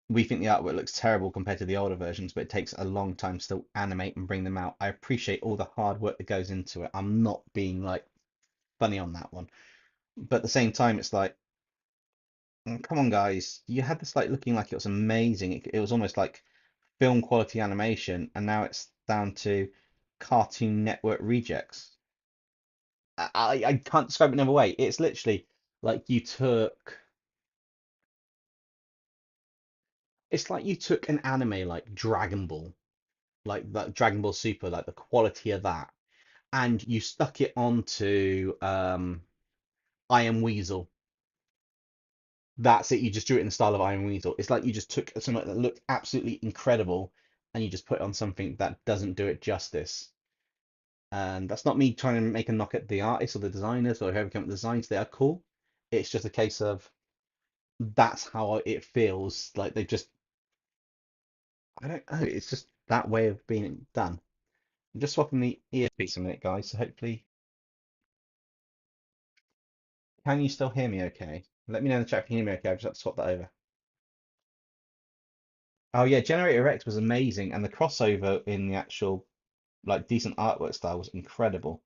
We think the artwork looks terrible compared to the older versions, but it takes a long time to still animate and bring them out. I appreciate all the hard work that goes into it. I'm not being like funny on that one. But at the same time, it's like, come on, guys, you had this like looking like it was amazing. It was almost like film quality animation, and now it's down to Cartoon Network rejects. I can't describe it another way. It's literally like it's like you took an anime like Dragon Ball, like that Dragon Ball Super, like the quality of that, and you stuck it onto I Am Weasel. that's it. You just drew it in the style of Iron Weasel. It's like you just took something that looked absolutely incredible and you just put it on something that doesn't do it justice. And that's not me trying to make a knock at the artists or the designers or whoever came up with the designs. They are cool. It's just a case of that's how it feels. Like they've just, I don't know. It's just that way of being done. I'm just swapping the earpiece a minute, guys. So hopefully, can you still hear me okay? Let me know in the chat if you can hear me okay. I've just have to swap that over. Oh yeah, Generator X was amazing, and the crossover in the actual like decent artwork style was incredible.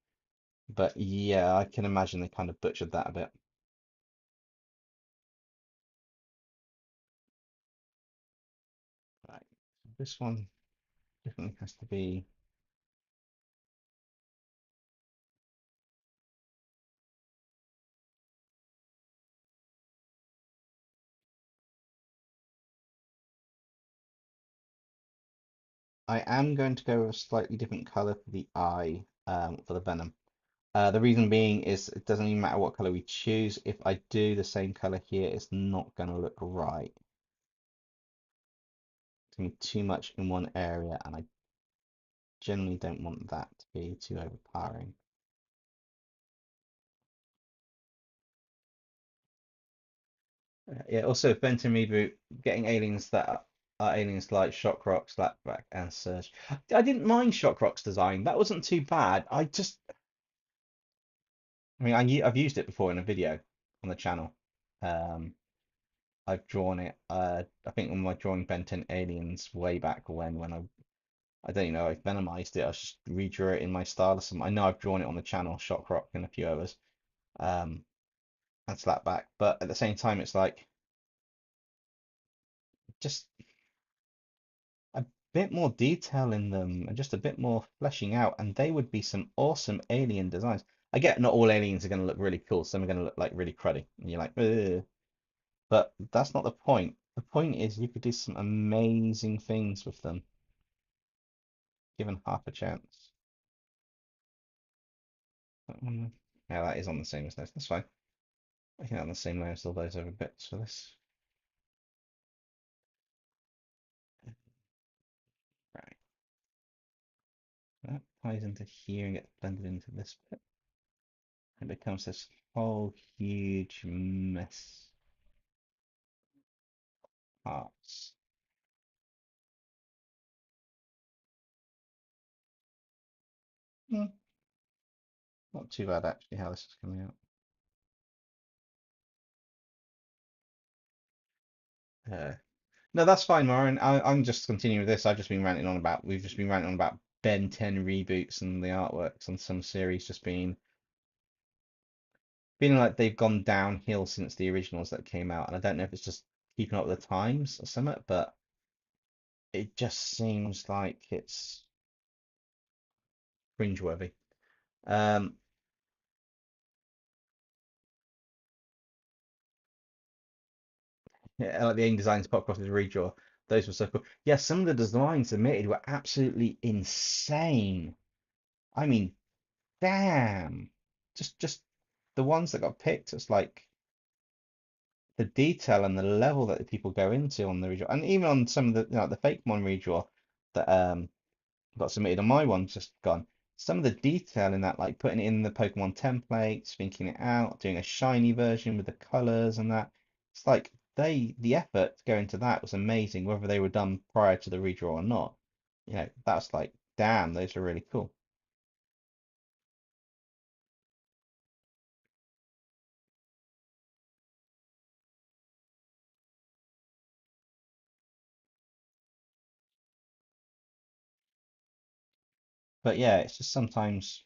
But yeah, I can imagine they kind of butchered that a bit. Right. This one definitely has to be. I am going to go with a slightly different color for the eye for the venom. The reason being is it doesn't even matter what color we choose. If I do the same color here, it's not going to look right. It's going to be too much in one area, and I generally don't want that to be too overpowering. Yeah, also Benton reboot, getting aliens that are aliens like Shockrock, Slapback, and Surge. I didn't mind Shockrock's design. That wasn't too bad. I mean, I've used it before in a video on the channel. Um, I've drawn it. I think when I drawing Ben 10 aliens way back when I don't know, I venomized it. I just redrew it in my style or something. I know I've drawn it on the channel, Shockrock and a few others, um, and Slapback. But at the same time, it's like just a bit more detail in them and just a bit more fleshing out, and they would be some awesome alien designs. I get not all aliens are going to look really cool. Some are going to look like really cruddy, and you're like, ugh. But that's not the point. The point is you could do some amazing things with them, given half a chance. Yeah, that is on the same as this. That's fine. I can have the same layer as all those other bits for this. Right. That ties into here and gets blended into this bit. It becomes this whole huge mess. Parts. Hmm, not too bad actually how this is coming out. No, that's fine, Lauren. I'm just continuing with this. We've just been ranting on about Ben 10 reboots and the artworks on some series just feeling like they've gone downhill since the originals that came out. And I don't know if it's just keeping up with the times or something, but it just seems like it's cringeworthy. Um, yeah, like the Alien Designs Pop Crosses redraw, those were so cool. Yeah, some of the designs submitted were absolutely insane. I mean, damn. Just the ones that got picked, it's like the detail and the level that the people go into on the redraw, and even on some of the the fake one redraw that got submitted on my one just gone. Some of the detail in that, like putting it in the Pokemon templates, thinking it out, doing a shiny version with the colors and that. It's like the effort to go into that was amazing, whether they were done prior to the redraw or not. That's like, damn, those are really cool. But yeah, it's just sometimes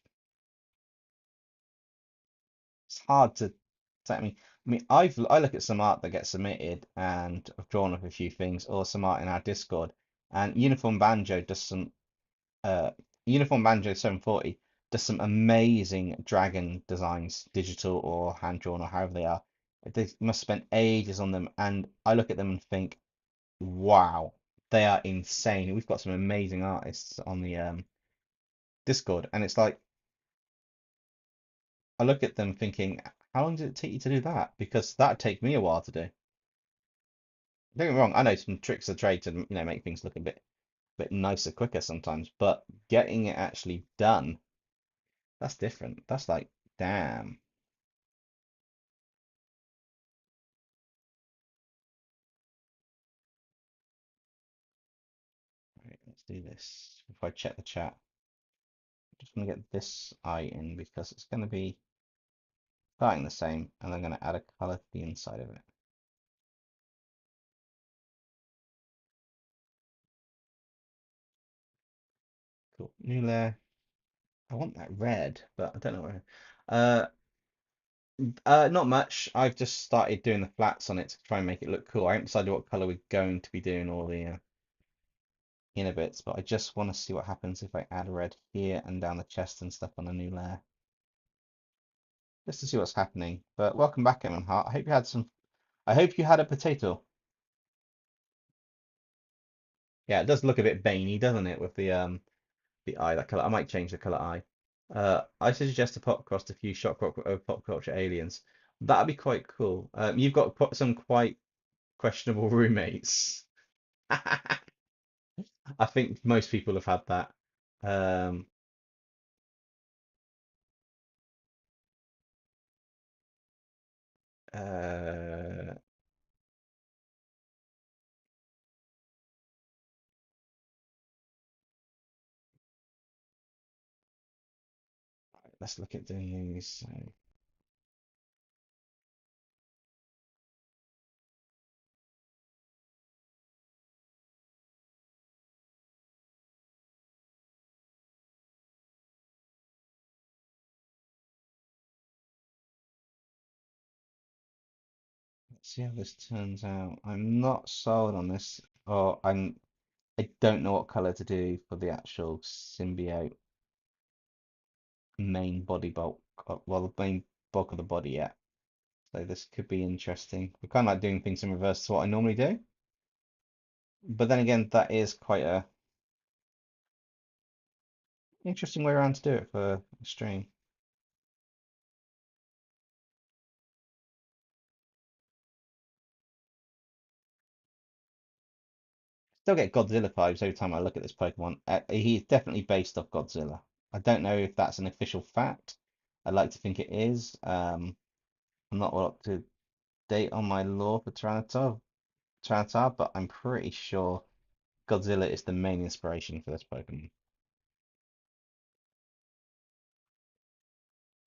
it's hard to. I look at some art that gets submitted, and I've drawn up a few things, or some art in our Discord, and uh, Uniform Banjo 740 does some amazing dragon designs, digital or hand drawn or however they are. They must spend ages on them, and I look at them and think, wow, they are insane. We've got some amazing artists on the Discord, and it's like I look at them thinking, how long did it take you to do that? Because that'd take me a while to do. Don't get me wrong, I know some tricks of the trade to, make things look a bit nicer, quicker sometimes, but getting it actually done, that's different. That's like, damn. Right, let's do this. If I check the chat, I'm just gonna get this eye in because it's gonna be starting the same, and I'm gonna add a color to the inside of it. Cool. New layer. I want that red, but I don't know where. Not much. I've just started doing the flats on it to try and make it look cool. I haven't decided what color we're going to be doing all the inner bits, but I just want to see what happens if I add red here and down the chest and stuff on a new layer, just to see what's happening. But welcome back, Emma Hart. I hope you had some. I hope you had a potato. Yeah, it does look a bit veiny, doesn't it, with the eye, that color. I might change the color eye. I suggest a pop across a few pop culture aliens. That'd be quite cool. You've got some quite questionable roommates. I think most people have had that. Um, uh, let's look at doing these. So, let's see how this turns out. I'm not sold on this, or I don't know what color to do for the actual symbiote main body bulk. Well, the main bulk of the body yet. So this could be interesting. We're kind of like doing things in reverse to what I normally do. But then again, that is quite a interesting way around to do it for a stream. Still get Godzilla vibes every time I look at this Pokemon. He's definitely based off Godzilla. I don't know if that's an official fact. I'd like to think it is. I'm not up to date on my lore for Tyranitar, but I'm pretty sure Godzilla is the main inspiration for this Pokemon.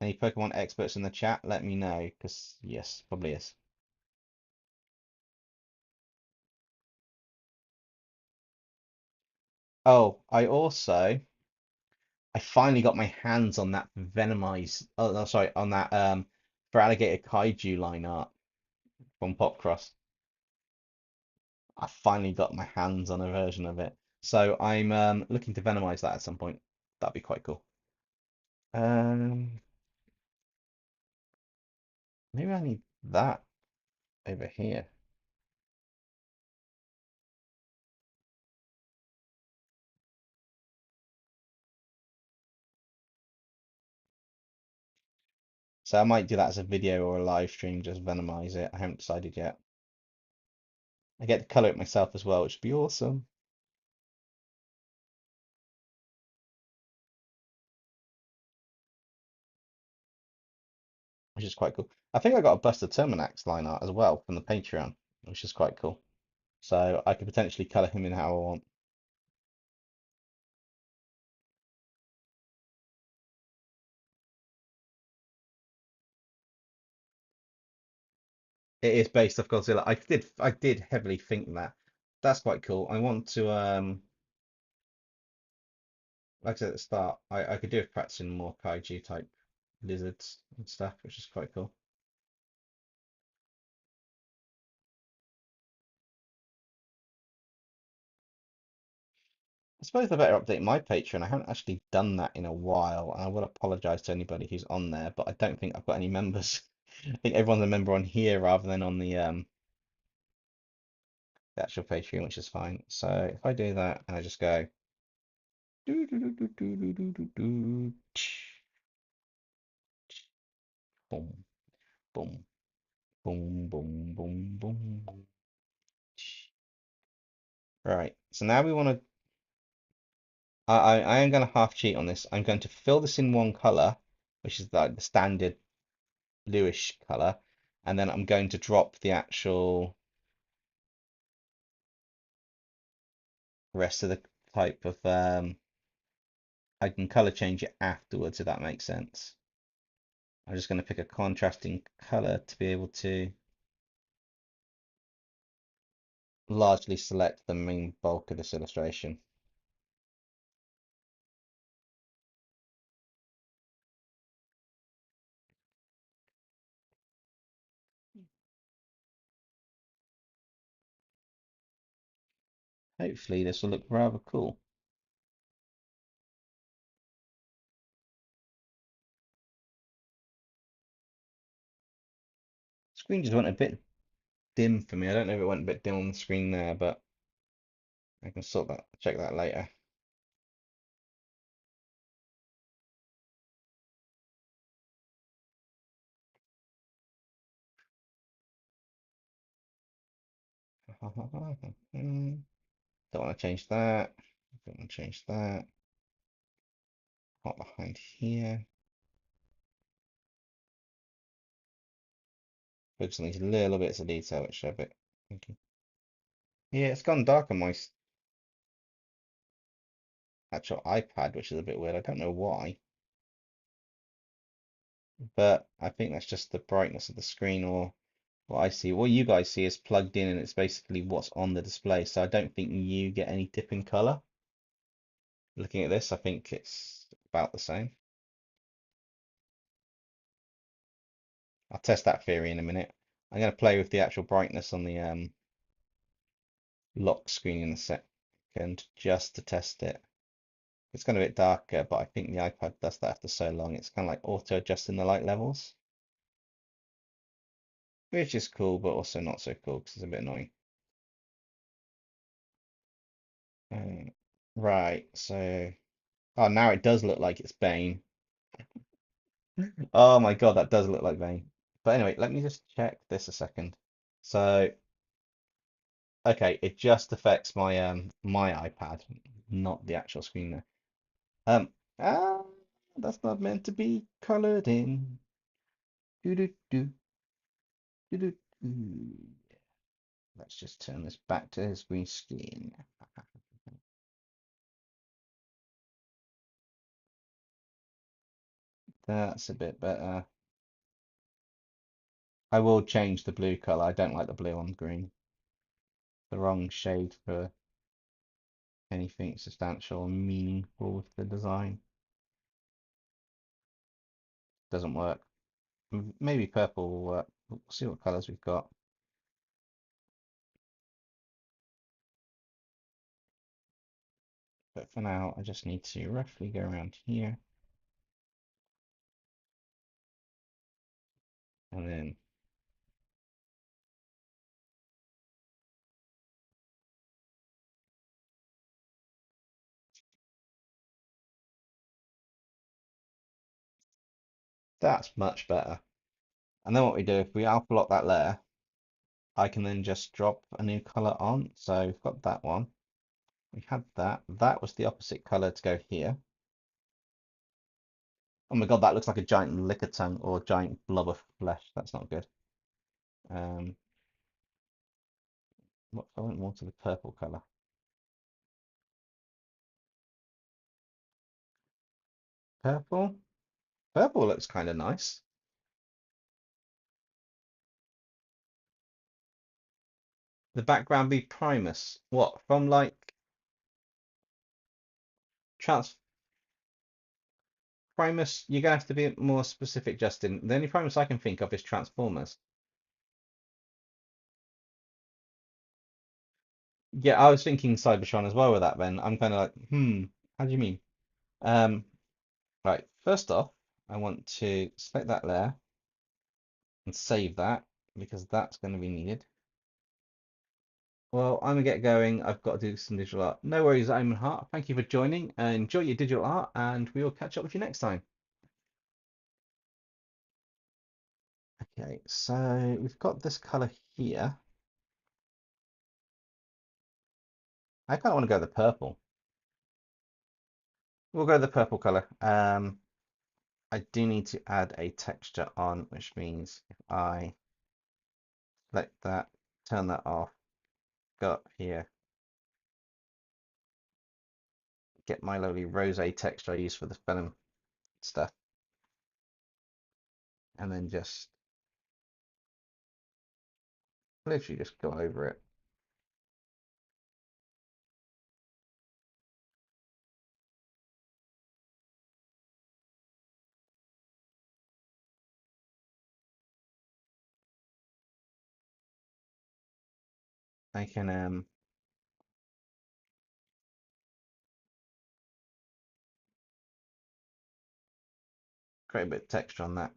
Any Pokemon experts in the chat, let me know, because yes, probably is. Oh, I finally got my hands on that Venomized. Oh, no, sorry, on that for Alligator Kaiju line art from Popcross. I finally got my hands on a version of it, so I'm looking to Venomize that at some point. That'd be quite cool. Um, Maybe I need that over here. So I might do that as a video or a live stream, just Venomize it. I haven't decided yet. I get to color it myself as well, which would be awesome, which is quite cool. I think I got a Buster Terminax line art as well from the Patreon, which is quite cool. So I could potentially color him in how I want. It is based off Godzilla. I did heavily think that. That's quite cool. I want to like I said at the start, I could do with practicing more kaiju type lizards and stuff, which is quite cool. I suppose I better update my Patreon. I haven't actually done that in a while, and I will apologize to anybody who's on there, but I don't think I've got any members. I think everyone's a member on here rather than on the actual Patreon, which is fine. So if I do that and I just go do do do do do do do do do, boom boom boom boom boom boom. Right. So now we want to. I am going to half cheat on this. I'm going to fill this in one color, which is like the standard bluish color, and then I'm going to drop the actual rest of the type of I can color change it afterwards if that makes sense. I'm just going to pick a contrasting color to be able to largely select the main bulk of this illustration. Hopefully this will look rather cool. Screen just went a bit dim for me. I don't know if it went a bit dim on the screen there, but I can sort that, check that later. Don't want to change that. Don't want to change that. Hot behind here. Focus on these little bits of detail which are a bit. Okay. Yeah, it's gone dark on my actual iPad, which is a bit weird. I don't know why, but I think that's just the brightness of the screen or what I see. What you guys see is plugged in and it's basically what's on the display. So I don't think you get any dip in color. Looking at this, I think it's about the same. I'll test that theory in a minute. I'm going to play with the actual brightness on the lock screen in a second just to test it. It's gone a bit darker, but I think the iPad does that after so long. It's kind of like auto adjusting the light levels, which is cool, but also not so cool because it's a bit annoying. Uh, right, so oh, now it does look like it's Bane. Oh my God, that does look like Bane. But anyway, let me just check this a second. So, okay, it just affects my my iPad, not the actual screen there. Um, ah, that's not meant to be colored in. Do do do do do do. Let's just turn this back to his green screen. That's a bit better. I will change the blue color. I don't like the blue on green. The wrong shade for anything substantial and meaningful with the design. Doesn't work. Maybe purple will work. We'll see what colors we've got. But for now, I just need to roughly go around here. And then that's much better. And then what we do, if we alpha lock that layer, I can then just drop a new color on. So we've got that one. We had that. That was the opposite color to go here. Oh my God, that looks like a giant licker tongue or giant blob of flesh. That's not good. Um, what if I went more to the purple color? Purple? Purple looks kind of nice. The background be Primus. What? From like Trans Primus? You're gonna have to be more specific, Justin. The only Primus I can think of is Transformers. Yeah, I was thinking Cybertron as well with that, then. I'm kind of like, how do you mean? Um, right, first off, I want to select that layer and save that because that's going to be needed. Well, I'm gonna get going. I've got to do some digital art. No worries, I'm Hart. Thank you for joining. Enjoy your digital art, and we will catch up with you next time. Okay, so we've got this color here. I kind of want to go the purple. We'll go the purple color. I do need to add a texture on, which means if I select that, turn that off, go up here, get my lovely rosé texture I use for the venom stuff, and then just literally just go over it. I can create a bit of texture on that.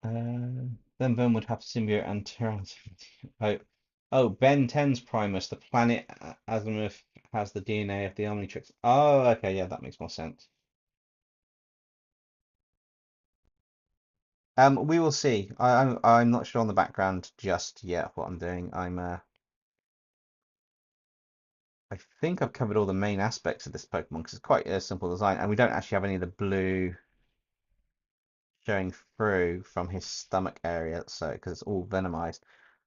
Then Ben would have symbiote and Tyranitar. Oh, Ben 10's Primus, the planet Azimuth has the DNA of the Omnitrix. Oh, okay, yeah, that makes more sense. We will see. I'm not sure on the background just yet what I'm doing. I think I've covered all the main aspects of this Pokemon because it's quite a simple design, and we don't actually have any of the blue showing through from his stomach area, so because it's all venomized.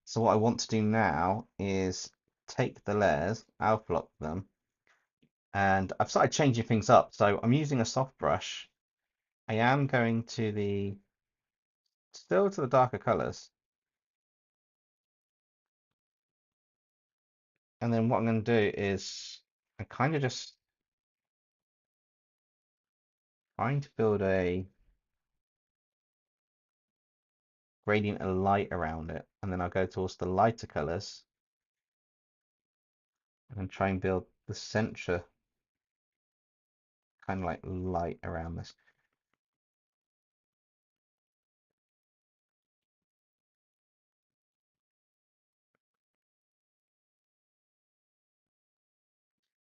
So what I want to do now is take the layers, alpha lock them, and I've started changing things up. So I'm using a soft brush. I am going to the still to the darker colors, and then what I'm going to do is I'm kind of just trying to build a gradient of light around it, and then I'll go towards the lighter colors and try and build the center kind of like light around this.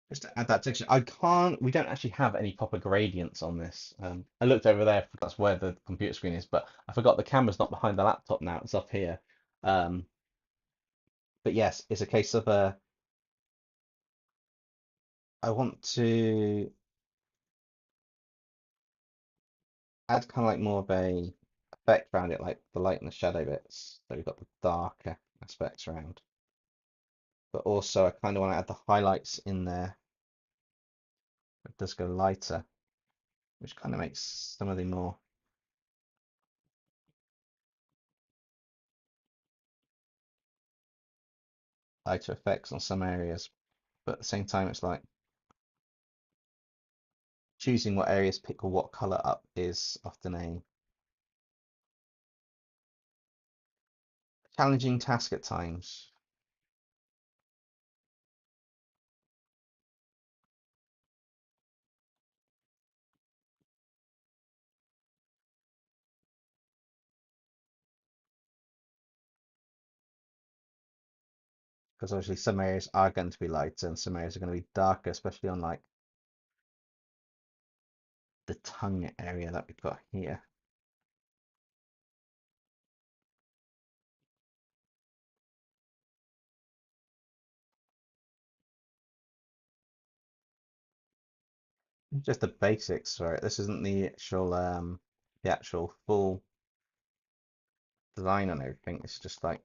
Just to add that texture, we don't actually have any proper gradients on this. I looked over there, that's where the computer screen is, but I forgot the camera's not behind the laptop now, it's up here. Um, but yes, it's a case of I want to add kind of like more of a effect around it, like the light and the shadow bits. So we've got the darker aspects around. But also I kind of want to add the highlights in there. It does go lighter, which kind of makes some of the more lighter effects on some areas. But at the same time, it's like choosing what areas pick or what color up is often a challenging task at times. Because obviously some areas are going to be lighter and some areas are going to be darker, especially on like the tongue area that we've got here. Just the basics for it. This isn't the actual full design on everything. It's just like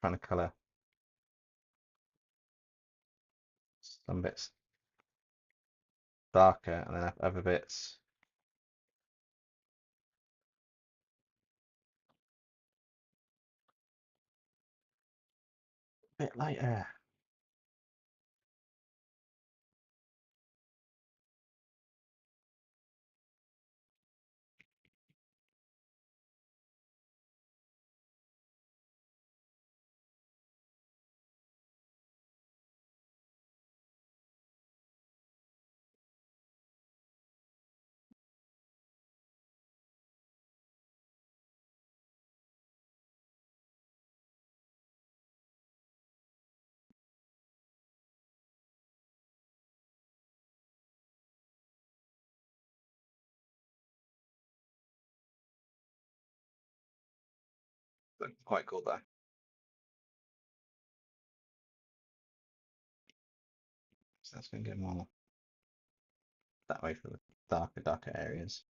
trying to color some bits darker and then other bits a bit lighter. But quite cool though. So that's going to go more that way for the darker areas.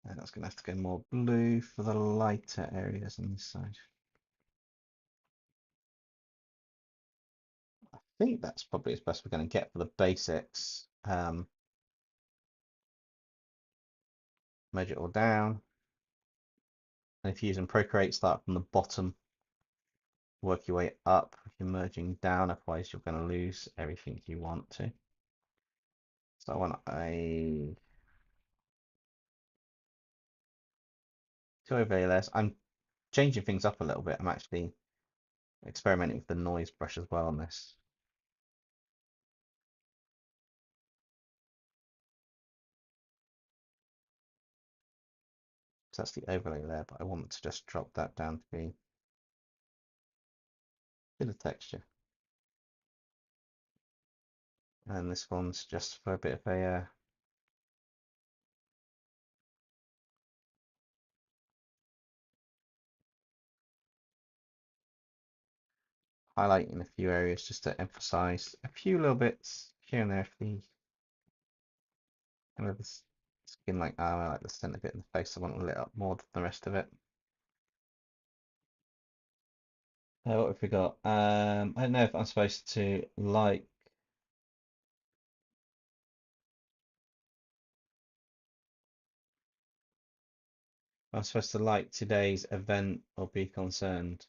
And that's going to have to go more blue for the lighter areas on this side. I think that's probably as best we're going to get for the basics. Measure it all down. And if you're using Procreate, start from the bottom, work your way up. If you're merging down, otherwise you're going to lose everything you want to. So I want two overlay layers. I'm changing things up a little bit. I'm actually experimenting with the noise brush as well on this. So that's the overlay layer, but I want to just drop that down to be a bit of texture. And this one's just for a bit of a highlight in a few areas just to emphasize a few little bits here and there for the kind of this skin like I like the center bit in the face. I want to lit up more than the rest of it. What have we got? I don't know if I'm supposed to like. I'm supposed to like today's event or be concerned.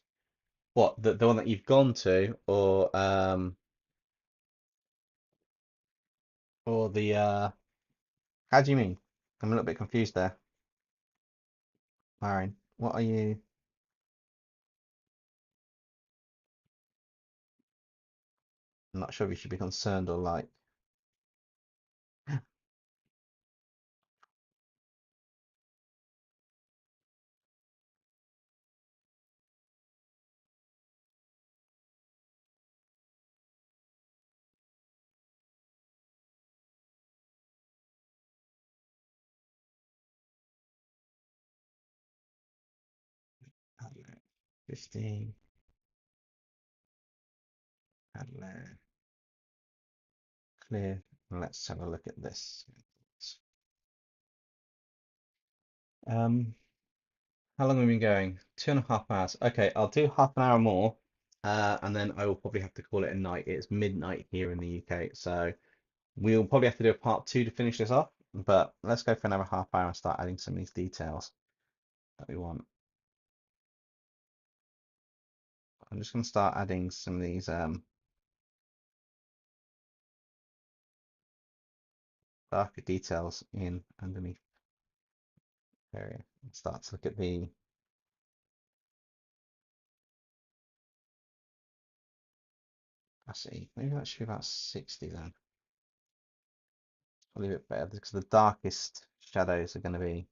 What, the one that you've gone to, or the how do you mean? I'm a little bit confused there. Marin, what are you? I'm not sure if you should be concerned or like. I don't know, 15. I don't know. Clear. Let's have a look at this. Um, how long have we been going? 2.5 hours. Okay, I'll do half an hour more, and then I will probably have to call it a night. It's midnight here in the UK, so we'll probably have to do a part two to finish this off. But let's go for another half hour and start adding some of these details that we want. I'm just going to start adding some of these darker details in underneath area. Start to look at the I see. Maybe that should be about 60 then. Probably a bit better because the darkest shadows are going to be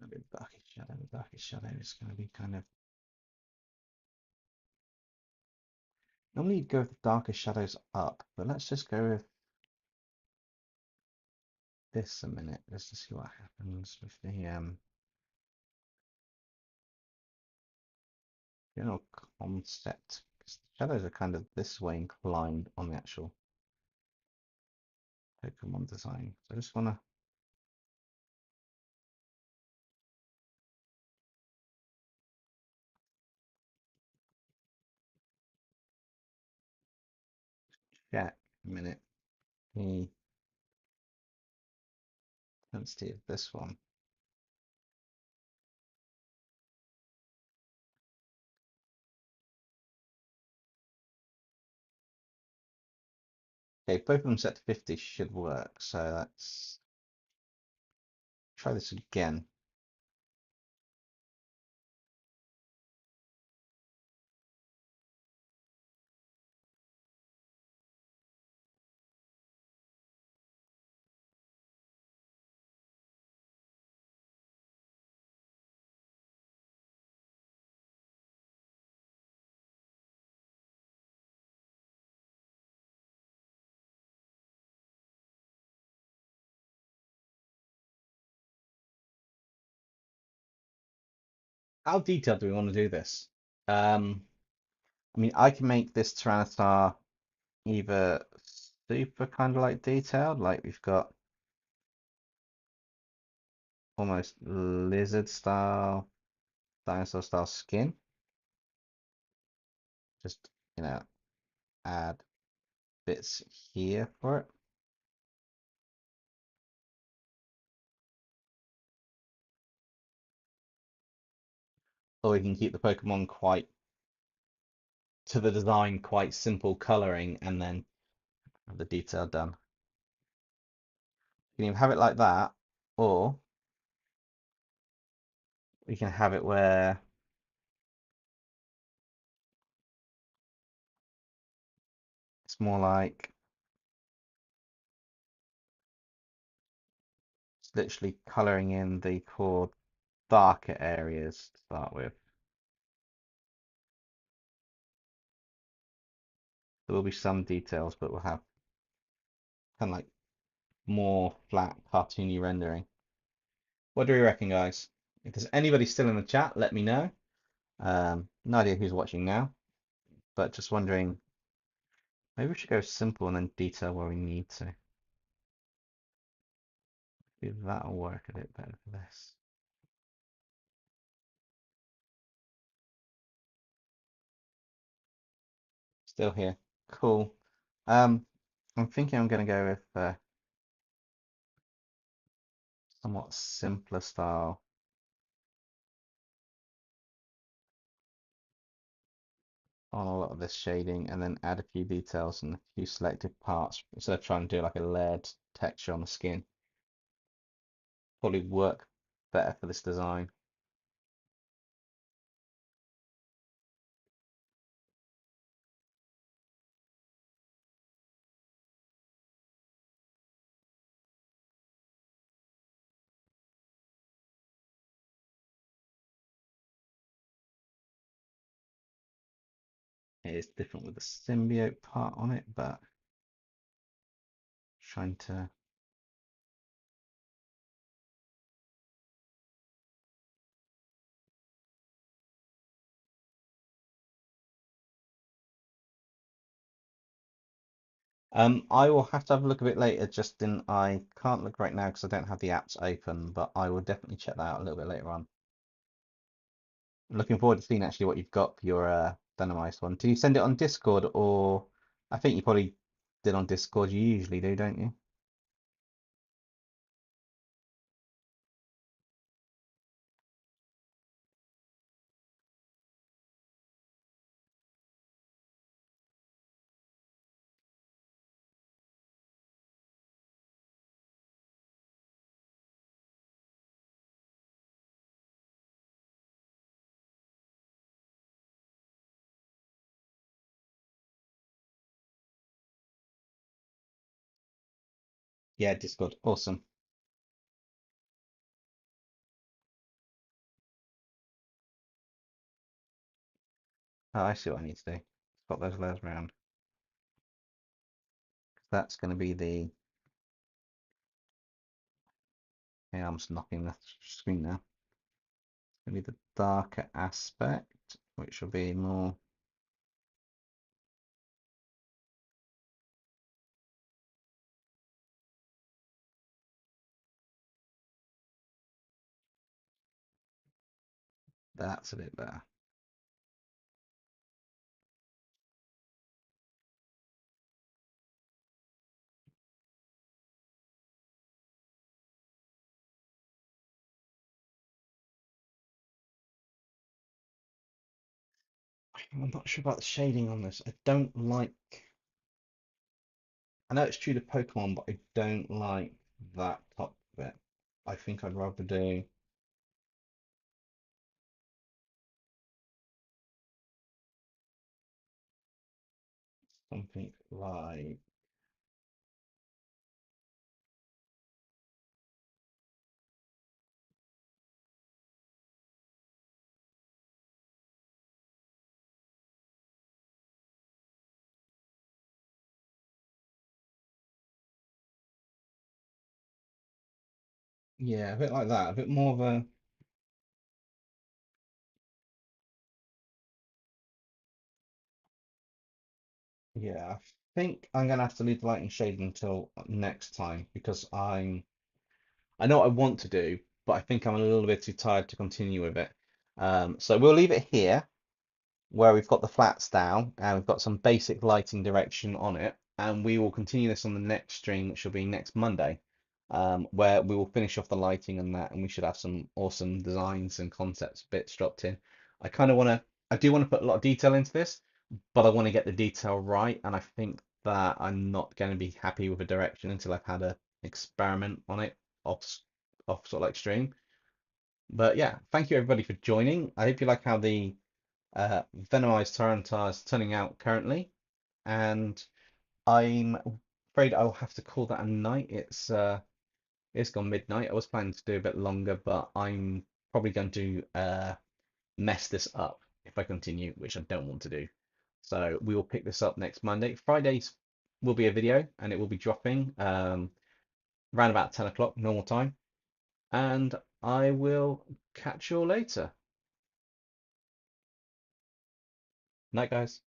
the darkest shadow. The darkest shadow is going to be kind of normally you'd go with the darkest shadows up, but let's just go with this a minute just to see what happens with the general concept. Because the shadows are kind of this way inclined on the actual Pokemon design. So I just want to check a minute the intensity of this one. Okay, both of them set to 50 should work. So let's try this again. How detailed do we want to do this? I mean, I can make this Tyranitar either super kind of like detailed, like we've got almost lizard style, dinosaur style skin. Just, you know, add bits here for it. Or we can keep the Pokemon quite to the design, quite simple coloring, and then have the detail done. You can even have it like that, or we can have it where it's more like it's literally coloring in the core darker areas to start with. There will be some details, but we'll have kind of like more flat, cartoony rendering. What do we reckon, guys? If there's anybody still in the chat, let me know. No idea who's watching now, but just wondering, maybe we should go simple and then detail where we need to. Maybe that'll work a bit better for this. Still here. Cool. I'm thinking I'm going to go with somewhat simpler style on a lot of this shading, and then add a few details and a few selected parts instead of trying to do like a layered texture on the skin. Probably work better for this design. It is different with the symbiote part on it, but trying to I will have to have a look a bit later, Justin. I can't look right now because I don't have the apps open, but I will definitely check that out a little bit later on. Looking forward to seeing actually what you've got for your Venomized one. Do you send it on Discord, or I think you probably did on Discord. You usually do, don't you? Yeah, Discord. Awesome. Oh, I see what I need to do. Swap those layers around. That's going to be the. Yeah, I'm just knocking the screen now. It's going to be the darker aspect, which will be more. That's a bit better. I'm not sure about the shading on this. I don't like. I know it's true to Pokemon, but I don't like that top bit. I think I'd rather do something like. Yeah, a bit like that. A bit more of a. Yeah, I think I'm gonna have to leave the lighting shade until next time because I know what I want to do, but I think I'm a little bit too tired to continue with it. So we'll leave it here where we've got the flats down and we've got some basic lighting direction on it, and we will continue this on the next stream, which will be next Monday, where we will finish off the lighting and that, and we should have some awesome designs and concepts bits dropped in. I kind of want to, I do want to put a lot of detail into this, but I want to get the detail right, and I think that I'm not going to be happy with a direction until I've had a experiment on it off off sort of like stream. But yeah, thank you everybody for joining. I hope you like how the Venomized Tyranitar is turning out currently, and I'm afraid I'll have to call that a night. It's gone midnight. I was planning to do a bit longer, but I'm probably going to mess this up if I continue, which I don't want to do. So we will pick this up next Monday. Fridays will be a video, and it will be dropping around about 10 o'clock normal time. And I will catch you all later. Night, guys.